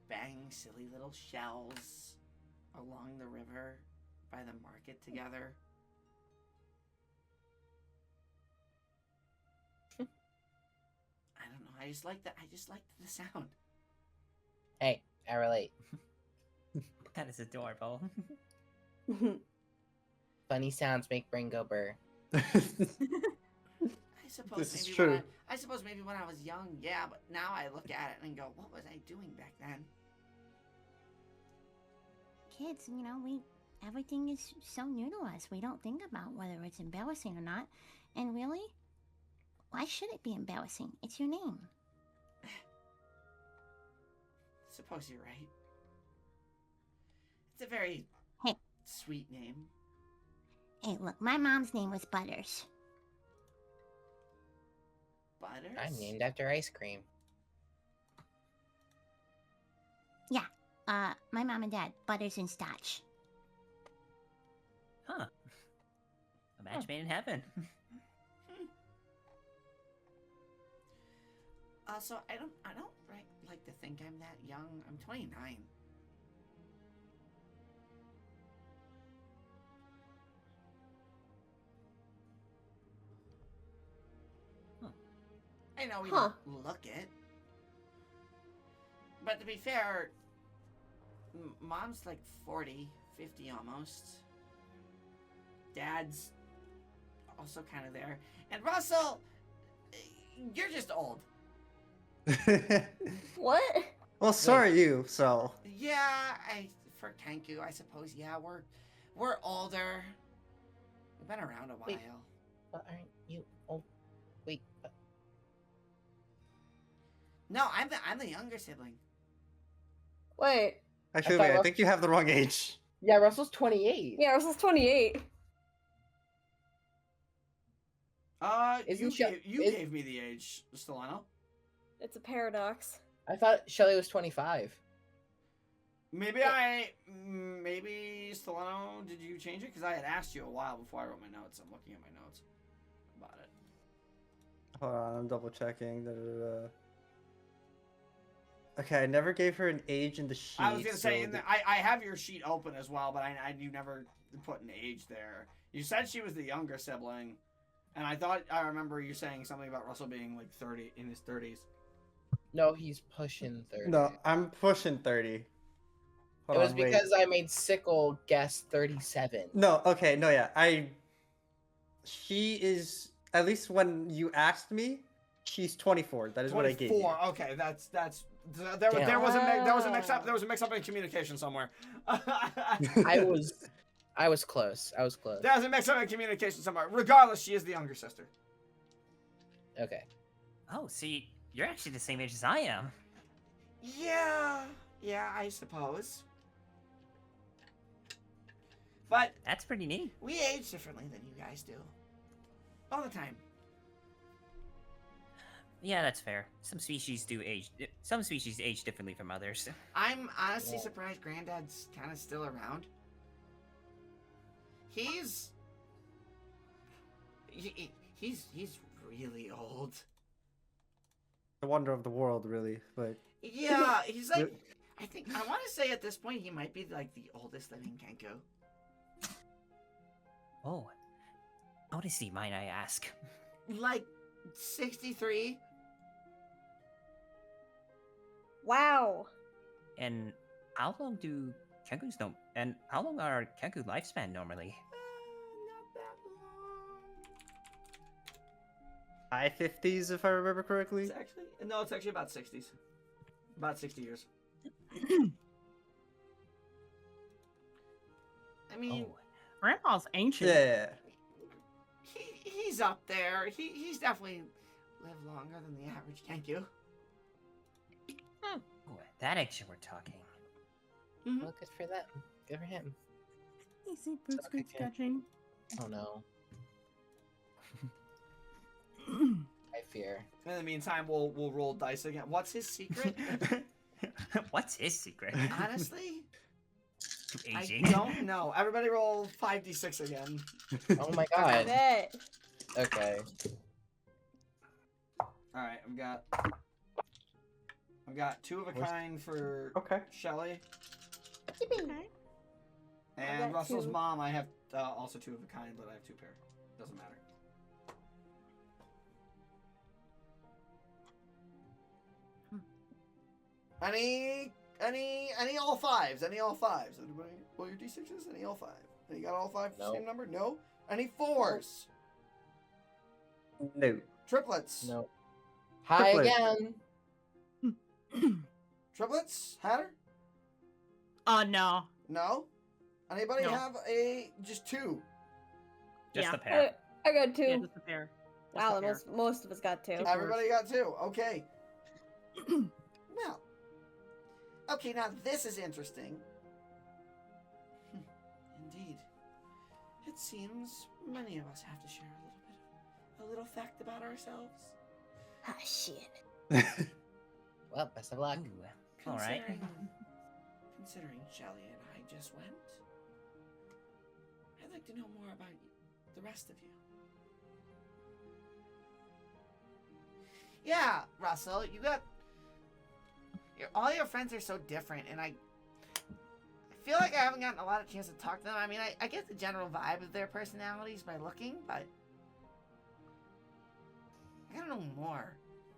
bang silly little shells along the river by the market together. I don't know. I just like that. I just liked the sound. Hey, I relate. That is adorable. Funny sounds make brain go burr. I suppose This is maybe true. I suppose maybe when I was young, yeah, but now I look at it and go, what was I doing back then? Kids, everything is so new to us. We don't think about whether it's embarrassing or not. And really, why should it be embarrassing? It's your name. Suppose you're right. It's a very sweet name. Hey, look, my mom's name was Butters. Butters? I'm named after ice cream. My mom and dad, Butters and Starch. Huh. A match made in heaven. Also, I don't like to think I'm that young. I'm 29. Huh. I know we don't look it. But to be fair, Mom's like 40, 50 almost. Dad's also kind of there. And Russell, you're just old. What? Well, so are you, so. Yeah, for Kenku, I suppose. Yeah, we're older. We've been around a while. Wait. But aren't you? Oh, wait. No, I'm the younger sibling. Wait. Actually, thought wait, I think you have the wrong age. Yeah, Russell's 28. Yeah, Russell's 28. You Isn't gave me the age, Stellano. It's a paradox. I thought Shelly was 25. Maybe Stellano, did you change it? Because I had asked you a while before I wrote my notes. I'm looking at my notes about it. Hold on, I'm double checking. Okay, I never gave her an age in the sheet. I was gonna say, so I have your sheet open as well, but you never put an age there. You said she was the younger sibling, and I remember you saying something about Russell being like 30 in his 30s. No, he's pushing 30. No, I'm pushing 30. Hold It was on, wait. because I made Sickle guess 37. No, okay, no, yeah, she is, at least when you asked me, she's 24. That is what I gave you. 24. Okay, that's there was a mix up. There was a mix up in communication somewhere. I was close. I was close. There was a mix up in communication somewhere. Regardless, she is the younger sister. Okay. Oh, so you're actually the same age as I am. Yeah, I suppose. But That's pretty neat. we age differently than you guys do. All the time. Yeah, that's fair. Some species age differently from others. I'm honestly Yeah. surprised Granddad's kind of still around. He's really old. The wonder of the world, really, but Yeah, he's like, I want to say at this point he might be like the oldest living Kenku. Oh, how old is he, might I ask? Like 63. Wow. And how long do Kenkus know? And how long are Kenku lifespan normally? Not that long. high 50s, if I remember correctly. It's actually about 60s. About 60 years. I mean, Oh, Grandpa's ancient. Yeah. he's up there. He's definitely lived longer than the average Kenku. oh, that action we're talking. Mhm. Well, good for them. Good for him. Easy boots, Okay, good okay. sketching. Oh no. I fear. In the meantime, we'll roll dice again. What's his secret? What's his secret? Honestly, Aging. I don't know. Everybody roll 5d6 again. Oh my I god. bet. Okay. All right, I've got two of a kind for Okay. Shelly, Okay. and got Rustle's two. mom. I have also two of a kind, but I have two pair. Doesn't matter. Any all fives? Any all fives? Anybody? Well, your d6s. Any all five? You got all five No. same number? No. Any fours? No. Triplets? No. Hi Triplet. again. Triplets? Hatter? No. No. Anybody No. have just two? Just Yeah. the pair. I got two. Yeah, just a pair. Just a Wow, pair. most of us got two. Two. Everybody got two. Okay. Well. Okay, now this is interesting. Indeed. It seems many of us have to share a little fact about ourselves. Ah, shit. Well, best of luck. Ooh, all right. Considering Shelly and I just went, I'd like to know more about the rest of you. Yeah, Russell, all your friends are so different, and I feel like I haven't gotten a lot of chance to talk to them. I mean, I get the general vibe of their personalities by looking, but I gotta know more.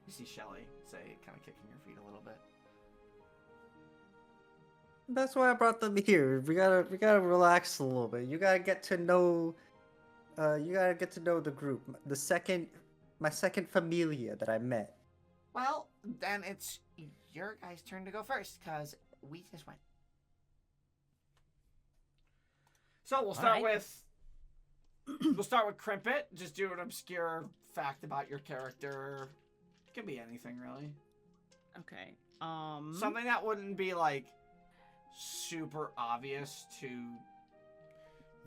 You see Shelly say, kind of kicking her feet a little bit. That's why I brought them here. We gotta relax a little bit. You gotta get to know the group. My second familia that I met. Well, then it's your guys' turn to go first, because we just went. So we'll start Alright. with Crimpet. Just do an obscure fact about your character. It can be anything, really. Okay. Something that wouldn't be like super obvious to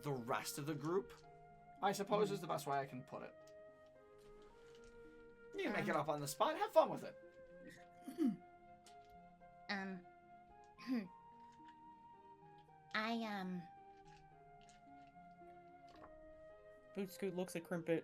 the rest of the group, I suppose, is the best way I can put it. You can make it up on the spot. Have fun with it. Bootscoot looks at Crimpet.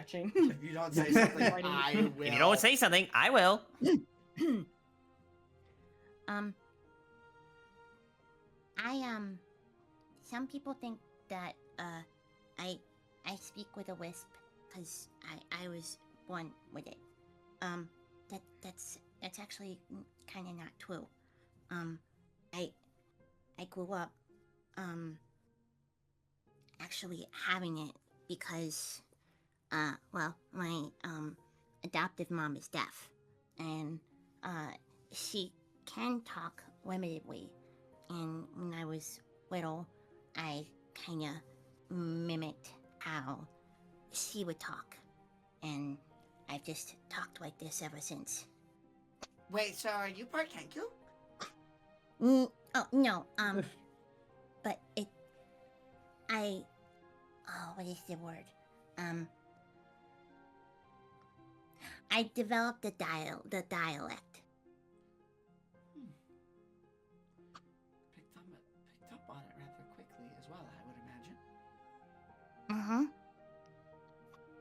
sketching. If you don't say something, Writing. I will. If you don't say something, I will. Some people think that I speak with a wisp because I was born with it. That's actually kind of not true. I grew up actually having it because well, my adoptive mom is deaf, and she can talk limitedly. And when I was little, I kind of mimicked how she would talk, and I've just talked like this ever since. Wait, so are you part Kenku? Oh no, but what is the word? I developed the dialect. Picked up on it rather quickly as well, I would imagine. Mm-hmm.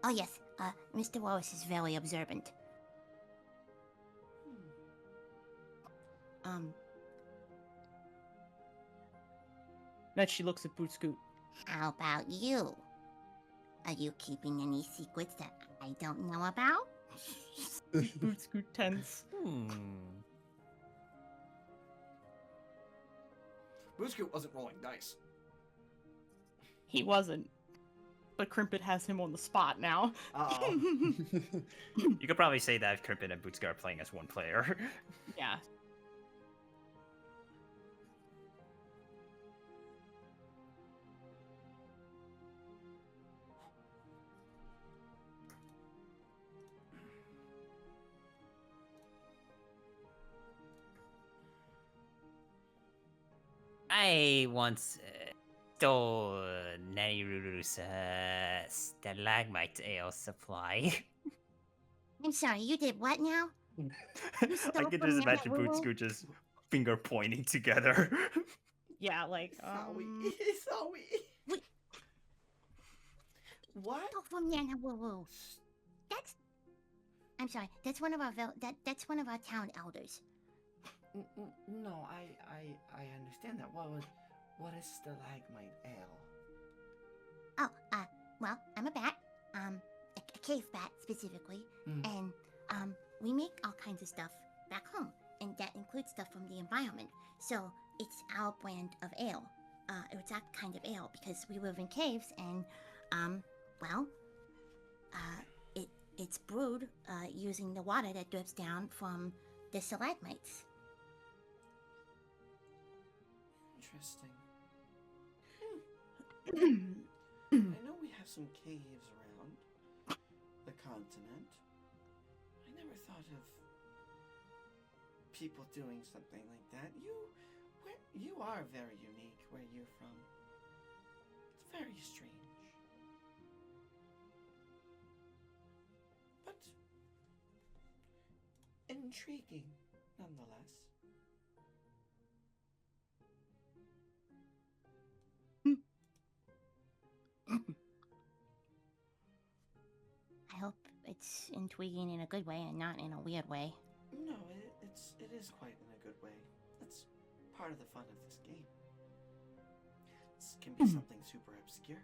Oh yes, Mr. Wallace is very observant. Then she looks at Boot Scoot. How about you? Are you keeping any secrets that I don't know about? Boot Scoot tense. Booscoot wasn't rolling dice. He wasn't. But Crimpet has him on the spot now. Uh-oh. You could probably say that Crimpin and Bootska are playing as one player. Yeah. I once stole Naniruru's stalagmite ale supply. I'm sorry, you did what now? I stole can from just imagine Nanaruuru? Bootscoot just finger pointing together. Yeah, like, Sorry. Wait. What? Stole from Nanaruuru. That's. I'm sorry. That's one of our that's one of our town elders. No, I understand that. What is stalagmite ale? Oh, well, I'm a bat. A cave bat specifically, and we make all kinds of stuff back home, and that includes stuff from the environment. So it's our brand of ale. It's that kind of ale because we live in caves, and well, it's brewed using the water that drips down from the stalagmites. Interesting. I know we have some caves around the continent. I never thought of people doing something like that. You are very unique where you're from. It's very strange. But intriguing nonetheless. I hope it's intriguing in a good way and not in a weird way. No, it is quite in a good way. That's part of the fun of this game. This can be something super obscure.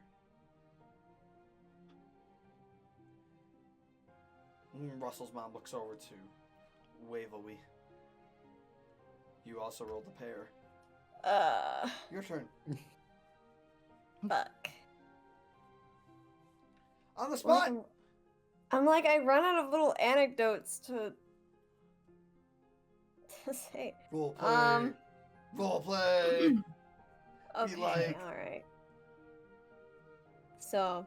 Russell's mom looks over to Waverly. You also rolled a pair. Your turn. Fuck. On the spot! I'm like, I run out of little anecdotes to say. Role play. Role play. Okay, like- alright. So,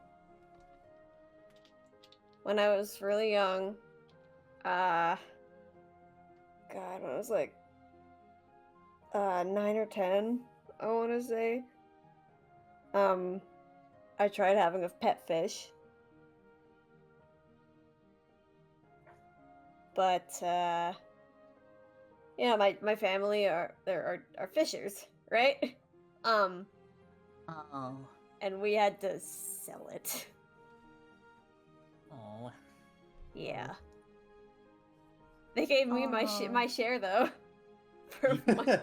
when I was really young, God, when I was like 9 or 10, I want to say, I tried having a pet fish. But, you know, my family are fishers, right? Oh. And we had to sell it. Oh. Yeah. They gave me my Aw. my share though, for my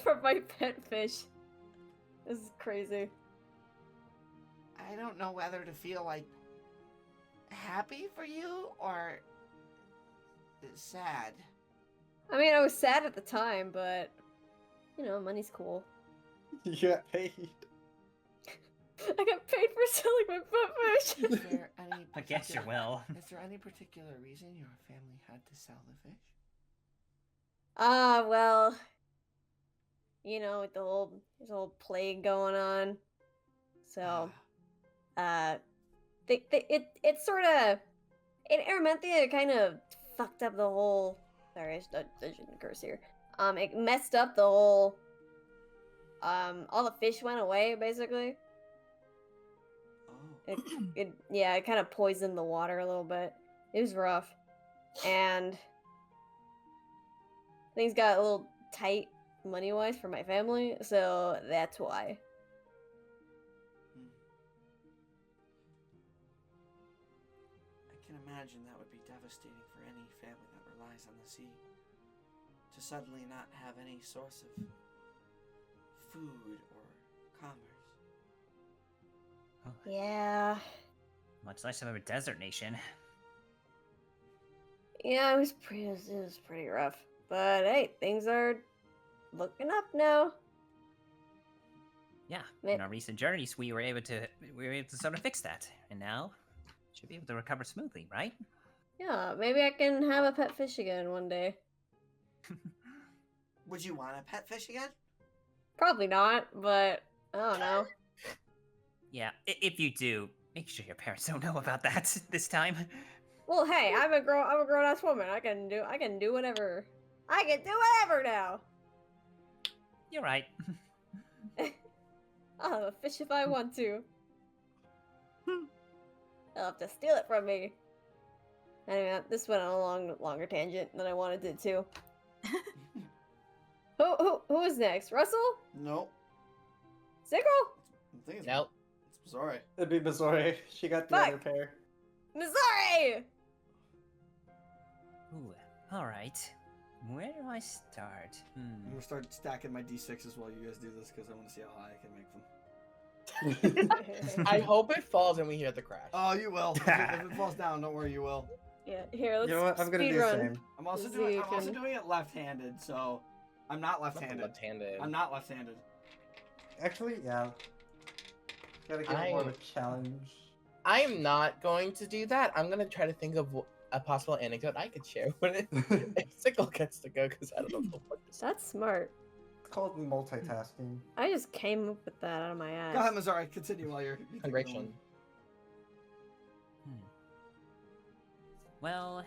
for my pet fish. This is crazy. I don't know whether to feel like happy for you or sad. I mean, I was sad at the time, but you know, money's cool. You got paid. I got paid for selling my pet fish. Is there any I guess you will. Is there any particular reason your family had to sell the fish? Well, you know, with there's a whole plague going on, so it sort of in Aramanthia it kind of fucked up the whole. Sorry, I shouldn't curse here. It messed up the whole. All the fish went away basically. Oh. It kind of poisoned the water a little bit. It was rough, and things got a little tight money wise for my family, so that's why. I can imagine that would be devastating for any family that relies on the sea. To suddenly not have any source of food or commerce. Yeah. Much less of a desert nation. Yeah, it was pretty rough. But hey, things are looking up now. Yeah, Ma- in our recent journeys, we were able to sort of fix that, and now should be able to recover smoothly, right? Yeah, maybe I can have a pet fish again one day. Would you want a pet fish again? Probably not, but I don't know. Yeah, if you do, make sure your parents don't know about that this time. Well, hey, I'm a grown ass woman. I can do whatever. I can do whatever now. You're right. I'll have a fish if I want to. They'll have to steal it from me. Anyway, this went on a longer tangent than I wanted it to. Who is next? Russell? Nope. Sickle? I think it's, Nope. it's Missouri. It'd be Missouri. She got the Fuck. other pair. Missouri! Ooh, all right. Where do I start? I'm gonna start stacking my d6s while you guys do this because I want to see how high I can make them. I hope it falls and we hear the crash. Oh, you will. If it falls down, don't worry, you will. Yeah, here, let's You know what? I'm gonna speed do the run. same. I'm also See doing. you I'm also can- doing it left-handed, so I'm not I'm not left-handed. left-handed. I'm not left-handed. Actually, yeah. Gotta give it more of a challenge. I'm not going to do that. I'm gonna try to think of a possible anecdote I could share when if Sickle gets to go, because I don't know what to say. That's smart. It's called multitasking. I just came up with that out of my ass. Go ahead, Missouri. Continue while you're keep Hydration. going. Well, I'm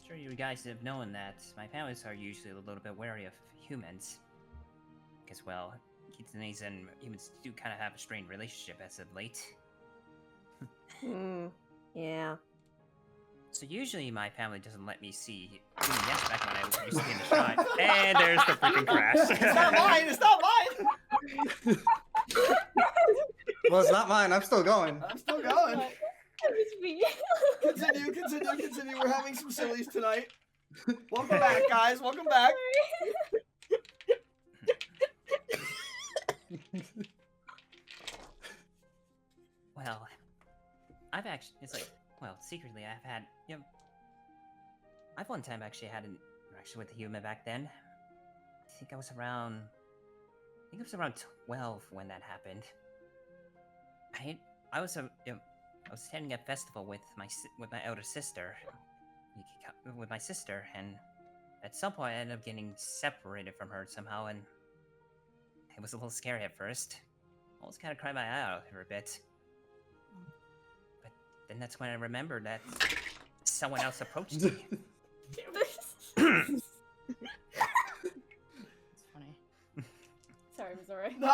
sure you guys have known that my families are usually a little bit wary of humans. Because, well, Kitsunes and humans do kind of have a strained relationship as of late. Yeah. So usually my family doesn't let me see human guests back when I used to be in the shrine. And there's the freaking crash. It's not mine. It's not mine. Well, it's not mine. I'm still going. I'm still going. That was me. Continue. We're having some sillies tonight. Welcome back, guys. Welcome back. Well, I've actually, it's like, well, secretly I've had, I've one time actually had an interaction with a human back then. I think it was around 12 when that happened. I was attending a festival with my elder sister, and at some point I ended up getting separated from her somehow, and it was a little scary at first. I almost kind of cried my eye out for a bit. But then that's when I remembered that someone else approached me. It's funny. Sorry, Missouri. No,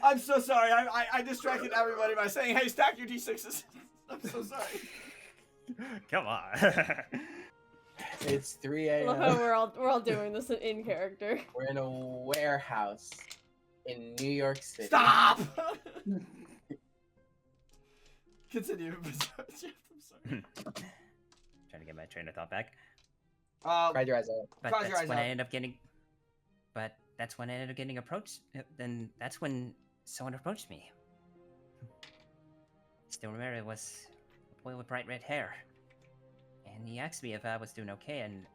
I'm so sorry. I distracted everybody by saying, "Hey, stack your d6s." I'm so sorry. Come on. It's 3 I love how a.m. we're all doing this in character. We're in a warehouse in New York City. Stop. Continue. I'm Sorry. Trying to get my train of thought back. Cried your eyes out. But Close your that's eyes when I out. ended up getting. But that's when I ended up getting approached. Then that's when someone approached me. Still remember it was a boy with bright red hair, and he asked me if I was doing okay, and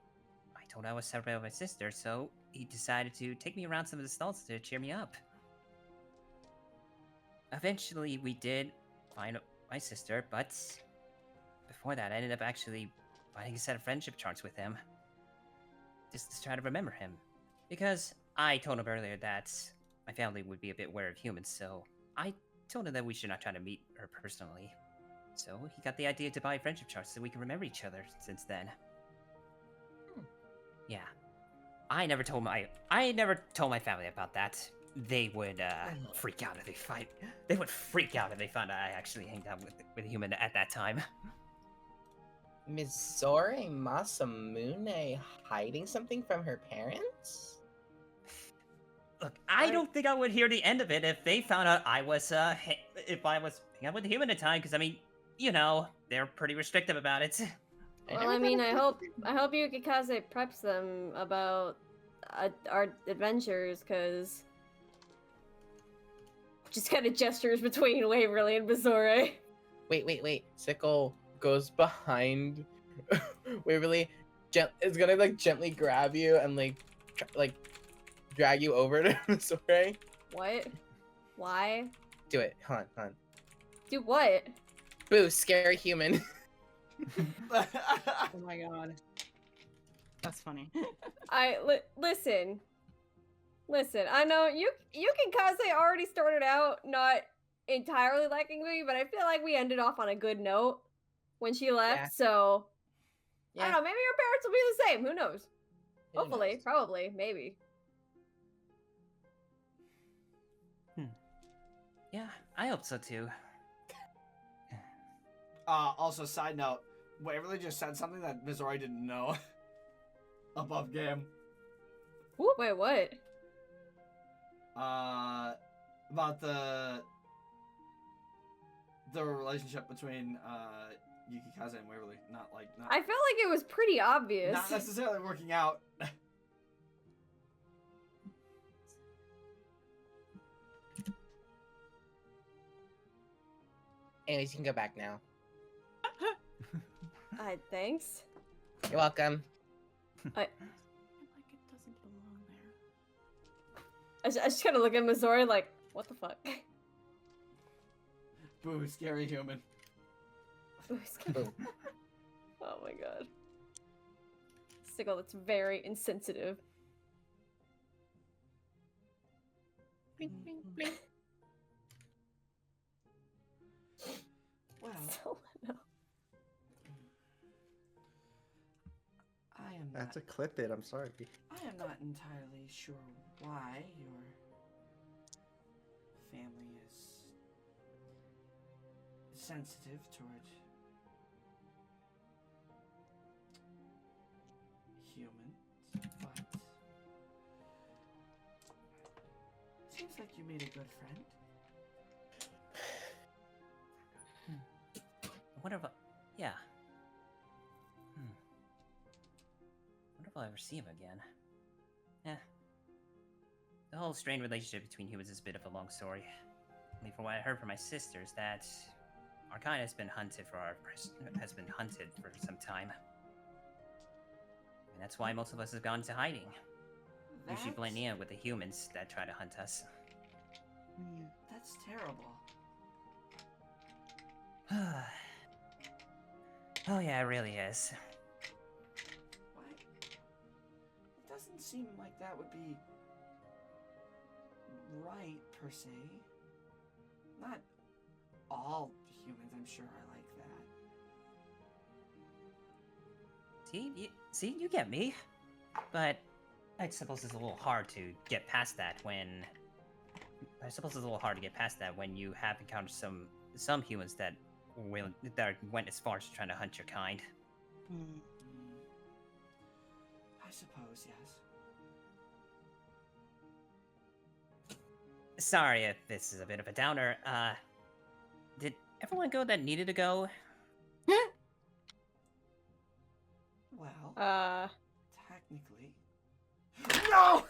I told him I was separated with my sister. So he decided to take me around some of the stalls to cheer me up. Eventually, we did find my sister, but before that, I ended up actually finding a set of friendship charts with him. Just to try to remember him. Because I told him earlier that my family would be a bit wary of humans, so I told him that we should not try to meet her personally. So he got the idea to buy friendship charts so we can remember each other since then. Yeah. I never told my family about that. They would freak out if they find. They would freak out if they found out I actually hanged out with a human at that time. Mizore Masamune hiding something from her parents? Look, I don't think I would hear the end of it if they found out I was if I was hanging out with a human at the time, because I mean, you know, they're pretty restrictive about it. Well, I mean, I hope Yukikaze preps them about our adventures, cause just kind of gestures between Waverly and Bizarre. Wait. Sickle goes behind Waverly. It's gonna like gently grab you and like drag you over to Mizore. What? Why? Do it. Hold on. Do what? Boo, scary human. Oh my god. That's funny. Listen. I know Yukikaze already started out not entirely liking me, but I feel like we ended off on a good note when she left. Yeah. So I Yeah. don't know. Maybe your parents will be the same. Who knows? Who Hopefully, knows? probably, maybe. Yeah, I hope so too. Also, side note, Waverly just said something that Mizori didn't know. Above game. Wait, what? About the relationship between Yukikaze and Waverly. Not. I felt like it was pretty obvious. Not necessarily working out. Anyways, you can go back now. Thanks. You're welcome. Like it doesn't belong there. I just kind of look at Missouri like, what the fuck? Boo, scary human. Ooh, scary. Oh my god. Sickle, that's very insensitive. Blink, blink. Well, I am I have to not, clip it. I'm sorry. I am not entirely sure why your family is sensitive toward humans, but seems like you made a good friend. What if yeah. Wonder if I'll ever see him again. The whole strained relationship between humans is a bit of a long story. Only from what I heard from my sisters, that our kind has been hunted for some time. And that's why most of us have gone into hiding. Usually blending in with the humans that try to hunt us. That's terrible. Oh yeah, it really is. Why? It doesn't seem like that would be right, per se. Not all humans, I'm sure, are like that. See, you get me. But I suppose it's a little hard to get past that when... you have encountered some humans that went as far as trying to hunt your kind. I suppose, yes. Sorry if this is a bit of a downer. Did everyone go that needed to go? Technically. No!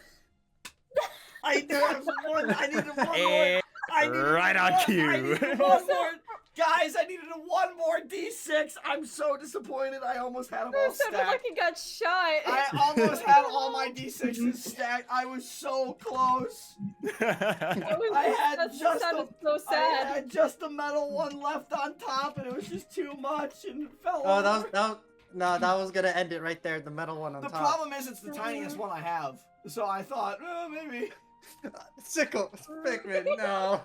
I needed one. I needed one more. I needed right on one- cue. I needed one more. Guys, I needed one more D6. I'm so disappointed. I almost had them all Sounded stacked. like he got shot. I almost had all my D6s stacked. I was so close. I had That just sounded the, so I sad. had just the metal one left on top, and it was just too much, and it fell Oh, over. that was gonna end it right there. The metal one on The top. problem is it's the tiniest one I have, so I thought, maybe. Sickle, Pikmin, no.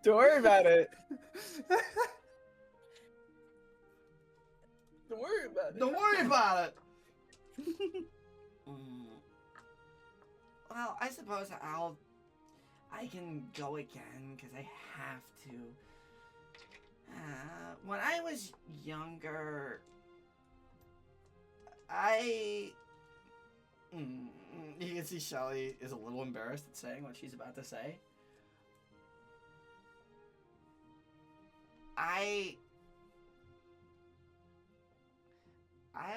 Don't worry about it. Don't worry about it. Don't worry about it. Well, I suppose I can go again because I have to. When I was younger, you can see Shelly is a little embarrassed at saying what she's about to say. I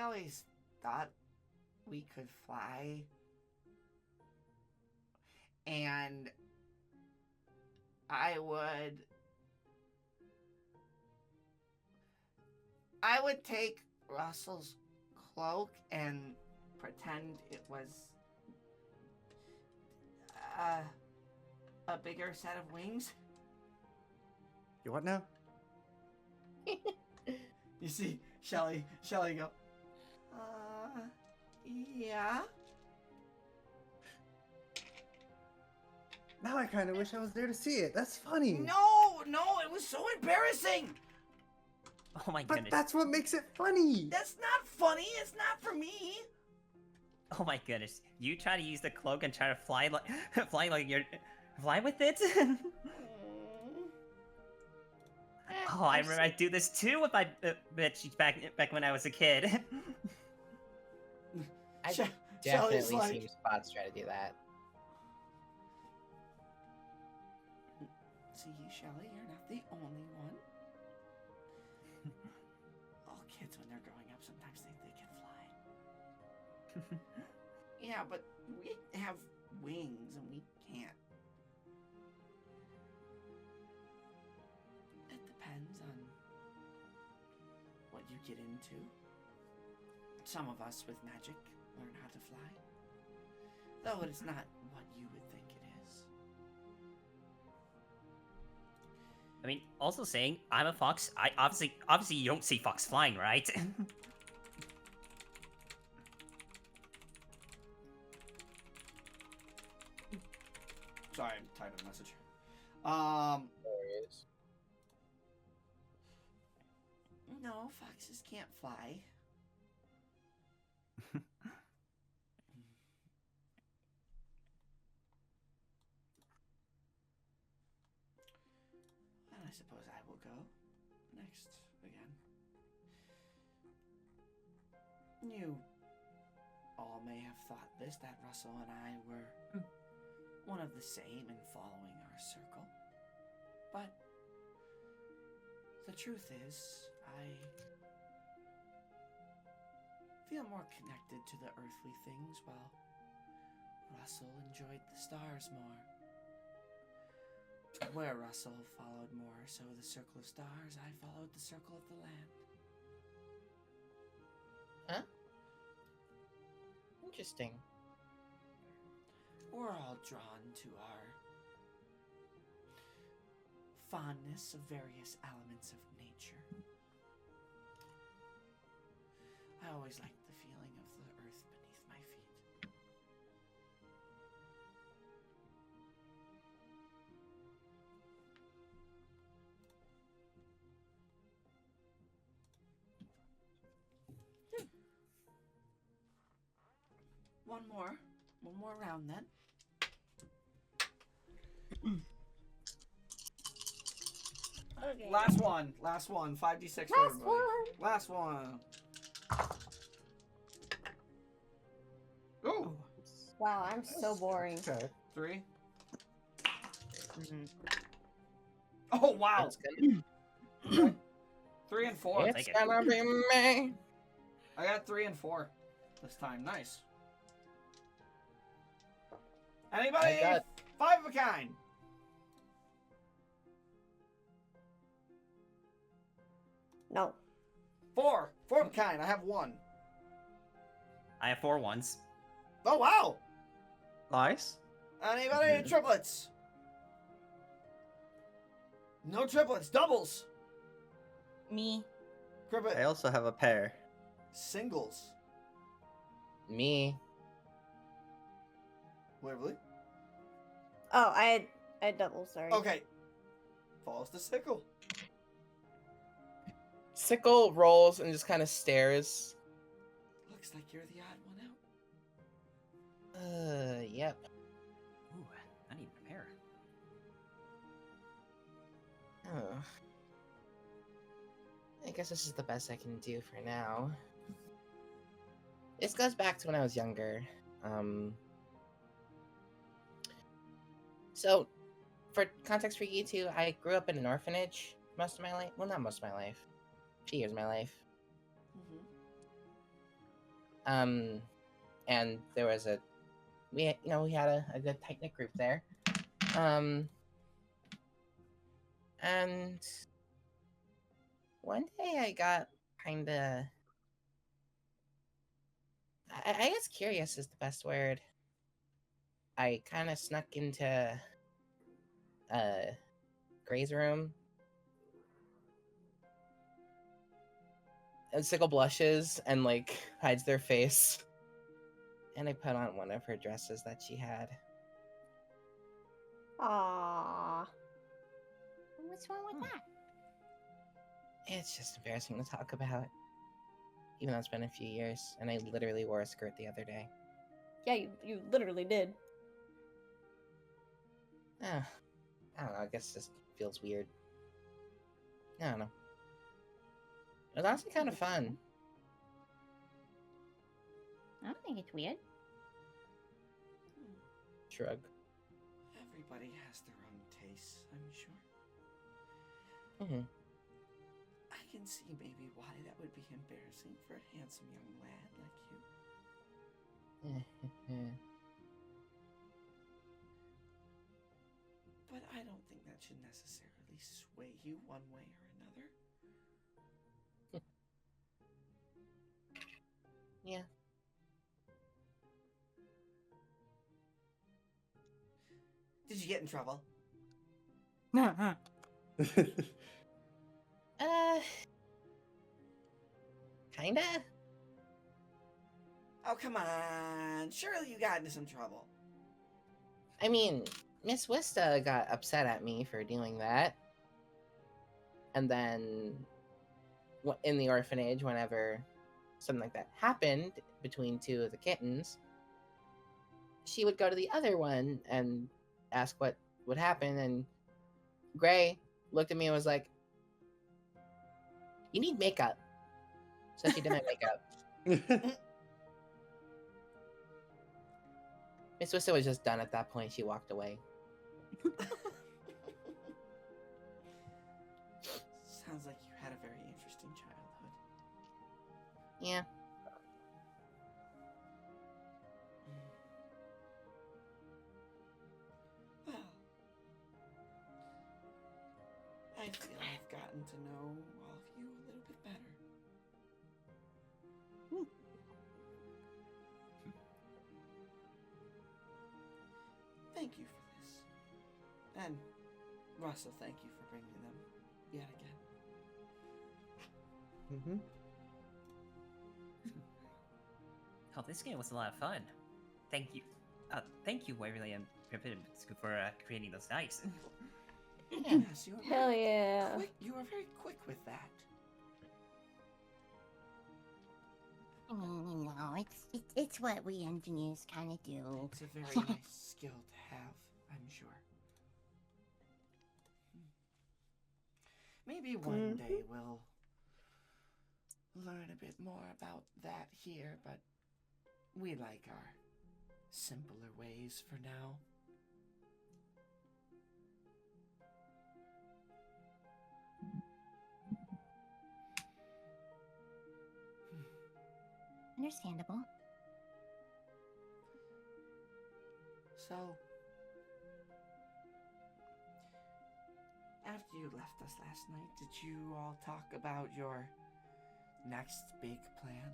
always thought we could fly. And I would take Russell's cloak and pretend it was a bigger set of wings. You what now? You see Shelly go, yeah. Now I kind of wish I was there to see it. That's funny. No, it was so embarrassing. Oh my But goodness. that's what makes it funny. That's not funny. It's not for me. Oh my goodness. You try to use the cloak and try to fly like you're fly with it? Oh, I remember I do this too with my bitch back when I was a kid. I Shelly's definitely like, seen Spots try to do that. see, Shelly, you're not the only one. All kids, when they're growing up, sometimes think they can fly. Yeah, but we have wings and we can't. It depends on what you get into. Some of us with magic learn how to fly. Though it's not what you would think it is. I mean, also saying I'm a fox. I obviously you don't see fox flying, right? Sorry, I'm typing a message. No, foxes can't fly. And I suppose I will go next again. You all may have thought this, that Rustle and I were one of the same in following our circle. But the truth is, I feel more connected to the earthly things while Rustle enjoyed the stars more. Where Rustle followed more so the circle of stars, I followed the circle of the land. Huh? Interesting. We're all drawn to our fondness of various elements of nature. I always liked the feeling of the earth beneath my feet. One more round then. Okay. Last one. 5d6 for everybody. Last one. Ooh. Wow, I'm so boring. Okay. 3. Mm-hmm. Oh wow. It's gonna, 3 and 4. take it's it. gonna be me. I got 3 and 4. this time. Nice. Anybody? I got- 5 of a kind. No. 4 of a kind. I have 1. I have 4 ones. Oh wow. Nice. Anybody? Triplets. No triplets. Doubles. Me. Cribbit. I also have a pair. Singles. Me. Waverly. Oh, I had double. Sorry. Okay. Falls to Sickle. Sickle rolls and just kind of stares. Looks like you're the odd one out. Yep. Ooh, I need a pair. Oh. I guess this is the best I can do for now. This goes back to when I was younger. So, for context for you two, I grew up in an orphanage most of my life. Well, not most of my life. 2 years of my life. And there was we had a good tight knit group there. And one day I got kinda, I guess curious is the best word. I kind of snuck into Gray's room. And Sickle blushes and like hides their face. And I put on one of her dresses that she had. Aww. What's wrong with that? It's just embarrassing to talk about. Even though it's been a few years, and I literally wore a skirt the other day. Yeah, you literally did. I don't know, I guess it just feels weird. I don't know. It was honestly kind of fun. I don't think it's weird. Shrug. Everybody has their own tastes, I'm sure. Mm-hmm. I can see maybe why that would be embarrassing for a handsome young lad like you. But I don't think that should necessarily sway you one way or another. Yeah. Did you get in trouble? Kinda? Oh, come on. Surely you got into some trouble. I mean, Miss Wista got upset at me for doing that. And then in the orphanage, whenever something like that happened between two of the kittens, she would go to the other one and ask what would happen. And Gray looked at me and was like, "You need makeup." So she did my makeup. Miss Wista was just done at that point. She walked away. Sounds like you had a very interesting childhood. Yeah. Well, I feel I've gotten to know all of you a little bit better. Thank you for this. And Russell, thank you for bringing them yet again. Oh, this game was a lot of fun. Thank you. Thank you, Waverly and Pippin, for creating those dice. Yes, you were Hell yeah. quick. You were very quick with that. I mean, you know, it's what we engineers kind of do. It's a very nice skill to have, I'm sure. Maybe one day we'll learn a bit more about that here, but we like our simpler ways for now. Understandable. So, after you left us last night, did you all talk about your next big plan?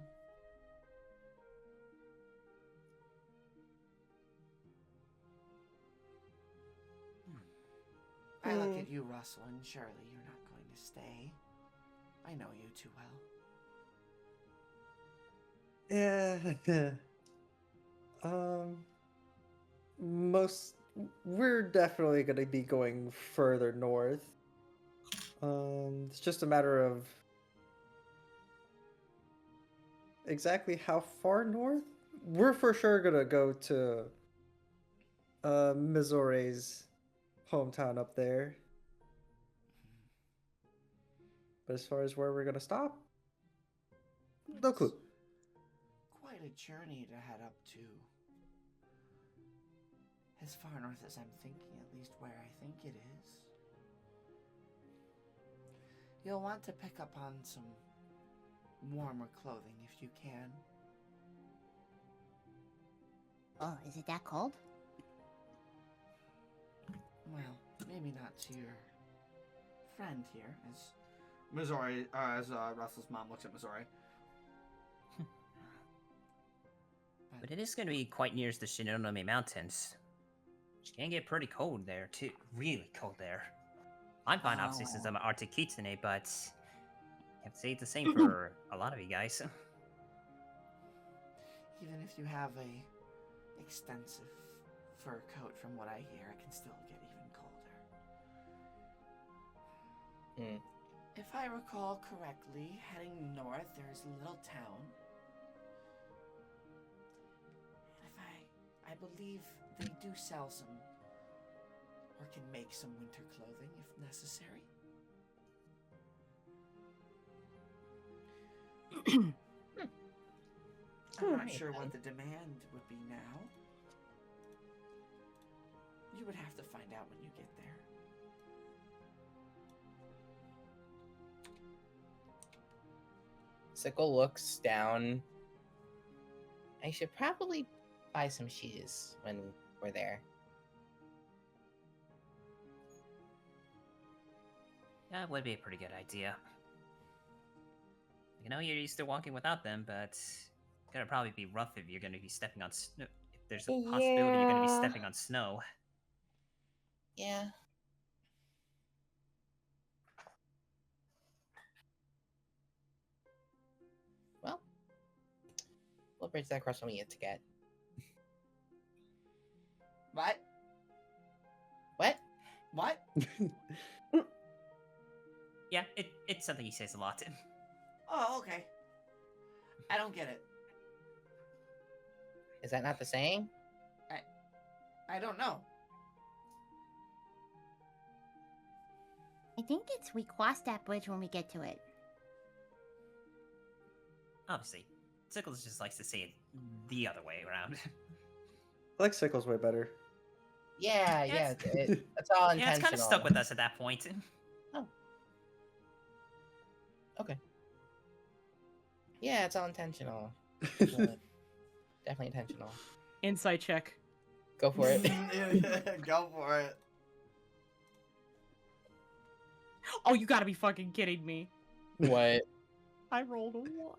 I look at you, Rustle, and surely you're not going to stay. I know you too well. Yeah. We're definitely gonna be going further north. It's just a matter of exactly how far north. We're for sure gonna go to Missouri's hometown up there. But as far as where we're gonna stop, no clue. Quite a journey to head up to. As far north as I'm thinking, at least where I think it is. You'll want to pick up on some warmer clothing if you can. Oh, is it that cold? Well, maybe not to your friend here, as Missouri, as Rustles Mom looks at Missouri. But it is going to be quite near the Shinonome Mountains. It can get pretty cold there, too. Really cold there. I'm fine, obviously, since I'm an Arctic Kitsune, but I have to say it's the same for a lot of you guys. Even if you have a extensive fur coat, from what I hear, it can still get even colder. If I recall correctly, heading north, there's a little town. I believe they do sell some, or can make some winter clothing if necessary. I'm not sure what the demand would be now. You would have to find out when you get there. Sickle looks down. I should probably buy some shoes when we're there. That would be a pretty good idea. You know, you're used to walking without them, but it's gonna probably be rough if you're gonna be stepping on snow. If there's a possibility you're gonna be Yeah. stepping on snow. Yeah. Well, we'll bridge that cross when we get to get. What? What? What? Yeah, it's something he says a lot. Oh, okay. I don't get it. Is that not the saying? I don't know. I think it's we cross that bridge when we get to it. Obviously, Sickles just likes to say it the other way around. I like Sickles way better. Yeah, Yes. that's all intentional. Yeah, it's kind of stuck with us at that point. Okay. Yeah, it's all intentional. Definitely intentional. Insight check. Go for it. Go for it. Oh, you gotta be fucking kidding me. What? I rolled a 1.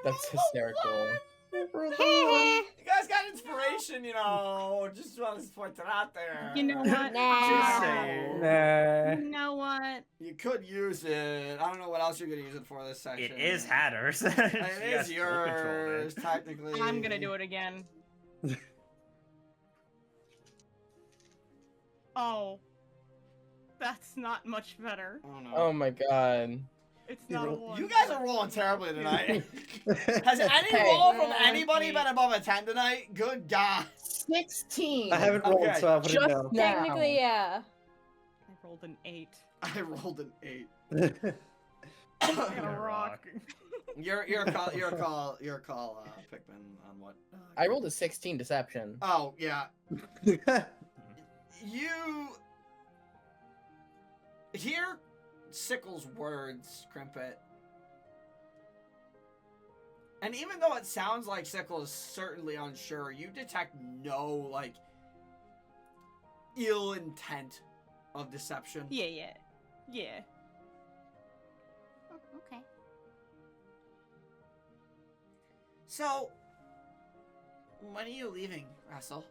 That's hysterical. You guys got inspiration, you know. Just want to point that out there. You know what? Just Nah. saying. Nah. You know what? You could use it. I don't know what else you're gonna use it for this section. It is Hatter's. It is yours, technically. I'm gonna do it again. Oh. That's not much better. Oh no. Oh my god. It's not a 1. You guys are rolling terribly tonight. Has any Hey. roll from anybody been above a 10 tonight? Good God. 16. I haven't rolled, Okay, so I wouldn't just know. now. Technically, yeah. I rolled an 8. I rolled an 8. I got a rock. Your call, Pikmin, on what? I rolled a 16 deception. Oh yeah. You hear Sickle's words, Crimpet. And even though it sounds like Sickle is certainly unsure, you detect no, like, ill intent of deception. Yeah. Oh, okay. So, when are you leaving, Rustle?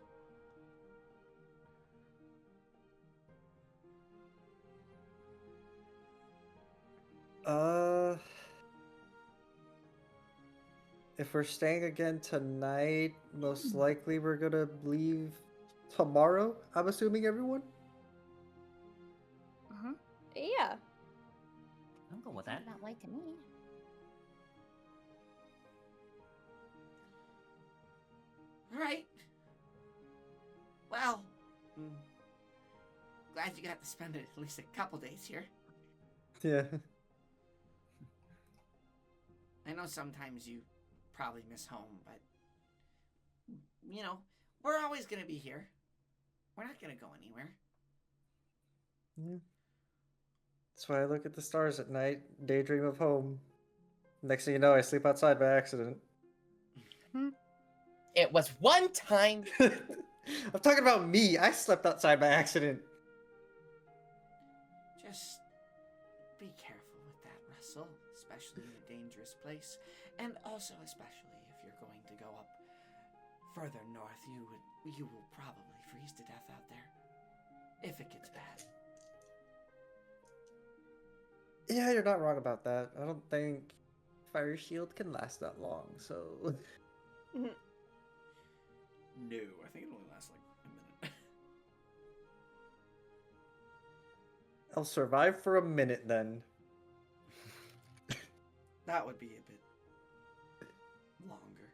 If we're staying again tonight, most likely we're gonna leave tomorrow. I'm assuming everyone. Yeah. I'm good with Sounds that. about right to me. All right. Well, glad you got to spend at least a couple days here. Yeah. I know sometimes you probably miss home, but you know, we're always gonna be here. We're not gonna go anywhere. Yeah. That's why I look at the stars at night, daydream of home. Next thing you know, I sleep outside by accident. It was one time. I'm talking about me. I slept outside by accident. Just be careful with that, Rustle, especially in a dangerous place, and also especially if you're going to go up further north. You will probably freeze to death out there if it gets bad. Yeah, you're not wrong about that. I don't think Fire Shield can last that long, so... No, I think it only lasts like a minute. I'll survive for a minute then. That would be a bit longer.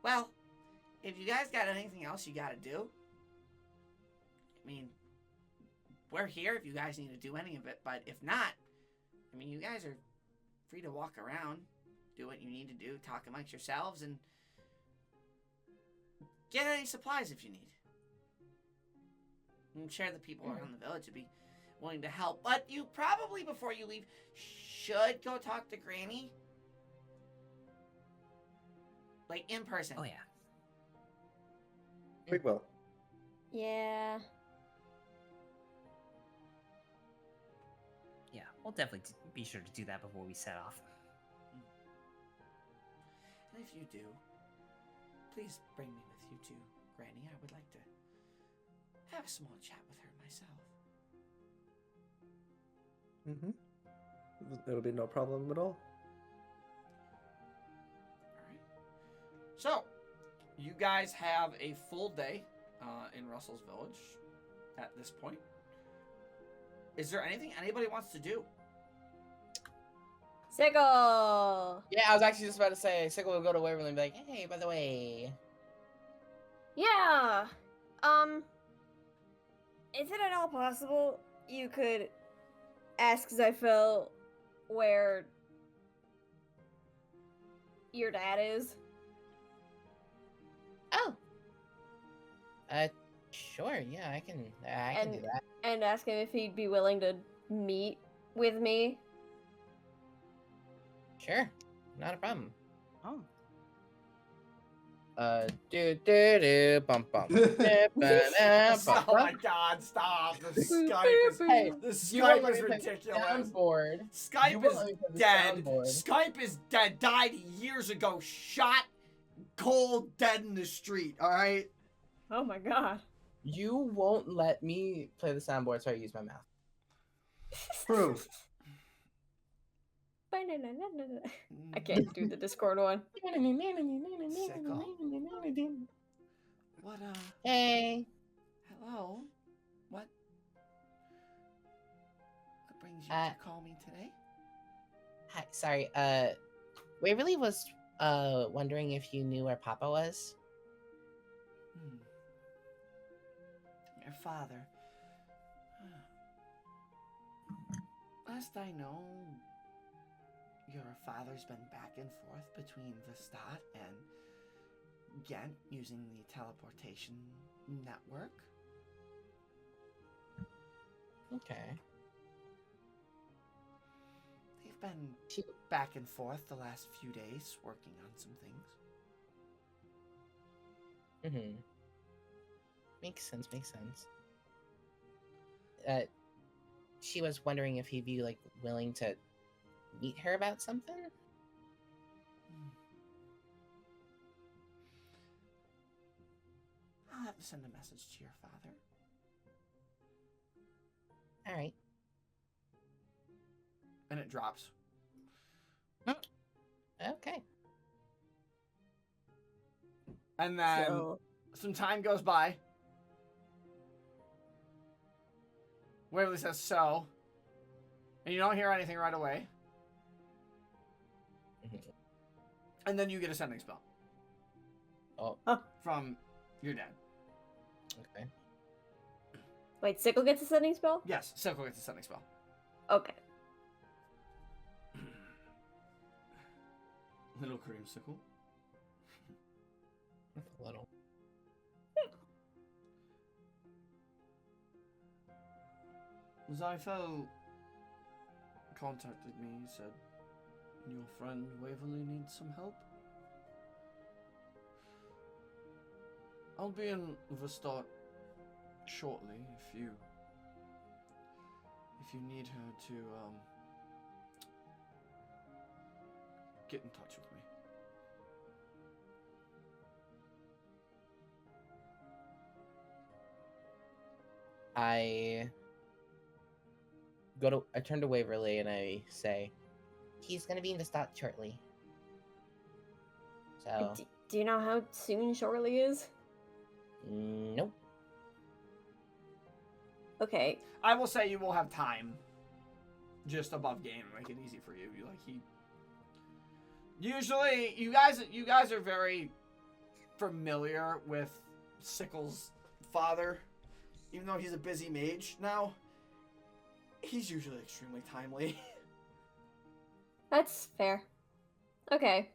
Well, if you guys got anything else you gotta do, I mean, we're here if you guys need to do any of it, but if not, I mean, you guys are free to walk around, do what you need to do, talk amongst yourselves, and get any supplies if you need. I'm sure the people around the village would be willing to help, but you probably, before you leave, should go talk to Granny. Like, in person. Oh yeah. We will. Yeah. Yeah, we'll definitely be sure to do that before we set off. And if you do, please bring me with you to Granny. I would like to have a small chat with her myself. It'll be no problem at all. Alright. So, you guys have a full day in Rustle's village at this point. Is there anything anybody wants to do? Sickle! Yeah, I was actually just about to say, Sickle will go to Waverly and be like, hey, by the way. Yeah. Is it at all possible you could ask Zyphil where your dad is? Oh. Sure, yeah, I can do that. And ask him if he'd be willing to meet with me? Sure, not a problem. Oh. Bump. Oh my god, stop! The Skype is Hey, the you won't Skype let is me play the ridiculous. soundboard. You Skype won't is let me play the dead. soundboard. Skype is dead. Died years ago. Shot, cold, dead in the street. All right. Oh my god. You won't let me play the soundboard, so I use my mouth. Proof. I can't do the Discord one. What? Hey. Hello. What brings you to call me today? Hi, sorry. Waverly was wondering if you knew where Papa was. Your father. Last I know, your father's been back and forth between Vestat and Ghent using the teleportation network. Okay. They've been back and forth the last few days working on some things. Mm-hmm. Makes sense. She was wondering if he'd be like willing to meet her about something. I'll have to send a message to your father. All right. And it drops. Okay. And then So, some time goes by. Waverly says so. And you don't hear anything right away. And then you get a sending spell. Oh. From your dad. Okay. wait, Sickle gets a sending spell? Yes, Sickle gets a sending spell. Okay. Little creamsicle. A little. Zyphel contacted me, he said, your friend Waverly needs some help. I'll be in Vestart shortly if you need her to get in touch with me. I turn to Waverly and I say, he's gonna be in the start shortly. So Do you know how soon shortly is? nope. Okay. I will say you will have time just above game to make it easy for you. Usually you guys are very familiar with Sickle's father. Even though he's a busy mage now, he's usually extremely timely. That's fair. Okay.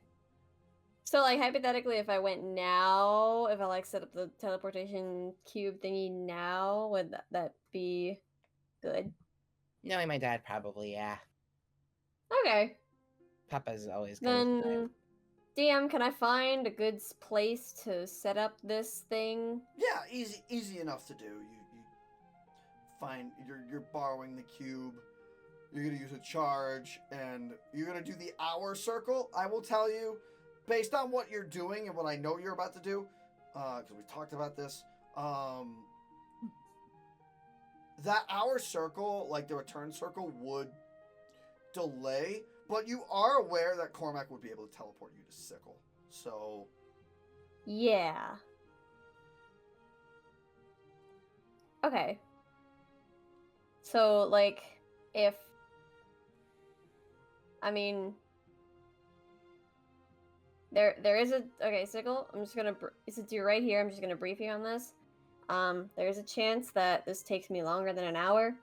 So, like, hypothetically, if I went now, if I, like, set up the teleportation cube thingy now, would that be good? Knowing my dad, probably, yeah. Okay. Papa's always good. Then, DM, can I find a good place to set up this thing? Yeah, easy enough to do. You find you're borrowing the cube. You're gonna use a charge, and you're gonna do the hour circle. I will tell you, based on what you're doing and what I know you're about to do, because we talked about this. That hour circle, like the return circle, would delay, but you are aware that Cormac would be able to teleport you to Sickle. So Yeah. Okay. So, like, if... I mean... There is a... Okay, Sickle, I'm just gonna... Since you're right here, I'm just gonna brief you on this. There's a chance that this takes me longer than an hour,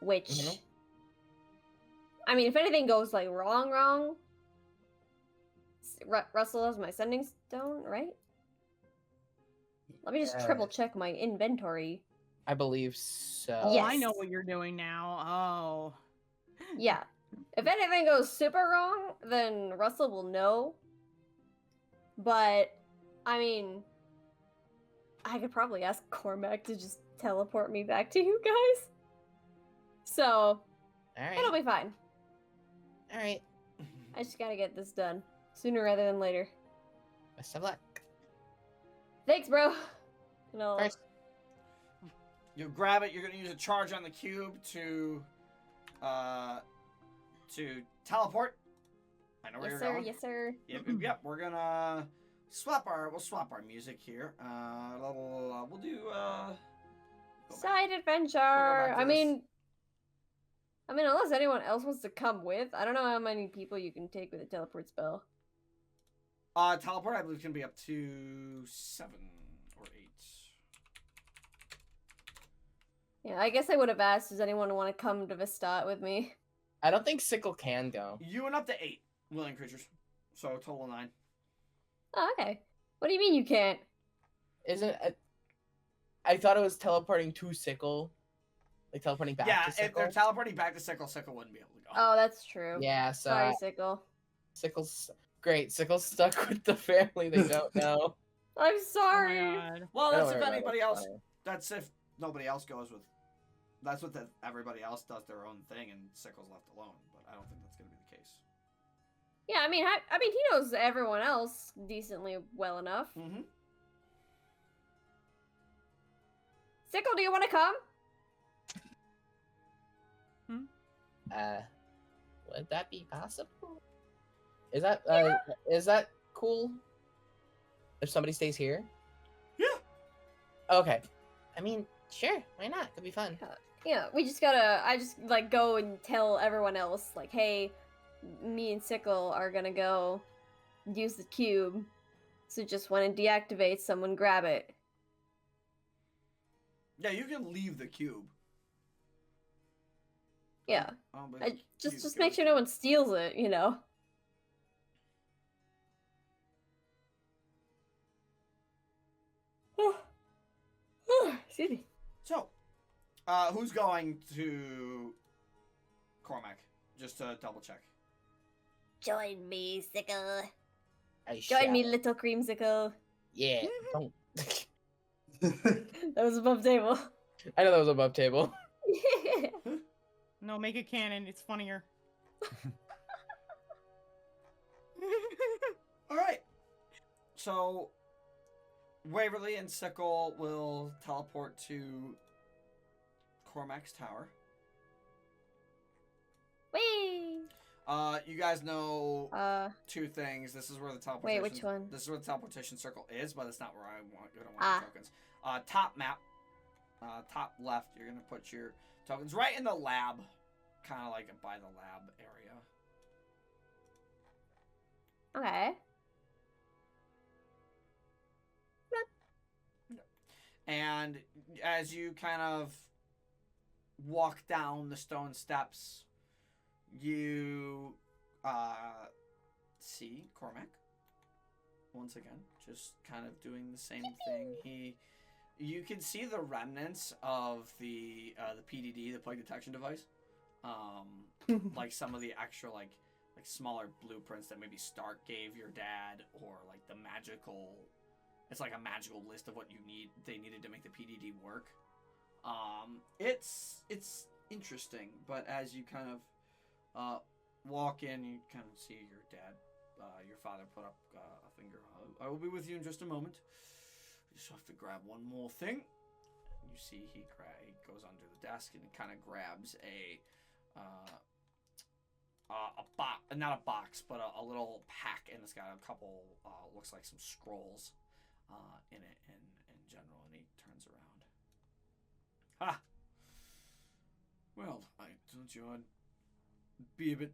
which... Mhm. I mean, if anything goes, like, wrong... Rustle has my sending stone, right? Let me just triple check my inventory. I believe so. Oh, I Yes. know what you're doing now. Oh. Yeah. If anything goes super wrong, then Rustle will know. But, I mean, I could probably ask Cormac to just teleport me back to you guys. So, Alright. it'll be fine. Alright. I just gotta get this done. Sooner rather than later. Best of luck. Thanks, bro. And I'll... First. You grab it. You're gonna use a charge on the cube to teleport. I know where Yes, you're sir. going. Yes, sir. Yep. We're gonna swap our music here. We'll do go back. Side adventure. back to I this. mean, unless anyone else wants to come with. I don't know how many people you can take with a teleport spell. Teleport, I believe, can be up to 7 or 8. Yeah, I guess I would have asked, does anyone want to come to Vistat with me? I don't think Sickle can go. You went up to 8 willing creatures, so total 9. Oh, okay. What do you mean you can't? Isn't I thought it was teleporting to Sickle, like teleporting back Yeah, to if Sickle. they're teleporting back to Sickle, Sickle wouldn't be able to go. Oh, that's true. Yeah, so Sorry, Sickle. Sickle's great. Sickle's stuck with the family they don't know. I'm Oh sorry. my god. Well, Don't that's worry if about it, anybody it's else. fine. That's if nobody else goes with. That's what everybody else does their own thing, and Sickle's left alone. But I don't think that's gonna be the case. Yeah, I mean, he knows everyone else decently well enough. Mm-hmm. Sickle, do you want to come? Would that be possible? Is that cool? If somebody stays here? Yeah. Okay. I mean, sure. Why not? Could be fun. Yeah, we just gotta. I just like go and tell everyone else, like, hey, me and Sickle are gonna go use the cube. So just when it deactivates, someone grab it. Yeah, you can leave the cube. Yeah, But I the just cube make goes sure to- no one steals it, you know. Excuse me. So, who's going to Cormac? Just to double check. Join me, Sickle. I Join me, shall. little creamsicle. Yeah. Don't. That was above table. I know that was above table. No, make it canon. It's funnier. All right. So, Waverly and Sickle will teleport to Cormac's tower. Whee! You guys know 2 things. This is where the teleportation. Wait, which one? This is where the teleportation circle is, but it's not where I want. You don't want Ah. your tokens. Top map. Top left. You're gonna put your tokens right in the lab, kind of like by the lab area. Okay. And as you kind of walk down the stone steps, you see Cormac once again, just kind of doing the same thing. You can see the remnants of the PDD, the plug detection device, like some of the extra like smaller blueprints that maybe Stark gave your dad, or like the magical. It's like a magical list of what they needed to make the PDD work. It's interesting, but as you kind of walk in, you kind of see your dad, your father put up a finger. I will be with you in just a moment. I just have to grab one more thing. You see he goes under the desk and kind of grabs a box, not a box, but a little pack, and it's got a couple, looks like some scrolls in it in general, and he turns around. Ha! Well, I told you I'd be a bit,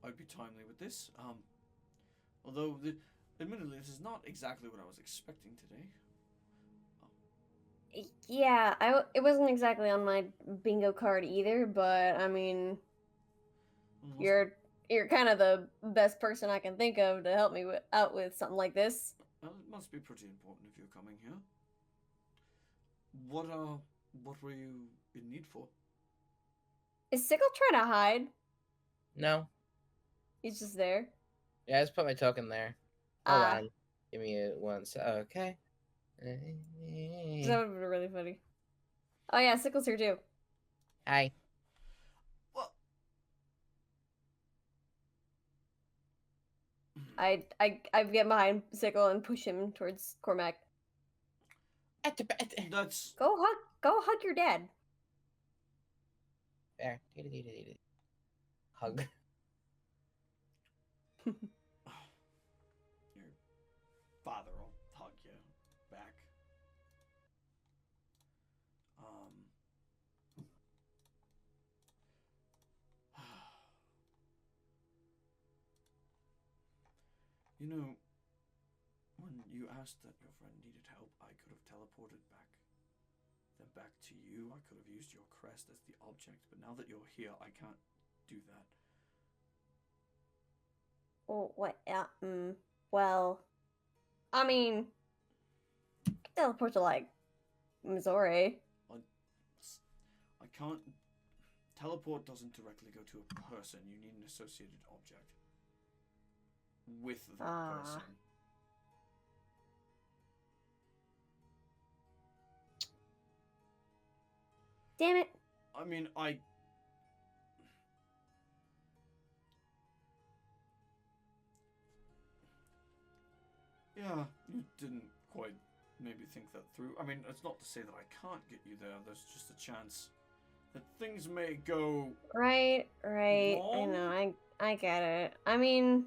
I'd be timely with this. Although, admittedly, this is not exactly what I was expecting today. Yeah, it wasn't exactly on my bingo card either, but I mean, you're kind of the best person I can think of to help me out with something like this. Well, it must be pretty important if you're coming here. What were you in need for? Is Sickle trying to hide? No. He's just there. Yeah, I just put my token there. Hold Ah. on. Give me one sec. Okay. That would be really funny. Oh yeah, Sickle's here too. Hi. Well, I get behind Sickle and push him towards Cormac. that's Go hug your dad. There. Hug. your father will hug you back. When you asked that your friend needed help, I could have teleported back to you. I could have used your crest as the object, but now that you're here, I can't do that. Oh, what? Well, I mean, teleport to like Missouri. I can't. Teleport doesn't directly go to a person. You need an associated object with that person. Damn it. I mean, Yeah, you didn't quite maybe think that through. I mean, it's not to say that I can't get you there. There's just a chance that things may go. Right. I Wrong? know. I get it. I mean,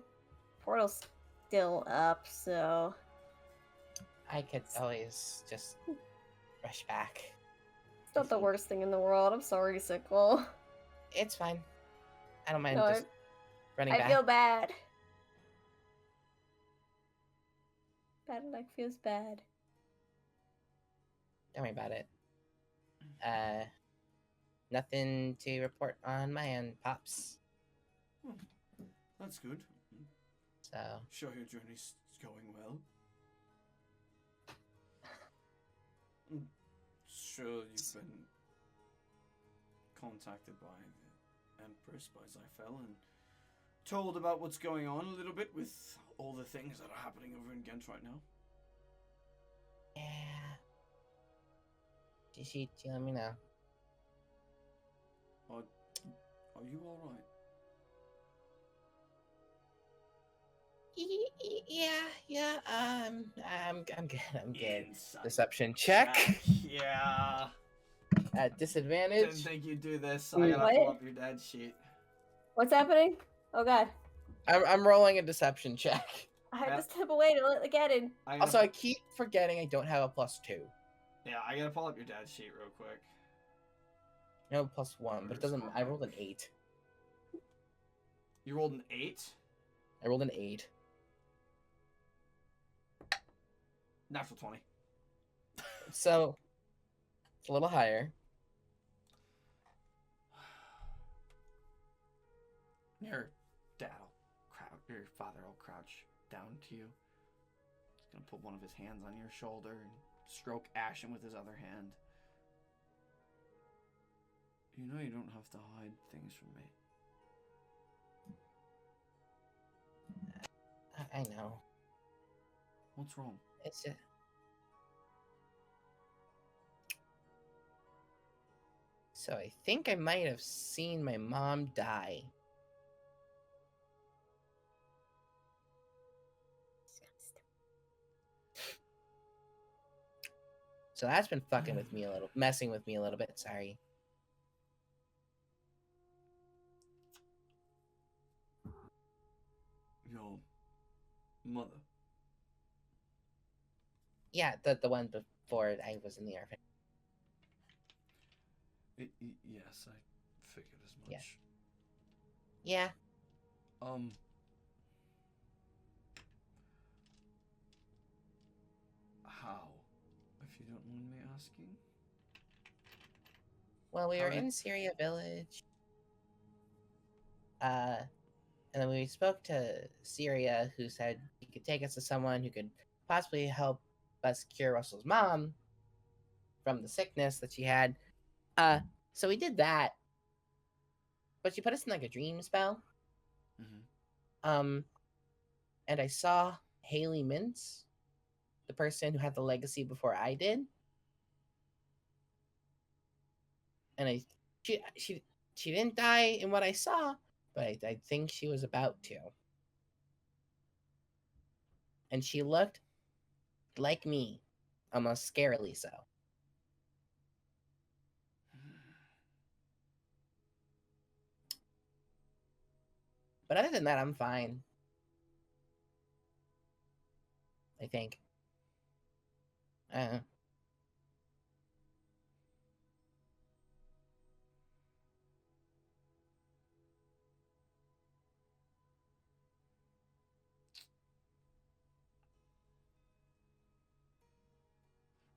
portal's still up, so I could always just rush back. it's not the worst thing in the world. I'm sorry, Sickle. It's fine. I don't mind No, just running I back. feel bad. Bad luck feels bad. Don't worry about it. Nothing to report on my end, Pops. That's good. So, Sure, your journey's going well. I'm sure you've been contacted by the Empress, by Zyphel, and told about what's going on a little bit with all the things that are happening over in Ghent right now. yeah. She let me know. Are you alright? Yeah. I'm good. I'm good. Insight Deception check. Yeah. At Didn't disadvantage. think you'd do this. I gotta What? pull up your dad's sheet. What's happening? Oh god. I'm rolling a deception check. I had Yeah. to step away to let the cat in. Also, I keep forgetting I don't have a +2. Yeah, I gotta pull up your dad's sheet real quick. No, +1, but it doesn't. I rolled an 8. You rolled an 8? I rolled an 8. Natural 20. So it's a little higher. Your dad will crouch, your father will crouch down to you. He's gonna put one of his hands on your shoulder and stroke Ashen with his other hand. You know you don't have to hide things from me. I know. What's wrong? It's just... So I think I might have seen my mom die. So that's been fucking with me a little, messing with me a little bit. Sorry. Your mother. Yeah, the one before I was in the orphan. Yes, I figured as much. Yeah. Yeah. How? If you don't mind me asking. Well, we were Alright. in Seria village. And then we spoke to Seria, who said he could take us to someone who could possibly help us cure Rustle's mom from the sickness that she had. So we did that. But she put us in like a dream spell. Mm-hmm. And I saw Haley Mintz, the person who had the legacy before I did. And she didn't die in what I saw, but I think she was about to. And she looked like me, almost scarily so. But other than that, I'm fine. I think.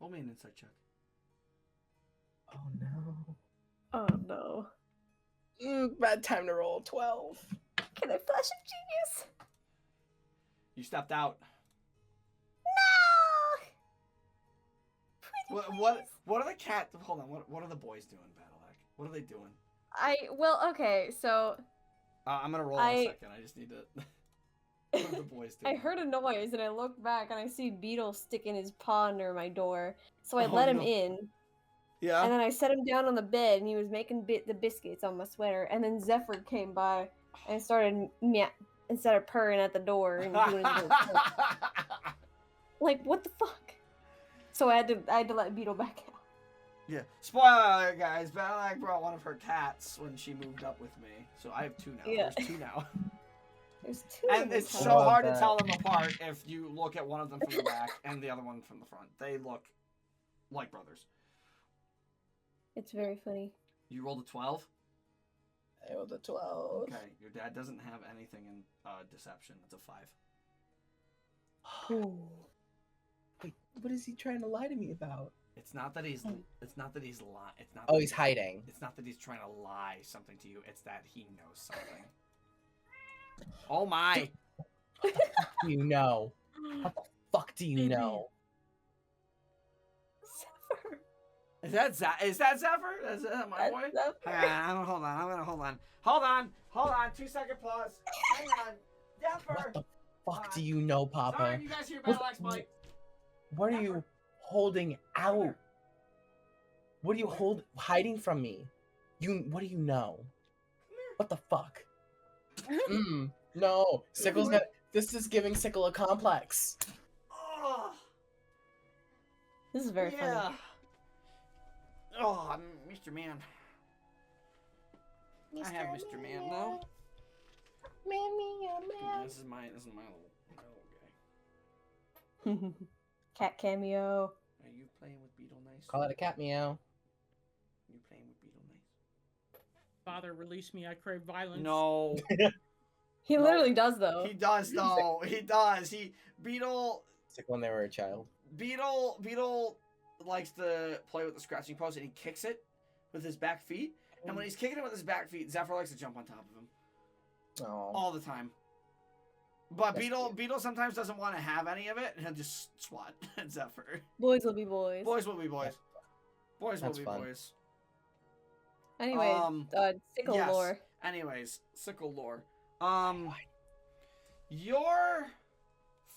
Roll me an insight check. Oh no. Oh no. Bad time to roll 12. Can I flash of genius? You stepped out. No! What are the cat? Hold on. What are the boys doing, Battleac? What are they doing? Okay, so I'm gonna roll in a second. I just need to. What are the boys doing? I heard a noise and I look back and I see Beetle sticking his paw under my door. So I Oh, let him no. in. Yeah. And then I set him down on the bed, and he was making the biscuits on my sweater. And then Zephyr came by and started instead of purring at the door and doing his little like, what the fuck? So I had to let Beetle back out. Yeah. Spoiler alert, guys. Battle brought one of her cats when she moved up with me, so I have 2 now. Yeah. There's 2 now. There's 2 And of them. it's I so love hard to that. tell them apart if you look at one of them from the back and the other one from the front. They look like brothers. It's very funny. You rolled a 12? I rolled a 12. Okay. Your dad doesn't have anything in deception. It's a 5. Ooh. Wait, what is he trying to lie to me about? It's not that he's. It's not that he's lying. It's not. Oh, that he's hiding. It's not that he's trying to lie something to you. It's that he knows something. Oh my! You know. What the fuck do you Baby. know? Zephyr. Is that Zephyr? Is that my boy? Zephyr. Hang on, hold on. I'm gonna hold on. Hold on. 2-second pause. Hang on. Zephyr. What the fuck do you know, Papa? Sorry, you guys hear Battle Axe Mike. What are you holding out? What are you hiding from me? What do you know? What the fuck? No. Sickle's got. This is giving Sickle a complex. Oh, This is very yeah. funny. Oh, Mr. Man. I have Mr. Man now. This is my little guy. Cat cameo. Are you playing with Beetle Nice? Call it a cat meow. You playing with Beetle Nice? Father, release me. I crave violence. No. He No. literally does though. He does though. He does. Beetle Sickle when they were a child. Beetle likes to play with the scratching post and he kicks it with his back feet. And when he's kicking it with his back feet, Zephyr likes to jump on top of him Oh. all the time. But That's Beetle sometimes doesn't want to have any of it, and he'll just swat at Zephyr. Boys will be boys. Boys will be boys. Boys will That's be fun. boys. Anyway, sickle yes. lore. Anyways, sickle lore. Your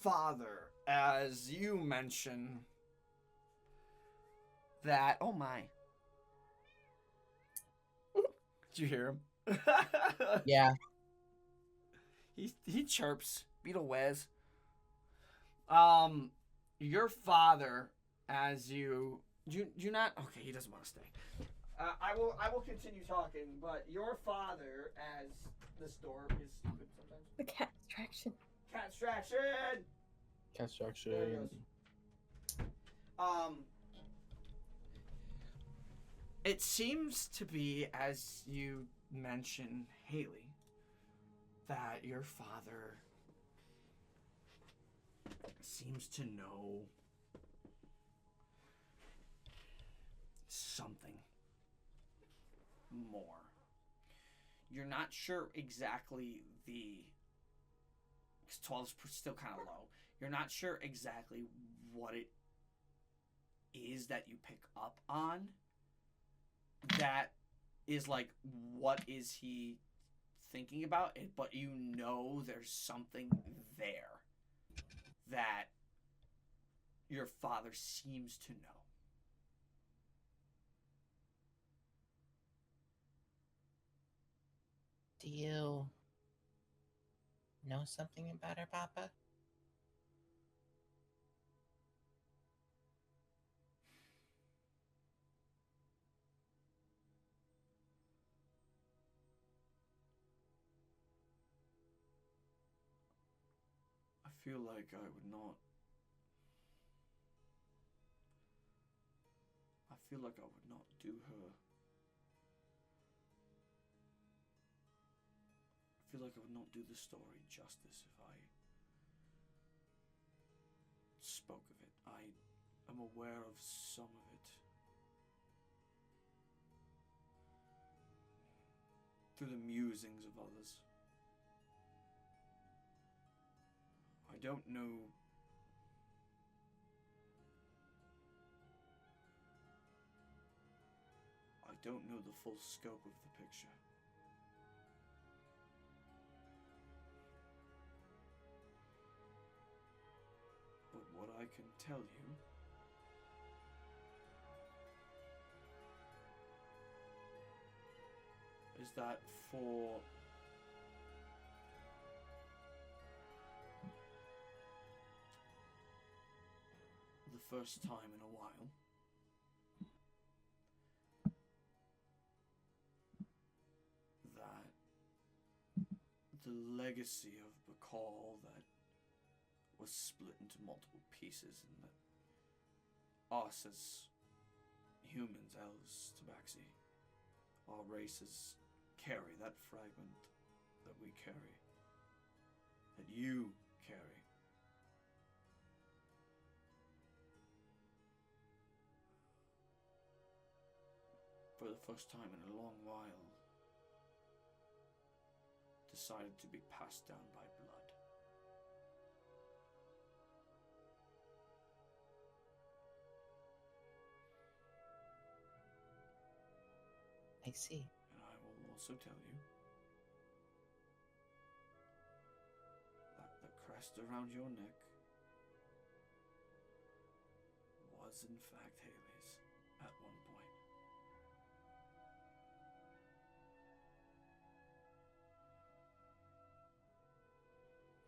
father, as you mention that. Oh my! Did you hear him? Yeah. He chirps. Beetle Wes. Your father, as you not okay. He doesn't want to stay. I will continue talking, but your father, as this door is stupid sometimes. The cat distraction. Cat distraction. Construction. There it goes. It seems to be, as you mentioned, Haley, that your father seems to know something more. You're not sure exactly because 12's still kind of low. You're not sure exactly what it is that you pick up on. That is like, what is he thinking about it? But you know there's something there that your father seems to know. Do you know something about her, Papa? I feel like I would not. I feel like I would not do her. I feel like I would not do the story justice if I spoke of it. I am aware of some of it. Through the musings of others. I don't know. I don't know the full scope of the picture. But what I can tell you that for the first time in a while, that the legacy of Baykal that was split into multiple pieces, and that us as humans, elves, tabaxi, all races carry that fragment that we carry, that you carry. For the first time in a long while, decided to be passed down by blood. I see. And I will also tell you that the crest around your neck was in fact Haley's at one point.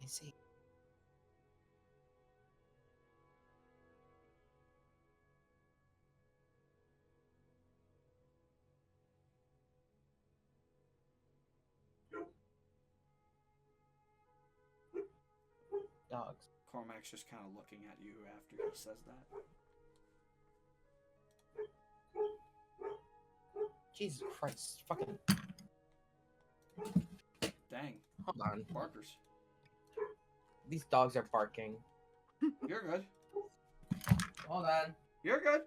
I see. Dogs. Cormac's just kind of looking at you after he says that. Jesus Christ. Fucking. Dang, Hold on. barkers. These dogs are barking. You're good. Hold on. You're good.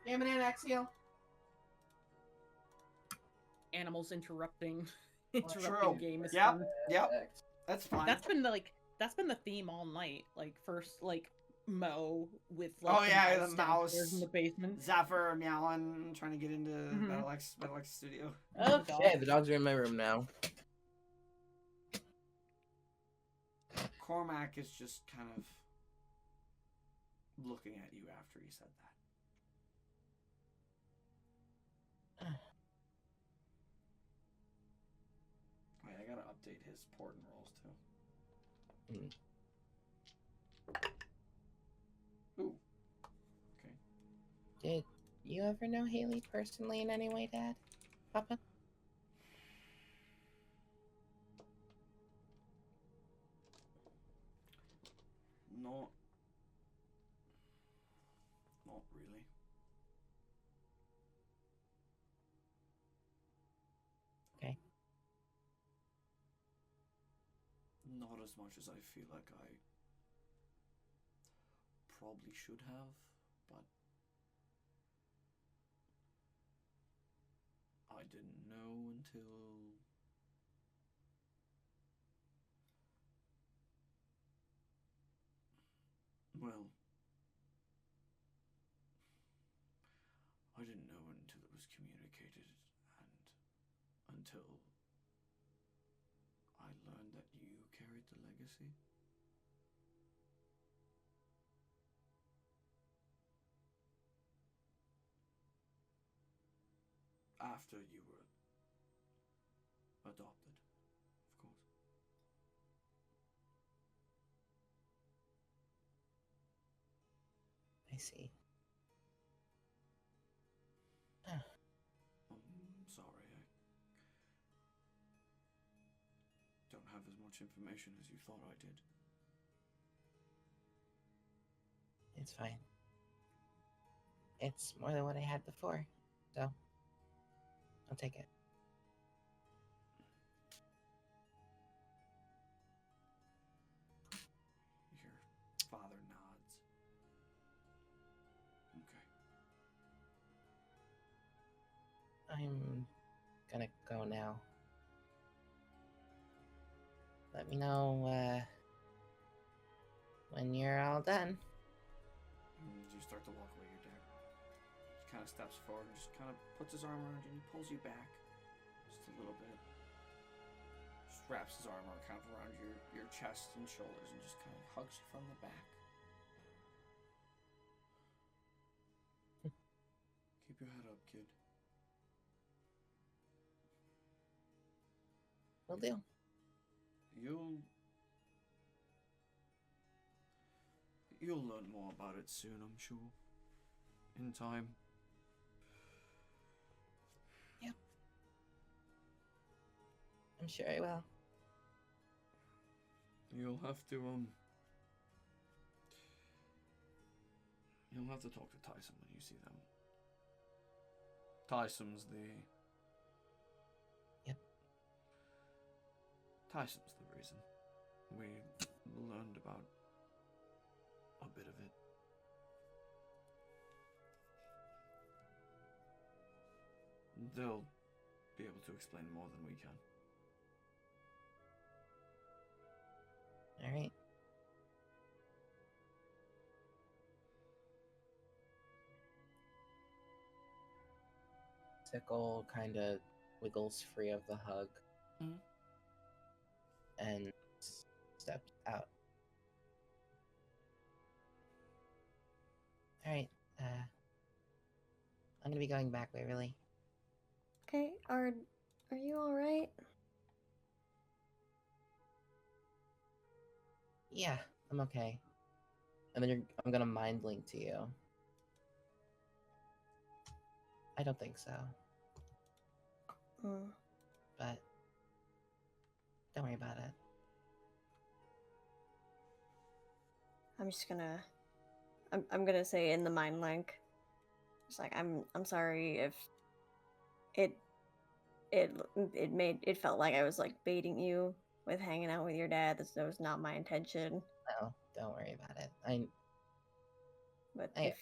Yeah, banana axial. Animals interrupting True. interrupting game is Yep. fun. Yep. That's fine. That's been the theme all night. Like first like Mo with Oh, the yeah, mouse the downstairs mouse. in the basement. Zephyr meowing, trying to get into Mhm. Battlex studio. Okay, the dogs are in my room now. Cormac is just kind of looking at you after he said that. Wait, I gotta update his port and rolls too. Ooh. Okay. Did you ever know Haley personally in any way, Dad? Papa? Not really. Okay. Not as much as I feel like I probably should have, but I didn't know until well, I didn't know until it was communicated and until I learned that you carried the legacy. After you were adopted, of course. I see. I'm sorry, I don't have as much information as you thought I did. It's fine. It's more than what I had before, so I'll take it. Your father nods. Okay. I'm gonna go now. Let me know when you're all done. As you start to walk away, your dad just kind of steps forward and just kind of puts his arm around you and he pulls you back just a little bit. Just wraps his arm kind of around your chest and shoulders and just kind of hugs you from the back. Keep your head up, kid. Will do. You'll learn more about it soon, I'm sure. In time. Yeah. I'm sure I will. You'll have to talk to Tyson when you see them. Tyson's the reason. We learned about a bit of it. They'll be able to explain more than we can. All right. Sickle kind of wiggles free of the hug and steps out. All right. I'm gonna be going back, Waverly. Okay, are you all right? Yeah, I'm okay. And then I'm gonna mind link to you. I don't think so, but don't worry about it. I'm just gonna, I'm gonna say in the mind link, it's like I'm sorry if it felt like I was like baiting you with hanging out with your dad. That was not my intention. No, don't worry about it. But I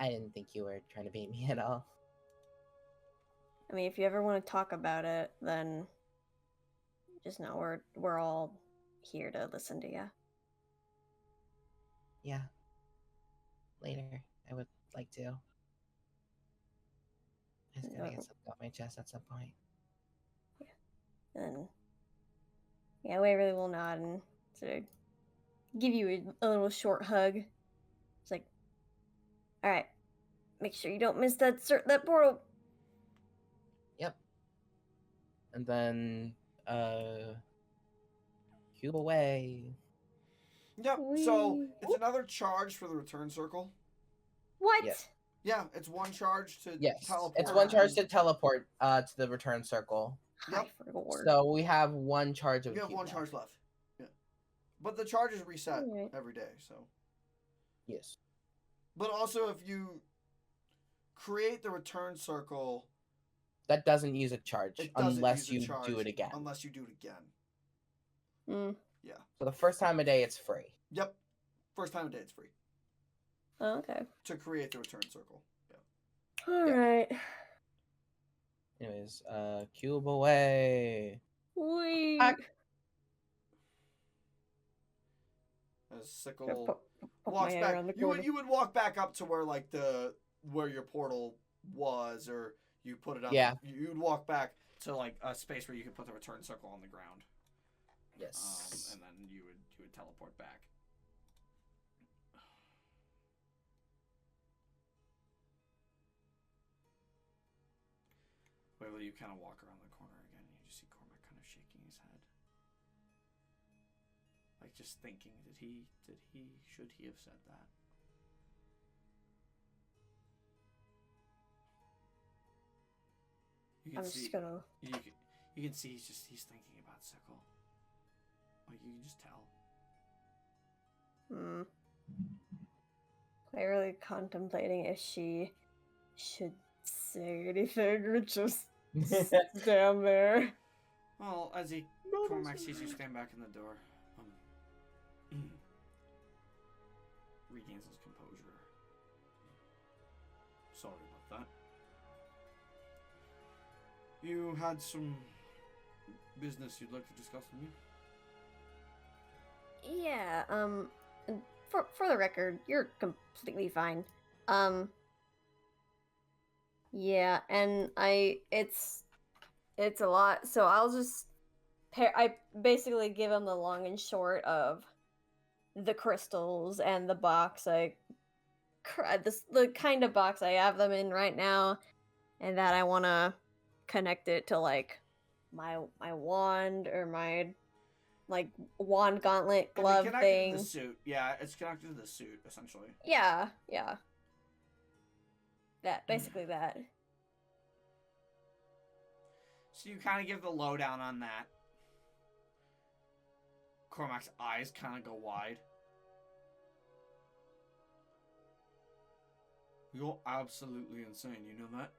didn't think you were trying to bait me at all. I mean, if you ever want to talk about it, then just know we're all here to listen to you. Yeah. Later, I would like to. I just gotta get something off my chest at some point. Yeah. And yeah, Waverly will nod and sort of give you a little short hug. It's like, all right, make sure you don't miss that portal. Yep. And then, cube away. Yep, so it's another charge for the return circle. What? Yeah. Yeah, it's one charge to teleport. It's one charge to teleport to the return circle. Yep. So we have one charge of You have one charge left. Yeah. But the charges reset every day, so. Yes. But also if you create the return circle, that doesn't use a charge unless you do it again. Unless you do it again. Yeah. So the first time a day it's free. Yep. First time a day it's free. Oh, okay. To create the return circle. Yeah. All right. Anyways, cube away. Wee. As Sickle walks back, you would walk back up to where like where your portal was, or you put it on. Yeah. You'd walk back to like a space where you could put the return circle on the ground. Yes. And then you would teleport back. Waverly, you kind of walk around the corner again, and you just see Cormac kind of shaking his head, like just thinking, should he have said that? I'm just gonna. You can see he's thinking about Sickle. Like you can just tell. Quite really contemplating if she should say anything or just stand there. Well, as Cormac sees you stand back in the door, regains his composure. Sorry about that. You had some business you'd like to discuss with me? Yeah, for the record, you're completely fine. Yeah, and it's a lot, so I'll just I basically give him the long and short of the crystals and the box the kind of box I have them in right now, and that I want to connect it to like my wand or my like wand gauntlet It'd be glove connected thing. to the suit. Yeah, it's connected to the suit essentially. Yeah, yeah. That basically that. So you kind of give the lowdown on that. Cormac's eyes kind of go wide. You're absolutely insane. You know that?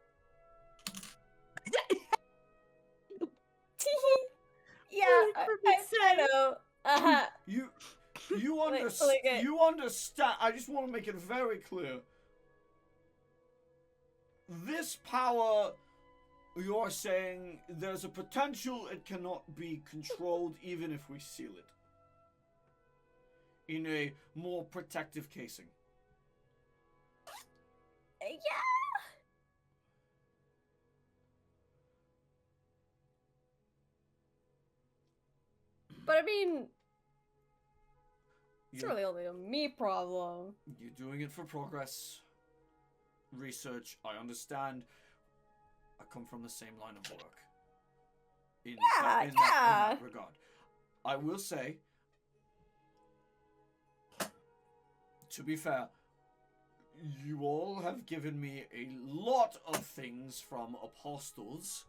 Yeah, I Cribbit know. You Wait, understand. look at- You understand. I just want to make it very clear. This power, you're saying there's a potential it cannot be controlled even if we seal it in a more protective casing. Yeah. But I mean, it's You're, really only a me problem. you're doing it for progress, research. I understand. I come from the same line of work. In that regard, I will say, to be fair, you all have given me a lot of things from apostles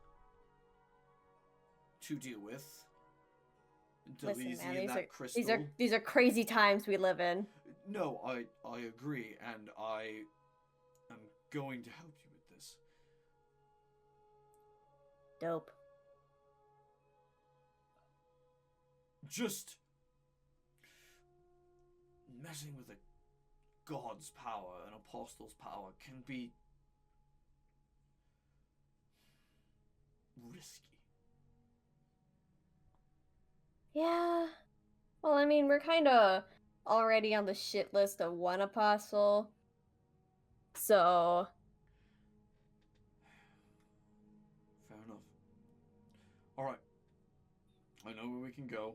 to deal with. Listen, Delezie man, and that crystal. these are crazy times we live in. No, I agree, and I am going to help you with this. Dope. Just messing with a god's power, an apostle's power, can be risky. Yeah. Well, I mean, we're kind of already on the shit list of one apostle. So, Fair enough. Alright. I know where we can go.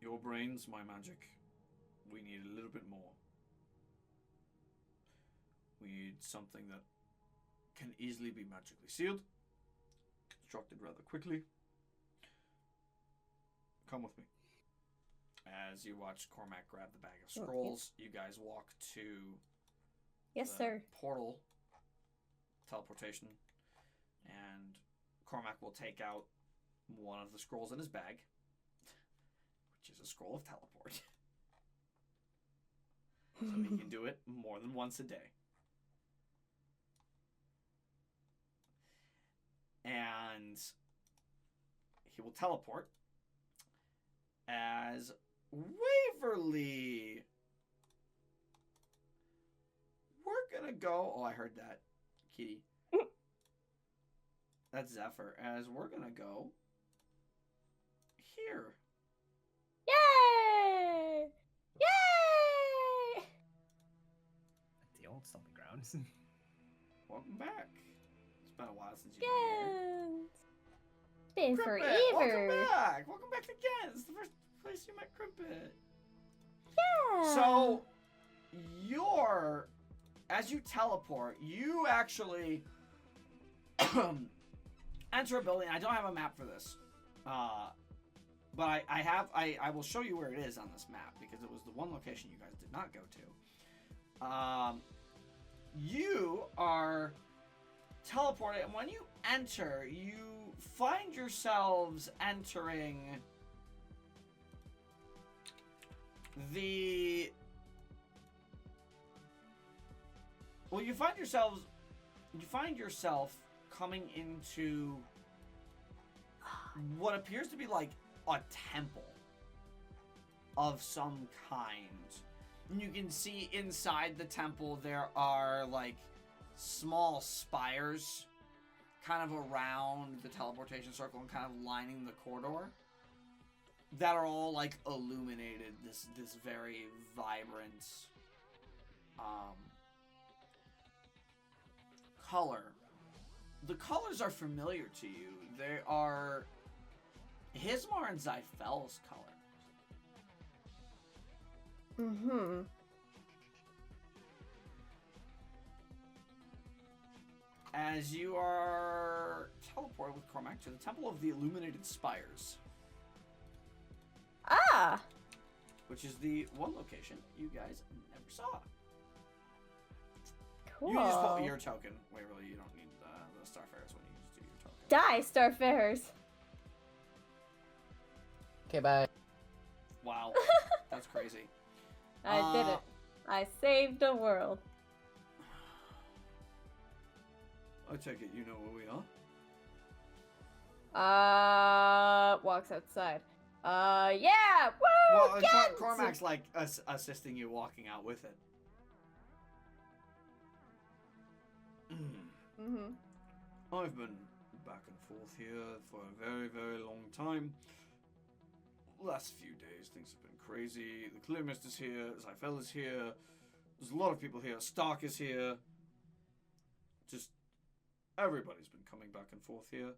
Your brains, my magic. We need a little bit more. We need something that can easily be magically sealed, constructed rather quickly. Come with me. As you watch Cormac grab the bag of Oh, yeah. scrolls, you guys walk to yes, the sir. portal teleportation, and Cormac will take out one of the scrolls in his bag, which is a scroll of teleport. So he can do it more than once a day. And he will teleport as Waverly. We're gonna go. Oh, I heard that, Kitty. That's Zephyr. As we're gonna go here. Yay! Yay! At the old stomping grounds. Welcome back. It's been a while since you've been here. It's been Crimpet, forever. welcome back. Welcome back again. It's the first place you met Crimpet. Yeah. So, as you teleport, you actually enter a building. I don't have a map for this, but I will show you where it is on this map because it was the one location you guys did not go to. You are teleported, and when you enter, you find yourselves entering the... Well, you find yourself coming into what appears to be like a temple of some kind. And you can see inside the temple there are like small spires kind of around the teleportation circle and kind of lining the corridor that are all like illuminated this very vibrant color. The colors are familiar to you. They are Hismar and Zyphel's color. Mm-hmm. As you are teleported with Cormac to the Temple of the Illuminated Spires, Ah! which is the one location you guys never saw. Cool. You just put your token. Waverly, you don't need the Starfarers when you just do your token. Die, Starfarers. Okay, bye. Wow, that's crazy. I did it. I saved the world. I take it you know where we are? Walks outside. Yeah! Woo! Well, Gent! Cormac's like assisting you walking out with it. Mm-hmm. I've been back and forth here for a very, very long time. Last few days, things have been crazy. The Clear Mist is here. Zyphel is here. There's a lot of people here. Stark is here. Just everybody's been coming back and forth here.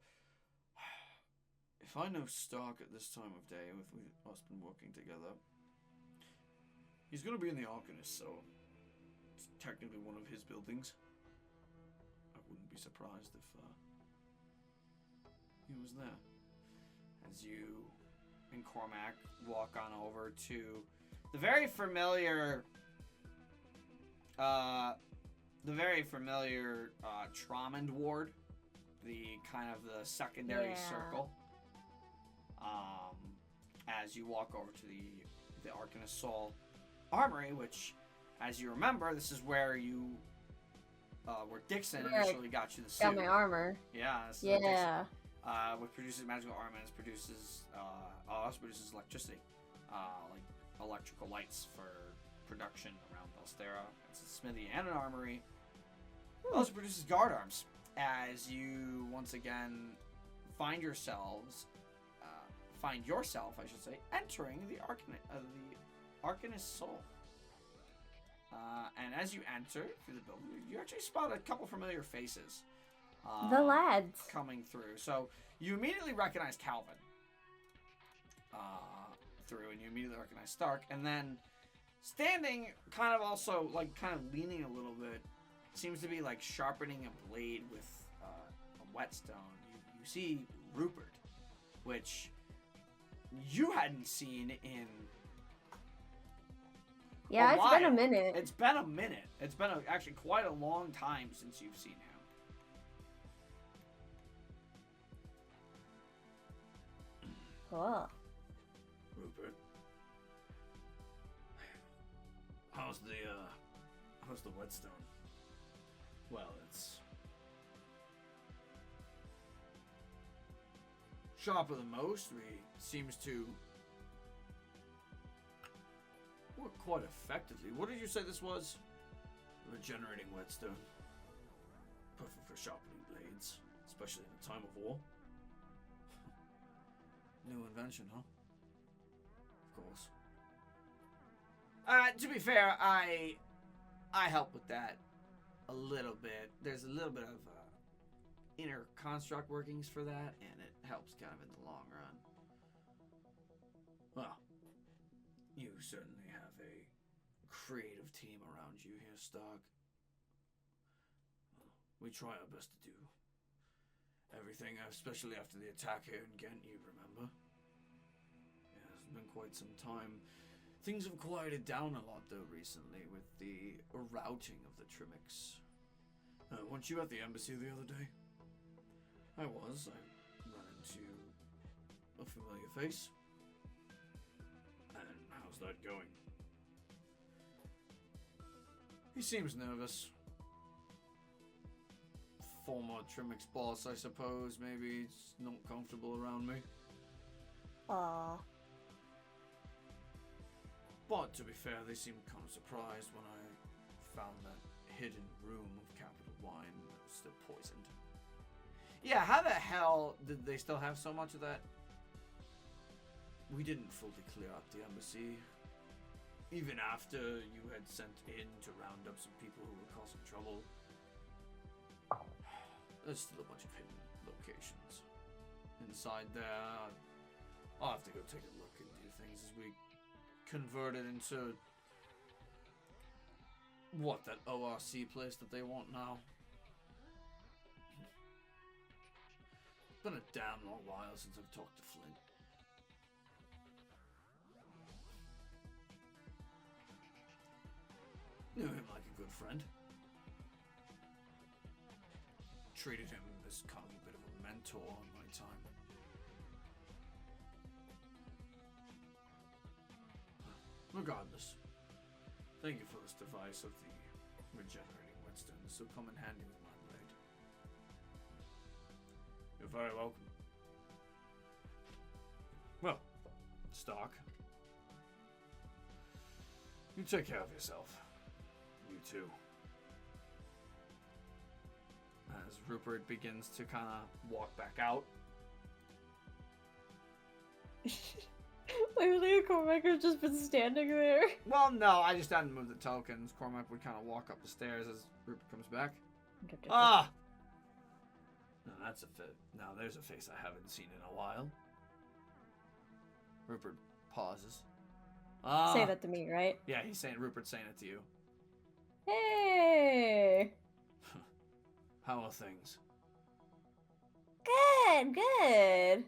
If I know Stark at this time of day, with us been working together, he's going to be in the Arcanist, so it's technically one of his buildings. I wouldn't be surprised if he was there. As you and Cormac walk on over to the very familiar Traumand ward, the kind of the secondary circle. As you walk over to the Arcanist Soul Armory, which, as you remember, this is where you where Dixon initially got you the suit. Got my armor. Yeah. Yeah. Which produces magical armaments, produces also produces electricity, like electrical lights for production around Belstera. It's a smithy and an armory. It also produces guard arms. As you once again find yourself, I should say, entering the Arcanist Soul. And as you enter through the building, you actually spot a couple familiar faces. The lads coming through. So you immediately recognize Calvin through, and you immediately recognize Stark, and then standing, kind of also like kind of leaning a little bit, seems to be like sharpening a blade with a whetstone. You see Rupert, which you hadn't seen in. Yeah, it's been a minute. It's been a minute. It's been actually quite a long time since you've seen him. Cool. Rupert, how's the whetstone? Well, it's sharper than most. Seems to work quite effectively. What did you say this was? Regenerating whetstone. Perfect for sharpening blades, especially in a time of war. New invention, huh? Of course. To be fair, I help with that a little bit. There's a little bit of inner construct workings for that, and it helps kind of in the long run. Well, you certainly have a creative team around you here, Stark. We try our best to do everything, especially after the attack here in Ghent, you remember? Yeah, it's been quite some time. Things have quieted down a lot, though, recently with the routing of the Trimics. Weren't you at the embassy the other day? I was. I ran into a familiar face. And how's that going? He seems nervous. Former Trimics boss, I suppose. Maybe he's not comfortable around me. Aww. But to be fair, they seemed kind of surprised when I found that hidden room of capital wine that was still poisoned. Yeah, how the hell did they still have so much of that? We didn't fully clear up the embassy. Even after you had sent in to round up some people who were causing trouble. There's still a bunch of hidden locations inside there. I'll have to go take a look and do things as we convert it into what, that ORC place that they want now. been a damn long while since I've talked to Flint. Knew him like a good friend. Treated him as kind of a bit of a mentor in my time. Regardless, thank you for this device of the regenerating whetstone. This will come in handy with my blade. You're very welcome. Well, Stark, you take care of yourself. You too. As Rupert begins to kind of walk back out. Literally, Cormac has just been standing there. Well, no, I just hadn't moved the tokens. Cormac would kind of walk up the stairs as Rupert comes back. Ah! No, that's a fit. Now there's a face I haven't seen in a while. Rupert pauses. Ah! Say that to me, right? Yeah, Rupert's saying it to you. Hey! How are things? Good, good.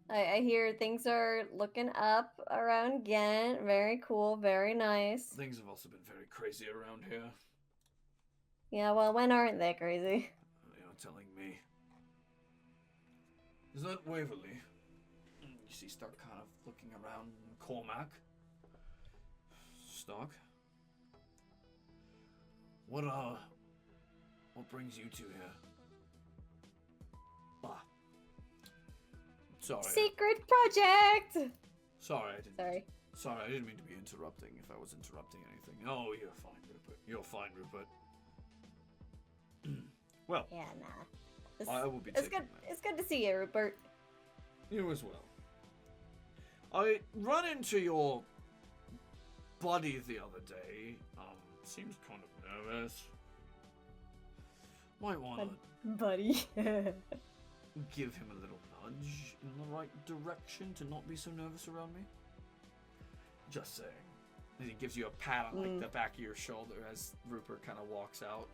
I hear things are looking up around Ghent. Very cool, very nice. Things have also been very crazy around here. Yeah, well, when aren't they crazy? You're telling me. Is that Waverly? You see Stark kind of looking around. Cormac. Stark. What brings you two here? Ah. Sorry. Secret project! Sorry, I didn't. Sorry. I didn't mean to be interrupting if I was interrupting anything. Oh, you're fine, Rupert. You're fine, Rupert. Well, Yeah, nah. I will be It's taking good. that. It's good to see you, Rupert. You as well. I run into your buddy the other day. Seems kind of nervous. Might want to Buddy. give him a little nudge in the right direction to not be so nervous around me. Just saying. And he gives you a pat on like the back of your shoulder as Rupert kind of walks out.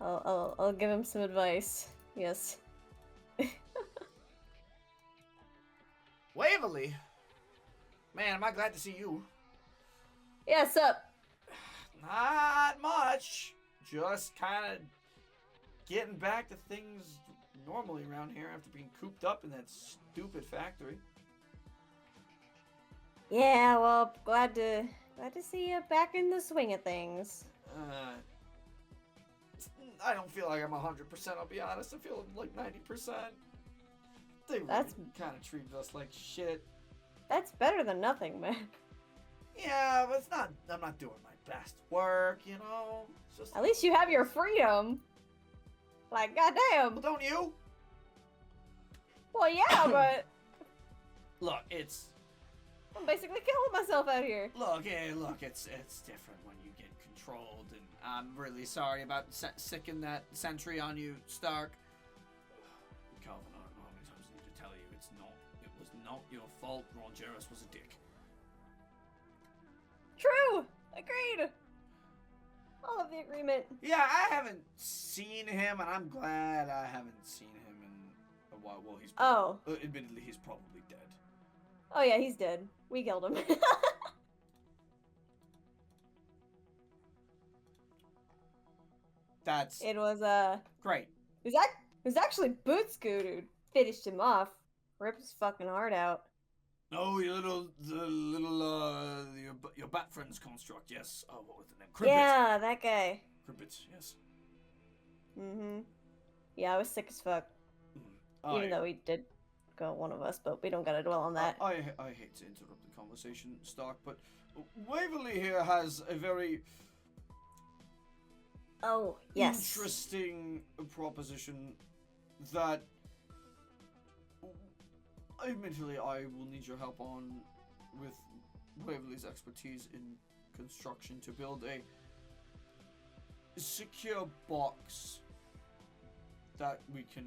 I'll give him some advice. Yes. Waverly, man, am I glad to see you. Yeah, sup? Not much. Just kind of getting back to things normally around here after being cooped up in that stupid factory. Yeah, well, glad to see you back in the swing of things. I don't feel like I'm 100%, I'll be honest. I feel like 90%. They really That's- kind of treated us like shit. That's better than nothing, man. Yeah, but it's not, I'm not doing my best work, you know? It's just, At least you have your freedom. Like, goddamn. well, don't you? Well, yeah, but Look, it's, I'm basically killing myself out here. look, it's different when you get controlled, and I'm really sorry about sicking that sentry on you, Stark. Calvin, I don't know how many times I need to tell you, it was not your fault. Rongerus was a dick. True. Agreed. All of the agreement. Yeah, I haven't seen him, and I'm glad I haven't seen him in a while. Well, he's admittedly, he's probably dead. Oh yeah, he's dead. We killed him. That's It was great. it was actually Bootscoot who finished him off. Ripped his fucking heart out. Oh, your bat friend's construct, yes. Oh, what was the name? Cribbit. Yeah, that guy. Cribbit, yes. Mm-hmm. Yeah, I was sick as fuck. Even though he did go one of us, but we don't gotta dwell on that. I hate to interrupt the conversation, Stark, but Waverly here has a very Oh, yes. interesting proposition that admittedly I will need your help on with Waverly's expertise in construction to build a secure box that we can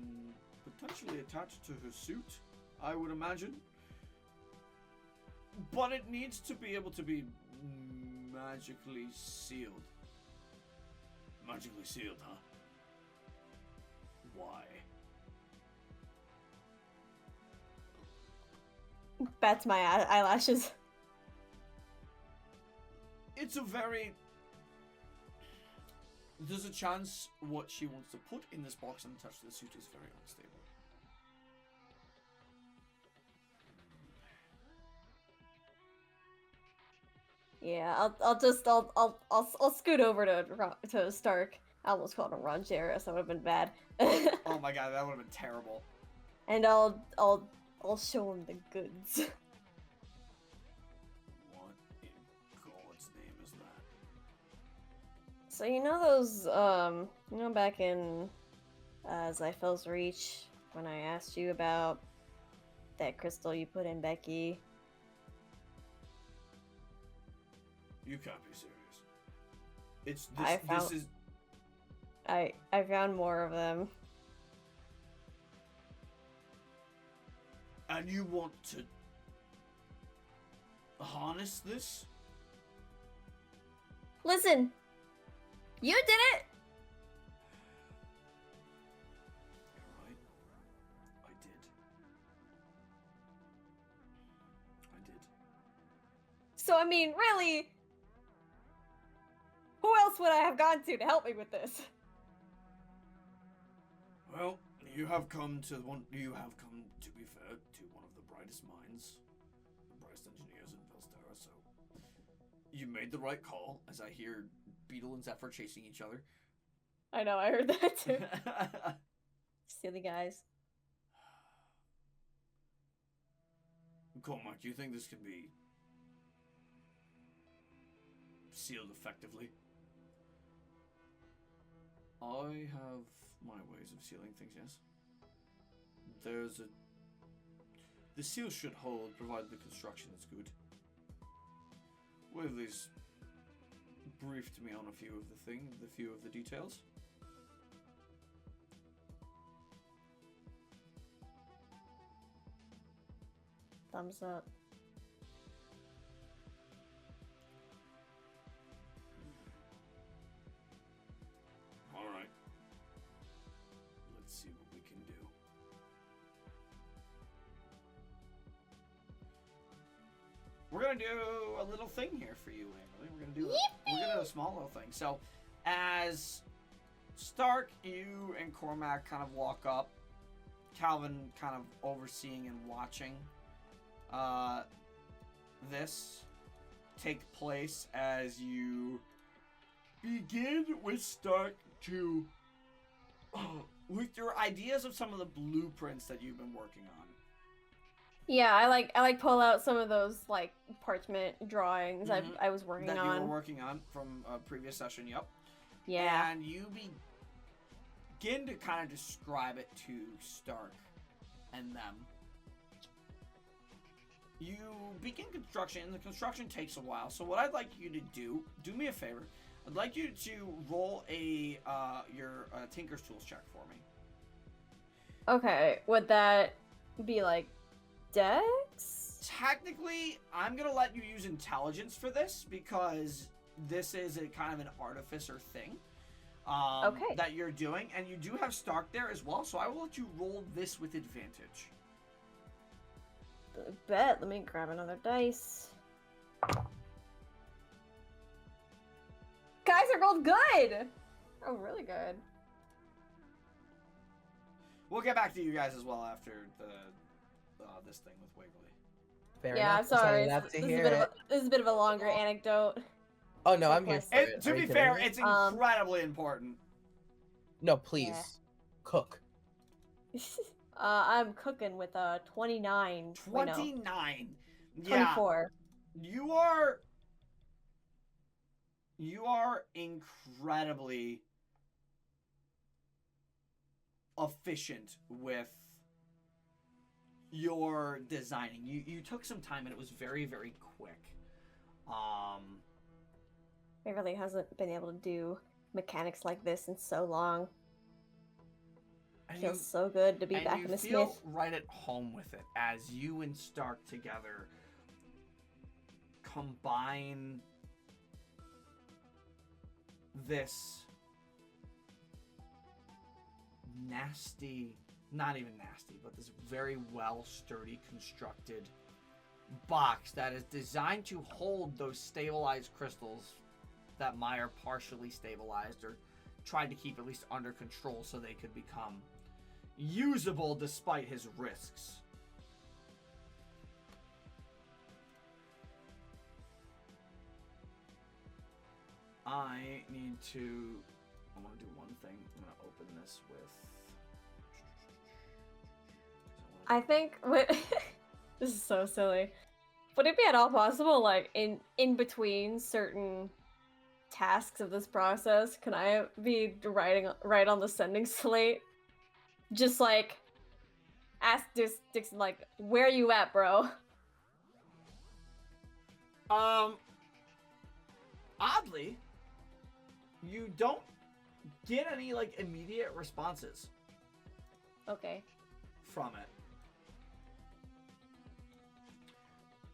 potentially attach to her suit, I would imagine. But it needs to be able to be magically sealed. Magically sealed, huh? Why? bats my eyelashes. It's a very... There's a chance what she wants to put in this box and attach to the suit is very unstable. Yeah, I'll scoot over to Stark. I almost called him Ron Jarrus. That would have been bad. Oh my god, that would have been terrible. And I'll show him the goods. What in God's name is that? So you know those back in Zyphel's Reach when I asked you about that crystal you put in Becky? You can't be serious. It's this. This is. I found more of them. And you want to harness this? Listen, you did it. You're right. I did. So I mean, really, who else would I have gone to help me with this? Well, you have come to one. You have come, to be fair, to one of the brightest minds, the brightest engineers in Velstara. So you made the right call. As I hear Beetle and Zephyr chasing each other. I know, I heard that too. Silly guys. Cormac, do you think this can be sealed effectively? I have my ways of sealing things, yes. The seal should hold, provided the construction is good. Waverly's briefed me on a few of the details. Thumbs up. Alright. Let's see what we can do. We're gonna do a little thing here for you, Waverly. We're gonna do a small little thing. So, as Stark, you and Cormac kind of walk up, Calvin kind of overseeing and watching this take place as you begin with Stark to with your ideas of some of the blueprints that you've been working on. Yeah, I like pull out some of those like parchment drawings I was working that on. you were working on from a previous session. Yep. Yeah. And you begin to kind of describe it to Stark and them. You begin construction, and the construction takes a while. So what I'd like you to do me a favor. I'd like you to roll your Tinker's Tools check for me. Okay, would that be like Dex? Technically, I'm gonna let you use intelligence for this because this is a kind of an artificer thing Okay. that you're doing, and you do have Stark there as well. So I will let you roll this with advantage. Bet. Let me grab another dice. Guys, I rolled good! Oh, really good. We'll get back to you guys as well after this thing with Wiggly. Fair Yeah, I'm enough. sorry. Enough to This hear is it. a bit of a longer anecdote. Oh no, I'm here for it. To Are be you fair, kidding me? it's incredibly important. No, please. Yeah. Cook. I'm cooking with a 29. Wait, no, 29. Yeah. 24. You are incredibly efficient with your designing. You took some time and it was very, very quick. It really hasn't been able to do mechanics like this in so long. And Feels so good to be and back you in the feel Smith. right at home with it as you and Stark together combine this nasty, not even nasty, but this very well sturdy constructed box that is designed to hold those stabilized crystals that Myre partially stabilized or tried to keep at least under control so they could become usable despite his risks. I need to... I want to do one thing. I'm going to open this with... I think this is so silly. Would it be at all possible, like in between certain tasks of this process, can I be right on the sending slate? Just like ask Dixon, like, where you at, bro? Oddly, you don't get any like immediate responses Okay. from it.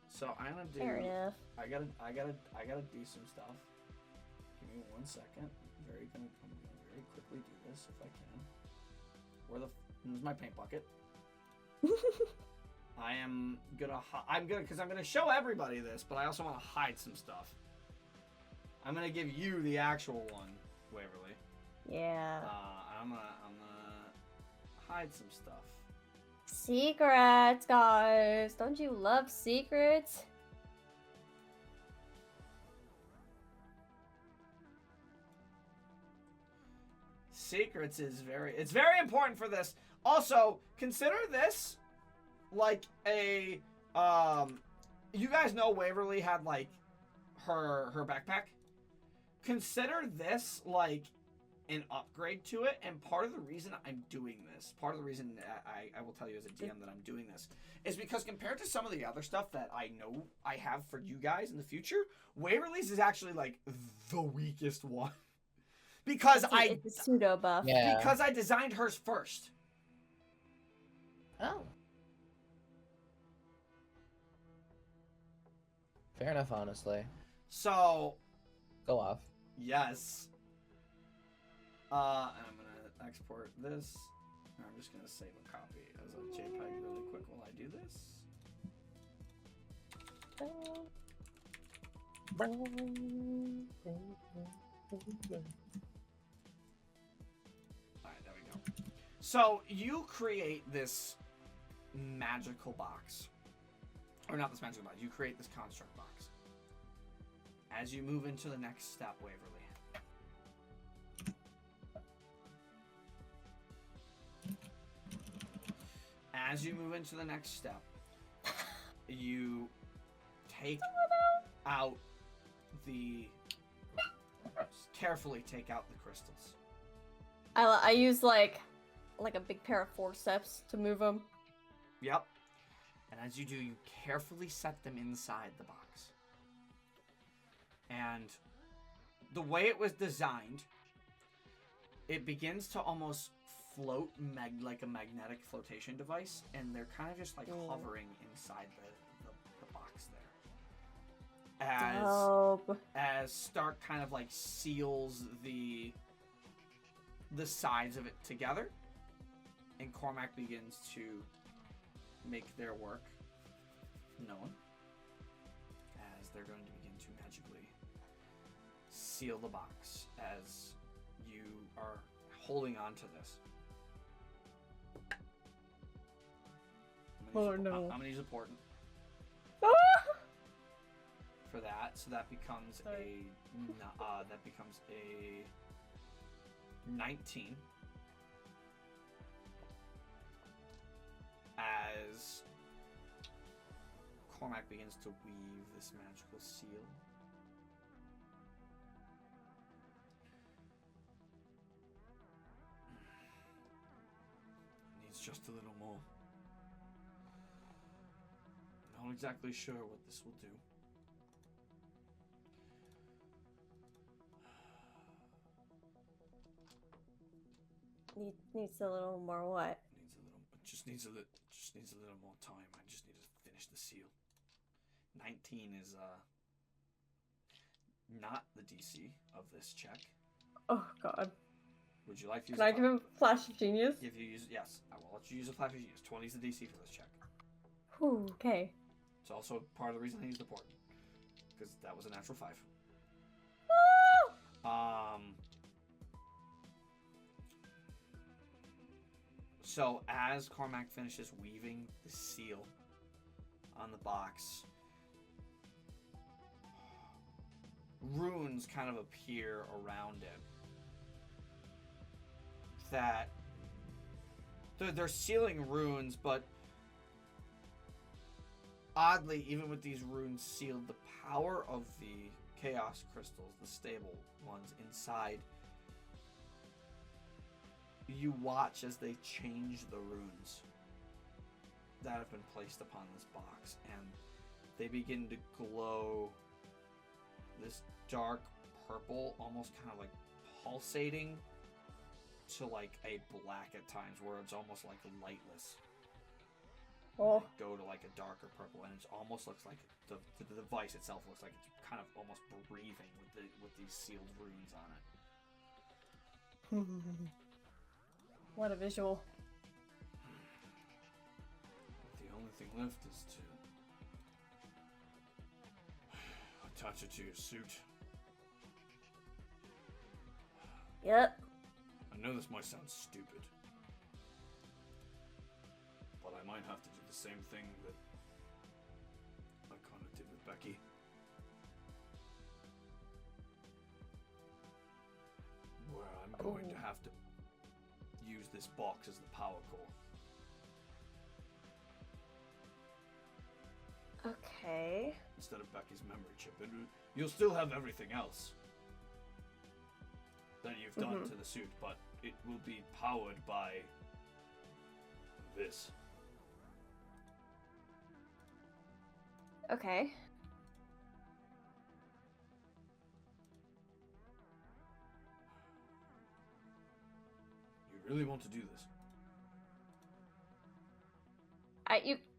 So I'm gonna do. Fair enough. I gotta do some stuff. Give me 1 second. I'm gonna very quickly do this if I can. Where's my paint bucket? I'm gonna show everybody this, but I also want to hide some stuff. I'm gonna give you the actual one, Waverly. Yeah. I'm gonna hide some stuff. Secrets, guys. Don't you love secrets? Secrets is it's very important for this. Also, consider this like a you guys know Waverly had like her backpack. Consider this like an upgrade to it, and part of the reason I'm doing this, part of the reason I will tell you as a DM that I'm doing this, is because compared to some of the other stuff that I know I have for you guys in the future, Waverly's is actually like the weakest one. Because It's a pseudo buff. Yeah. because I designed hers first. Oh. Fair enough, honestly. So, Go off. yes. And I'm gonna export this. And I'm just gonna save a copy as a JPEG really quick while I do this. Alright, there we go. So, you create this magical box. Or not this magical box, you create this construct box. As you move into the next step, Waverly. As you move into the next step, you take out carefully take out the crystals. I use like a big pair of forceps to move them. Yep. And as you do, you carefully set them inside the box. And the way it was designed, it begins to almost float like a magnetic flotation device, and they're kind of just like hovering inside the box there. Dope. As Stark kind of like seals the sides of it together, and Cormac begins to make their work known, as they're going to begin to magically seal the box as you are holding on to this. Oh, no. I'm gonna use a portent for that, so that becomes a 19 as Cormac begins to weave this magical seal. Needs just a little more. Not exactly sure what this will do. Needs a little more what? Just needs a little more time. I just need to finish the seal. 19 is not the DC of this check. Oh god. Would you like to use Can I give him Flash of Genius? If you use, yes, I will let you use a flash of genius. 20 is the DC for this check. Ooh, okay. It's also part of the reason I used the port. Because that was a natural 5. So as Cormac finishes weaving the seal on the box, runes kind of appear around it that they're sealing runes, but oddly, even with these runes sealed, the power of the chaos crystals, the stable ones inside, you watch as they change the runes that have been placed upon this box, and they begin to glow this dark purple, almost kind of like pulsating to like a black at times, where it's almost like lightless. Oh. Go to like a darker purple, and it almost looks like the device itself looks like it's kind of almost breathing with these sealed runes on it. What a visual. The only thing left is to attach it to your suit. Yep. I know this might sound stupid, but I might have to do the same thing that I kind of did with Becky. Where I'm going to have to use this box as the power core. Okay. Instead of Becky's memory chip. And you'll still have everything else that you've done to the suit, but it will be powered by this. Okay. You really want to do this?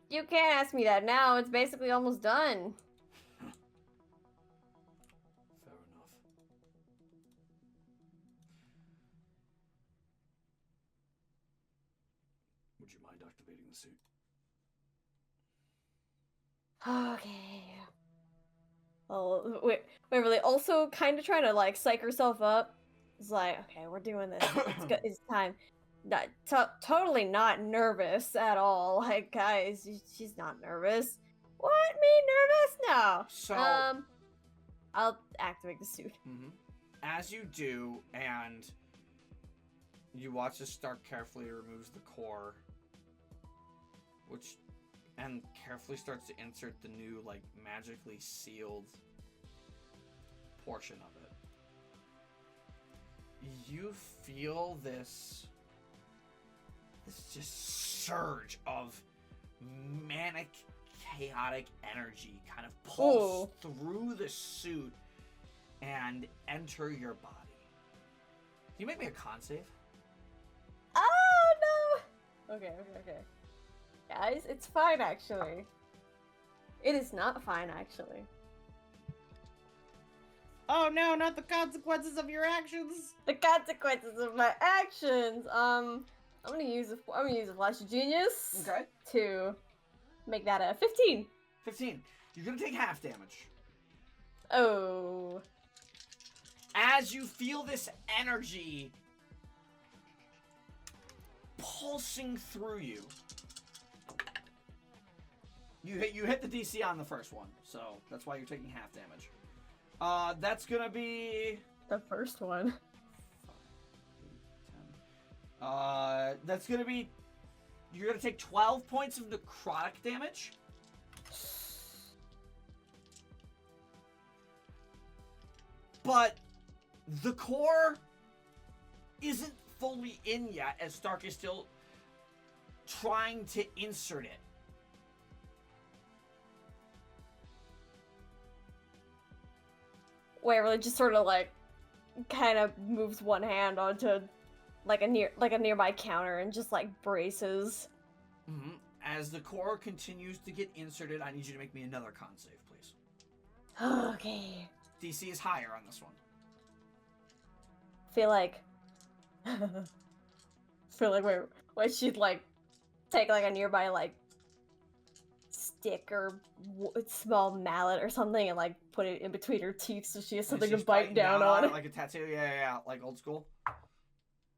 You can't ask me that now. It's basically almost done. Fair enough. Would you mind activating the suit? Okay. Oh, wait, Waverly also kind of trying to like psych herself up. It's like, okay, we're doing this. It's time. Not totally not nervous at all. Like, guys, she's not nervous. What? Me nervous? No. So, I'll activate the suit. as you do, and you watch as Stark carefully removes the core, and carefully starts to insert the new, like, magically sealed portion of it. You feel this just surge of manic, chaotic energy kind of pulse through the suit and enter your body. Can you make me a con save? Oh no! Okay. Guys, it's fine actually. It is not fine actually. Oh no, not the consequences of your actions. The consequences of my actions. I'm gonna use a flash of genius. Okay. To make that a 15. 15. You're gonna take half damage. Oh. As you feel this energy pulsing through you. You hit the DC on the first one, so that's why you're taking half damage. That's gonna be The first one. 5, 10. That's gonna be. You're gonna take 12 points of necrotic damage. But the core isn't fully in yet, as Stark is still trying to insert it. Waverly just sort of like kind of moves one hand onto like a nearby counter and just like braces. Mm-hmm. As the core continues to get inserted, I need you to make me another con save, please. Okay. DC is higher on this one. Feel like wait, she'd like take like a nearby like stick or small mallet or something and like put it in between her teeth so she has And something to she's bite biting down on. it like a tattoo. Yeah, like old school.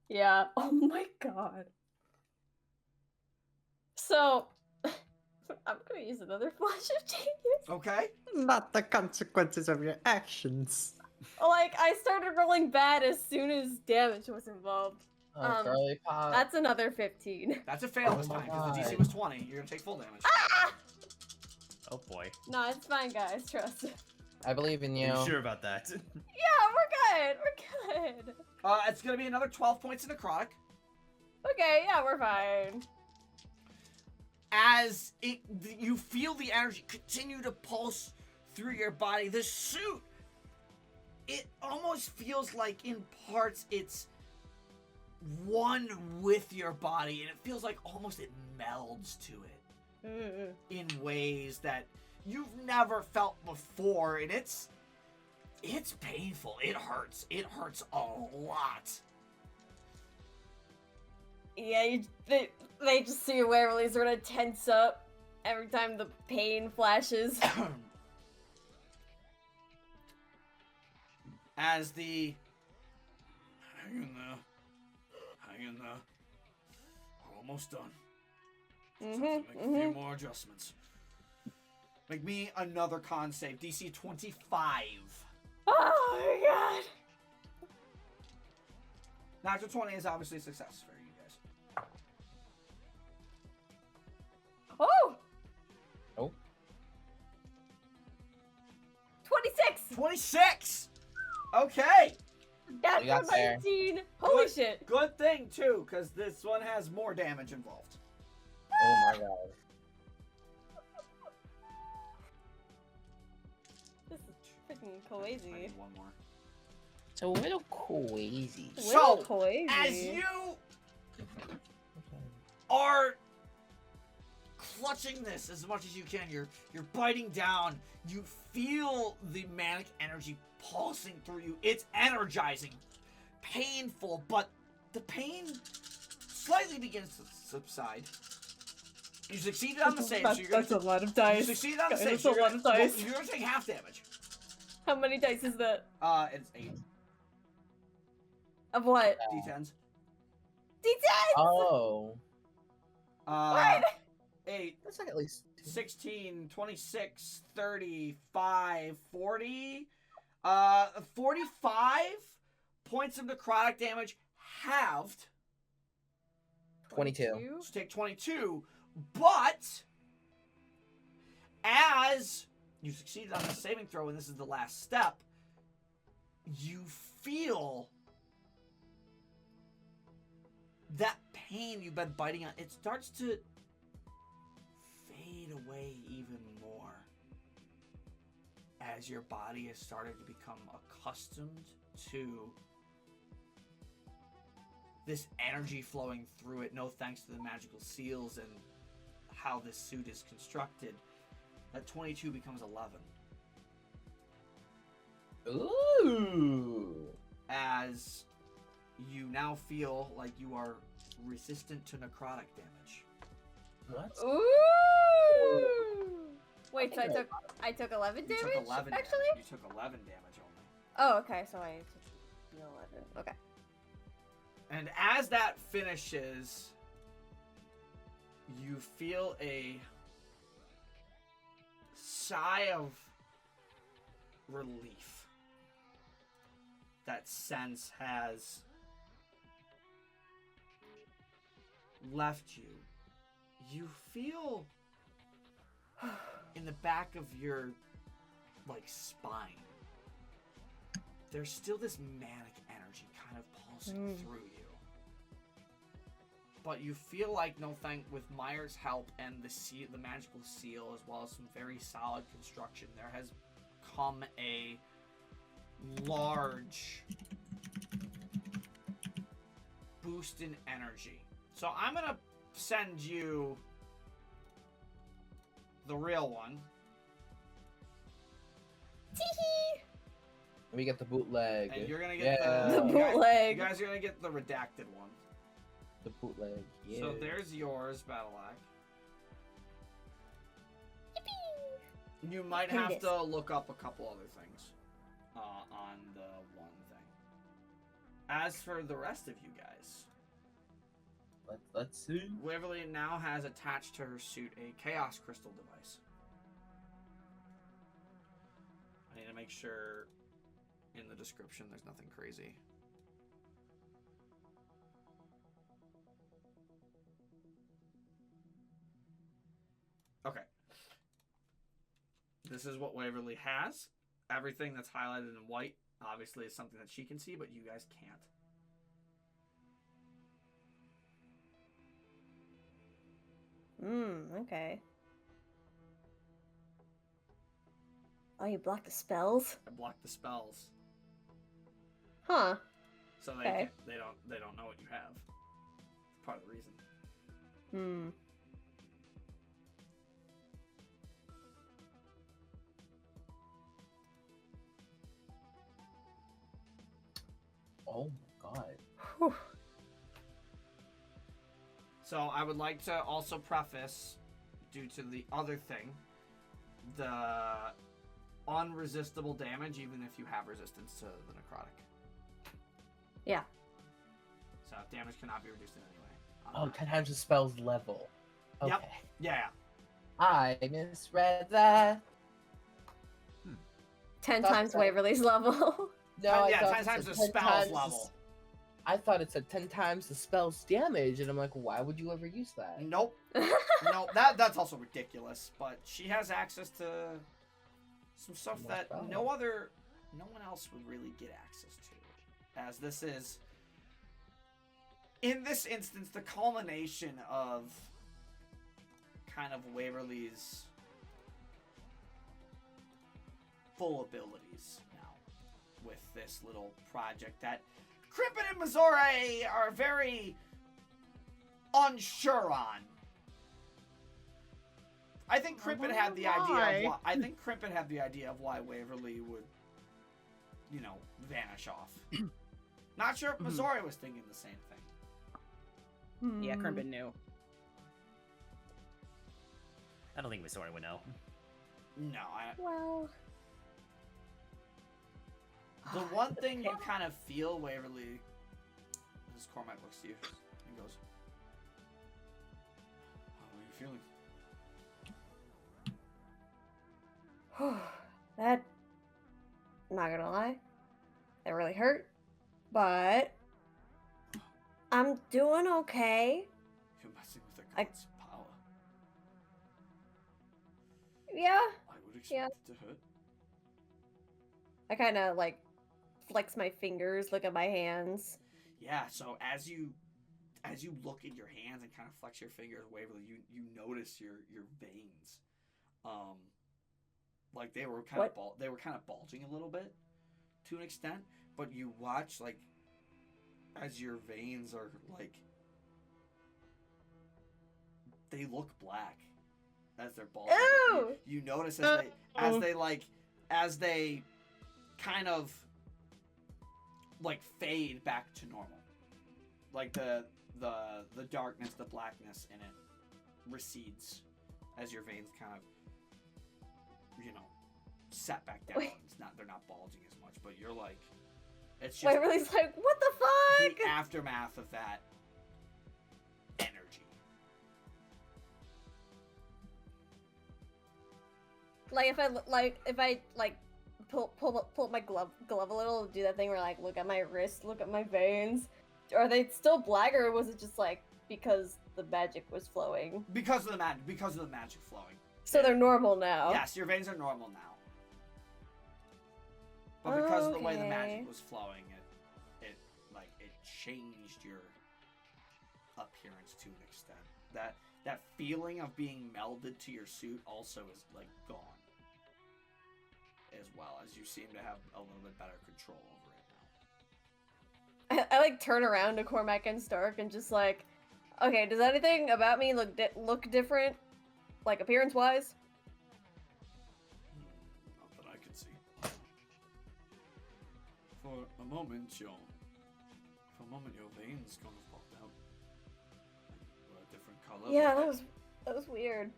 Yeah. Oh my god. So, I'm gonna use another flash of genius. Okay. Not the consequences of your actions. Like, I started rolling bad as soon as damage was involved. Girly pop. That's another 15. That's a fail Oh this my time because the DC God. was 20. You're gonna take full damage. Ah! Oh boy. No, it's fine, guys. Trust. I believe in you. Are you sure about that? Yeah, we're good. We're good. It's gonna be another 12 points of necrotic. Okay, yeah, we're fine. As you feel the energy continue to pulse through your body, the suit, it almost feels like in parts it's one with your body, and it feels like almost it melds to it in ways that you've never felt before, and it's painful. It hurts. It hurts a lot. Yeah, they just see Waverly sort of tense up every time the pain flashes. As the hang in there, almost done. Just have to make a few more adjustments. Make me another con save, DC 25. Oh my god! Natural 20 is obviously a success for you guys. Oh! Oh. 26! 26! Okay! That's We got there. 19! Holy Good- shit! Good thing, too, because this one has more damage involved. Oh my god. This is freaking I crazy. need one more. It's a little crazy. So, Crazy. as you are clutching this as much as you can, you're biting down, you feel the manic energy pulsing through you. It's energizing, painful, but the pain slightly begins to subside. You succeeded on the save, so you're gonna That's a lot of you dice. succeeded on the Guys, save, that's so a you're lot gonna, of dice. well, you're gonna take half damage. How many dice is that? It's 8 Of what? d10s. D10! Oh. What? 8, That's like at least 16, 26, 35, 40. 45 points of necrotic damage halved. 22. So take 22. But as you succeeded on the saving throw, and this is the last step, you feel that pain you've been biting on. It starts to fade away even more as your body has started to become accustomed to this energy flowing through it. No thanks to the magical seals and how this suit is constructed. That 22 becomes 11. Ooh. As you now feel like you are resistant to necrotic damage. What? Ooh! Wait, so I took 11 You damage? took 11 actually? damage. You took 11 damage only. Oh, okay, so I took 11. Okay. And as that finishes, you feel a sigh of relief. That sense has left you. You feel in the back of your spine, there's still this manic energy kind of pulsing through you. But you feel like, with Myre's help and the magical seal, as well as some very solid construction, there has come a large boost in energy. So I'm gonna send you the real one. Teehee! We get the bootleg. And you're gonna get Yeah. The bootleg. You guys are gonna get the redacted one. The bootleg. Yeah. So there's yours, Battle Act. You might Pin have this. to look up a couple other things on the one thing. As for the rest of you guys, Let's see. Waverly now has attached to her suit a chaos crystal device. I need to make sure in the description there's nothing crazy. Okay. This is what Waverly has. Everything that's highlighted in white obviously is something that she can see, but you guys can't. Okay. Oh, you block the spells? I blocked the spells, Huh. so Okay. they don't know what you have. Part of the reason. Hmm. Oh my god. Whew. So I would like to also preface, due to the other thing, the unresistible damage, even if you have resistance to the necrotic. Yeah. So damage cannot be reduced in any way. Oh, 10 times the spell's level. Okay. Yep. Yeah. I misread that. 10 Thought times that- Waverly's level. No, I Yeah, thought 10 it times said the 10 spell's times the level. I thought it said 10 times the spell's damage, and I'm like, why would you ever use that? Nope. No, that's also ridiculous. But she has access to some stuff More that spell. no one else would really get access to, as this is, in this instance, the culmination of kind of Waverly's full abilities now with this little project that Crippen and Missouri are very unsure on. I think Crippen had the idea of I think Crippen had the idea of why Waverly would, vanish off. Not sure if Missouri was thinking the same thing. Yeah, Crimpin knew. I don't think Missouri would know. No, Well. the one thing you kind of feel, Waverly, this Cormac looks to you and goes, "How are you feeling?" That, I'm not gonna lie, that really hurt, but I'm doing okay. You're messing with I- a god's power. Yeah, I would expect Yeah. it to hurt. I kind of flex my fingers, look at my hands. Yeah, so as you look at your hands and kind of flex your fingers, Waverly, you notice your veins, like they were kind of bulging a little bit, to an extent. But you watch as your veins are they look black as they're bulging. Ew! You notice as they kind of fade back to normal. Like the darkness, the blackness in it recedes as your veins kind of set back down. Wait. They're not bulging as much, but you're it's just Waverly's like, what the fuck? the aftermath of that energy. If I pull up my glove a little, do that thing where look at my wrist, look at my veins. Are they still black, or was it just because the magic was flowing? Because of the magic flowing. So they're normal now. Yes, your veins are normal now. But because of the way the Okay. magic was flowing, it changed your appearance to an extent. That feeling of being melded to your suit also is gone. As well, as you seem to have a little bit better control over it now. I turn around to Cormac and Stark and just okay, does anything about me look different, appearance wise? Not that I can see. For a moment, your veins kind of popped out. Were a different color. Yeah, but that was weird.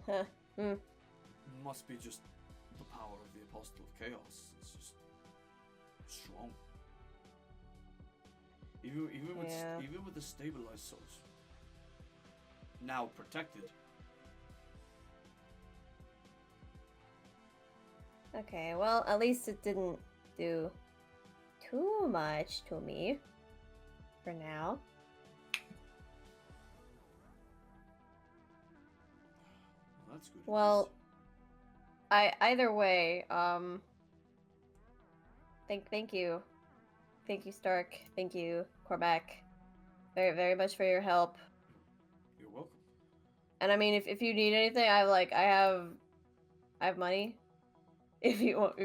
Huh. not must be just the power of the Apostle of Chaos. It's just strong. Even with the stabilized souls. Now protected. Okay, well, at least it didn't do too much to me. For now. Well, that's good. at Well, least. either way, thank you. Thank you, Stark. Thank you, Cormac. Very, very much for your help. You're welcome. And I mean, if you need anything, I have money. If you want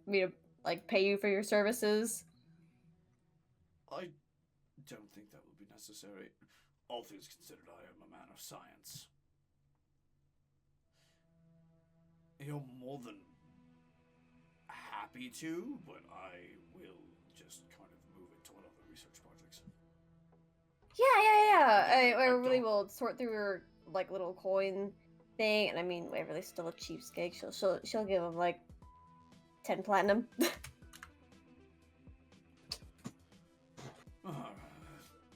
me to like pay you for your services. I don't think that will be necessary. All things considered, I am a man of science. You're more than happy to, but I will just kind of move it toward other research projects. Yeah. I I really don't- will sort through her like little coin thing, and I mean, Waverly's still a cheapskate. She'll give him like 10 platinum.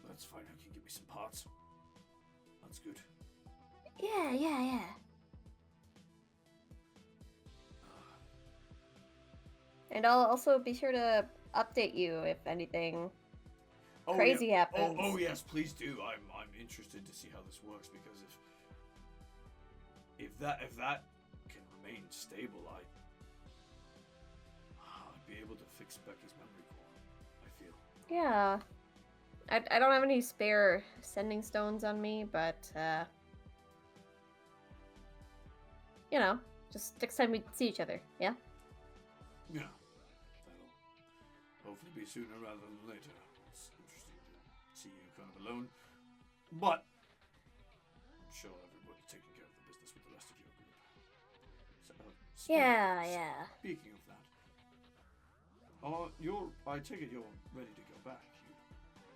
That's fine. You can give me some parts. That's good. Yeah. And I'll also be sure to update you if anything crazy yeah. happens. Oh yes, please do. I'm interested to see how this works because if that can remain stable, I'd be able to fix Becky's memory core. I feel. Yeah. I don't have any spare sending stones on me, but you know, just next time we see each other, yeah? Yeah. That'll hopefully be sooner rather than later. It's interesting to see you kind of alone. But I'm sure everybody's taking care of the business with the rest of your group. So, Yeah. Speaking of that, I take it you're ready to go back. You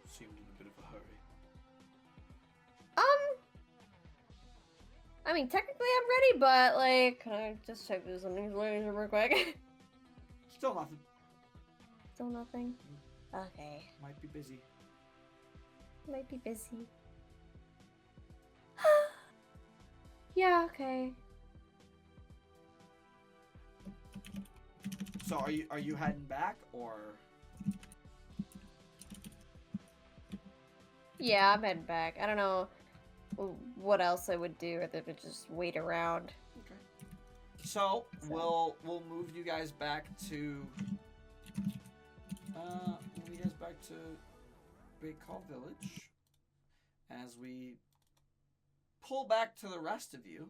seemed in a bit of a hurry. I mean, technically I'm ready, but like, can I just check this something real quick? Still nothing. Still nothing? Okay. Might be busy. Might be busy. Yeah, okay. So are you heading back or? Yeah, I'm heading back. I don't know what else I would do other than just wait around. Okay. So we'll move you guys back to Baykal Village as we pull back to the rest of you.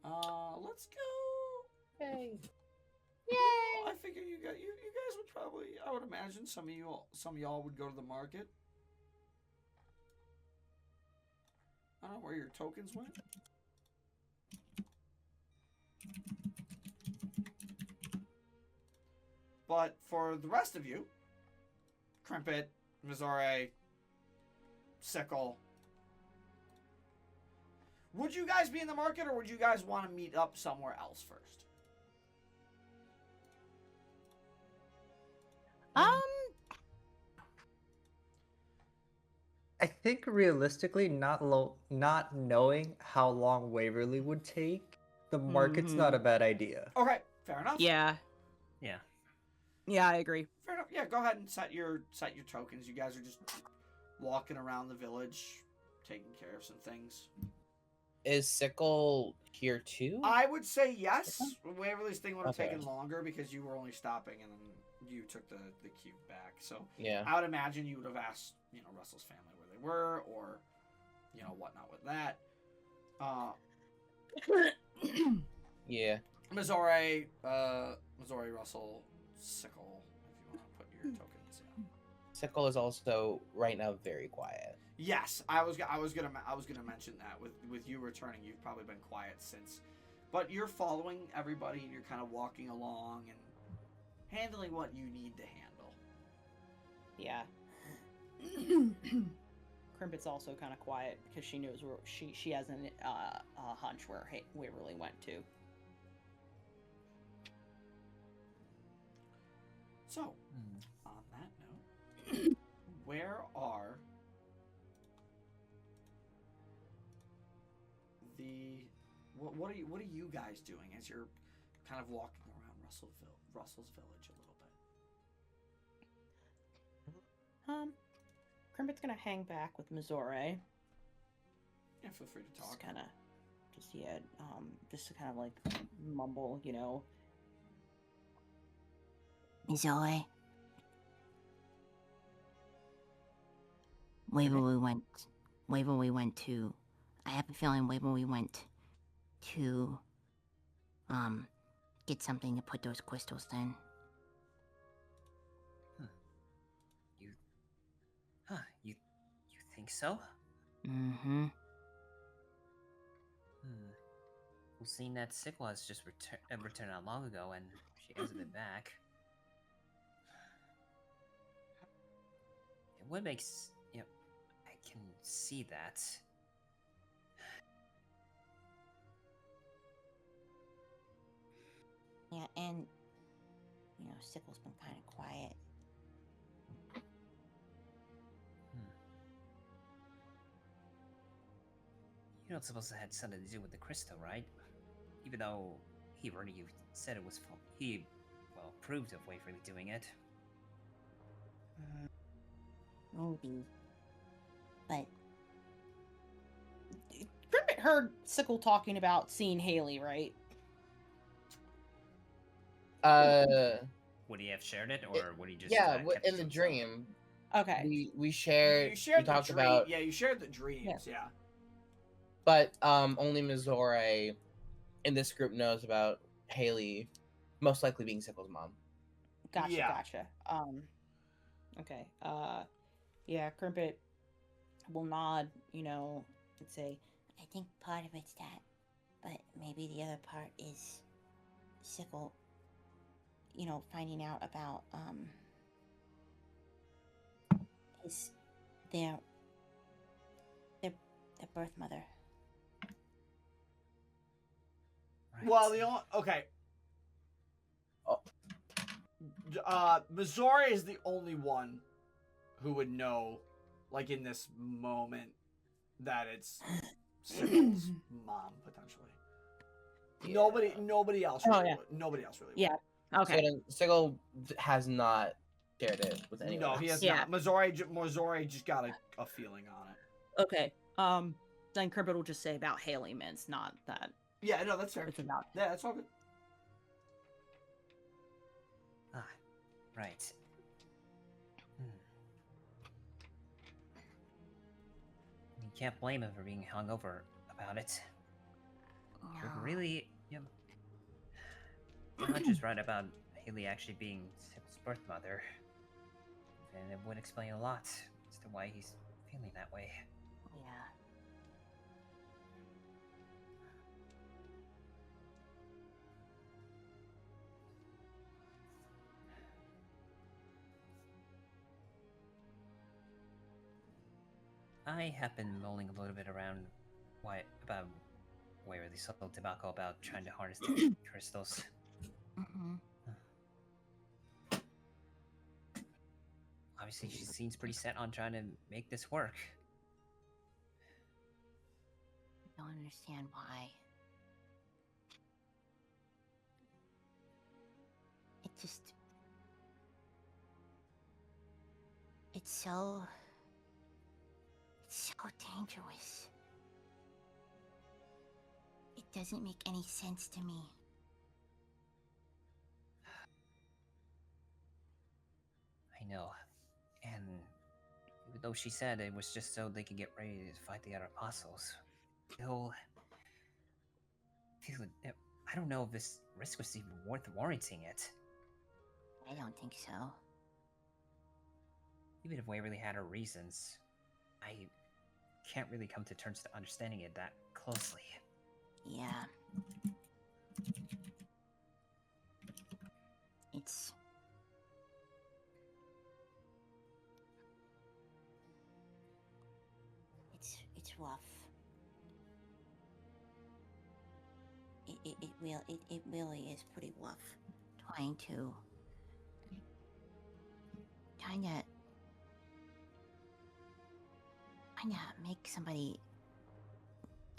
Let's go. Yay. I figure you guys would probably. I would imagine some of y'all would go to the market. I don't know where your tokens went. But for the rest of you, Crimpet, Missouri, Sickle, would you guys be in the market or would you guys want to meet up somewhere else first? I think realistically, not knowing how long Waverly would take, the market's not a bad idea. Okay, fair enough. Yeah. Yeah. Yeah, I agree. Fair enough. Yeah, go ahead and set your tokens. You guys are just walking around the village, taking care of some things. Is Sickle here too? I would say yes. Waverly's thing would have Okay. taken longer because you were only stopping and then you took the cube back. So Yeah. I would imagine you would have asked, Russell's family where they were or, whatnot with that. Yeah. Missouri, Russell, Sickle, if you want to put your tokens. Yeah. Sickle is also right now very quiet. Yes, I was gonna mention that with you returning, you've probably been quiet since, but you're following everybody and you're kind of walking along and handling what you need to handle. Yeah. Crimpet's also kind of quiet because she knows where she has a hunch where Waverly went to. So, Hmm. on that note, where are the what are you guys doing as you're kind of walking around Russell's village a little bit? Krimbit's gonna hang back with Missouri. Yeah, feel free to talk. Just kind of, just to kind of like mumble, you know. Zoe. Wherever we went to, I have a feeling wherever we went to, get something to put those crystals in. You think so? Mm-hmm. Well, seeing that Sickle has just returned not long ago, and she hasn't been back. What makes I can see that. Yeah, and Sickle's been kind of quiet. You know it's supposed to have something to do with the crystal, right? Even though he already said it was he approved of Waverly doing it. Maybe. But Krimbit heard Sickle talking about seeing Haley, right? Would he have shared it, or would he just yeah, kept it in to the himself? dream. Okay. We shared. You shared we talked the about. Yeah, you shared the dreams. Yeah. But only Missouri in this group knows about Haley, most likely being Sickle's mom. Gotcha. Okay. Yeah, Krimbit will nod, and say, I think part of it's that, but maybe the other part is Sickle, finding out about their birth mother. Right. Well, okay. Missouri is the only one who would know, like in this moment, that it's Sybil's mom potentially. Yeah. Nobody else. Oh, Really yeah. would. Nobody else really. Yeah. Would. Okay. So then Sickle has not shared it with anyone. No, else. he has Yeah. not. Missouri just got a feeling on it. Okay. Then Krimbit will just say about Haley Mintz, not that Yeah, no, that's fair. it's about. Yeah, that's all good. Right. You can't blame him for being hungover about it. But No. really, Hunter's right about Haley actually being Sybil's birth mother. And it would explain a lot as to why he's feeling that way. Yeah. I have been mulling a little bit around about where this whole debacle about trying to harness the crystals. Mm-hmm. Obviously, she seems pretty set on trying to make this work. I don't understand why. It's so dangerous. It doesn't make any sense to me. I know. And even though she said it was just so they could get ready to fight the other apostles, I don't know if this risk was even worth warranting it. I don't think so. Even if Waverly had her reasons, I can't really come to terms to understanding it that closely. Yeah. It's rough. It really is pretty rough trying to kinda make somebody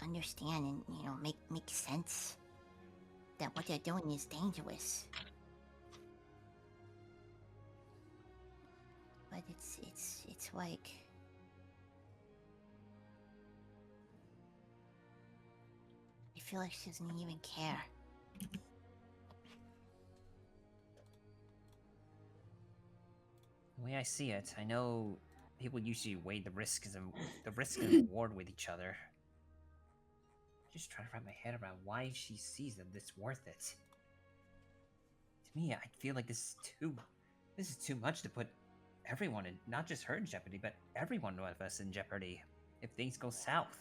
understand and, you know, make sense that what they're doing is dangerous. But it's like I feel like she doesn't even care. The way I see it, I know people usually weigh the risks and reward with each other. Just trying to wrap my head around why she sees that it's worth it. To me, I feel like this is too much to put everyone in, not just her in jeopardy, but every one of us in jeopardy if things go south.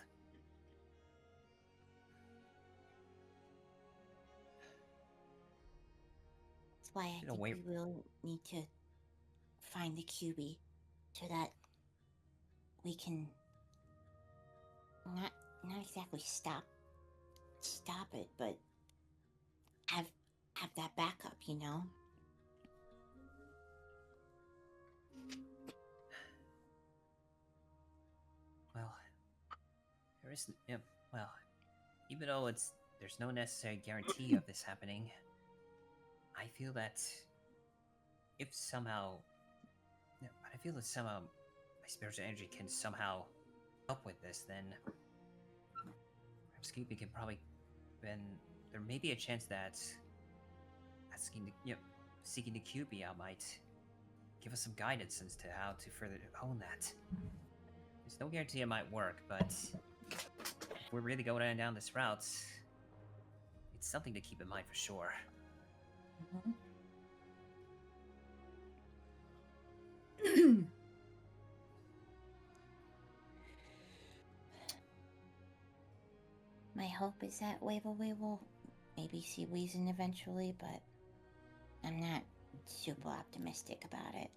That's why I think we will need to find the QB so that we can not exactly stop it, but have that backup, you know? Well, there is, yeah, well, even though there's no necessary guarantee of this happening, I feel that if somehow, yeah, but I feel that somehow my spiritual energy can somehow help with this, then perhaps QB can probably, then there may be a chance that seeking the QB out might give us some guidance as to how to further hone that. There's no guarantee it might work, but if we're really going down this route, it's something to keep in mind for sure. My hope is that Waverly will maybe see reason eventually, but I'm not super optimistic about it.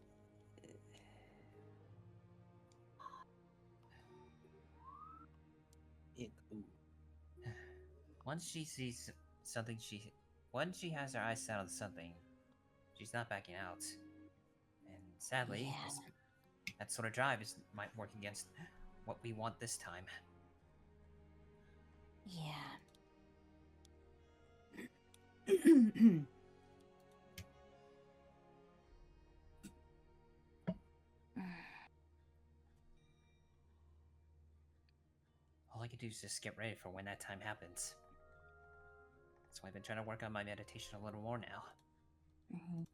Once she sees something, once she has her eyes set on something, she's not backing out. And sadly, that sort of drive might work against what we want this time. Yeah. All I can do is just get ready for when that time happens. That's why I've been trying to work on my meditation a little more now. And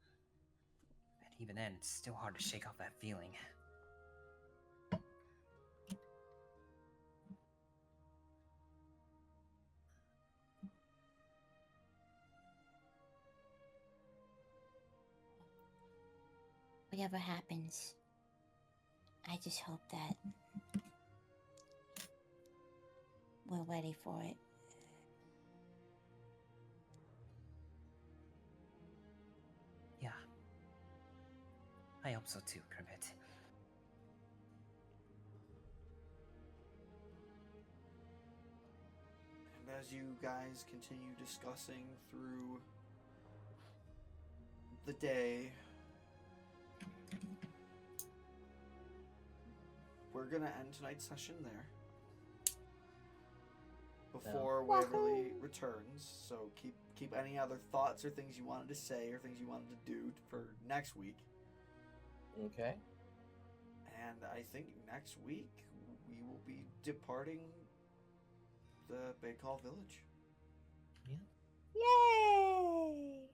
even then, it's still hard to shake off that feeling. Whatever happens, I just hope that we're ready for it. Yeah. I hope so too, Cribbit. And as you guys continue discussing through the day, we're gonna end tonight's session there. Before Waverly returns, so keep any other thoughts or things you wanted to say or things you wanted to do for next week. Okay. And I think next week we will be departing the Baykal village. Yay!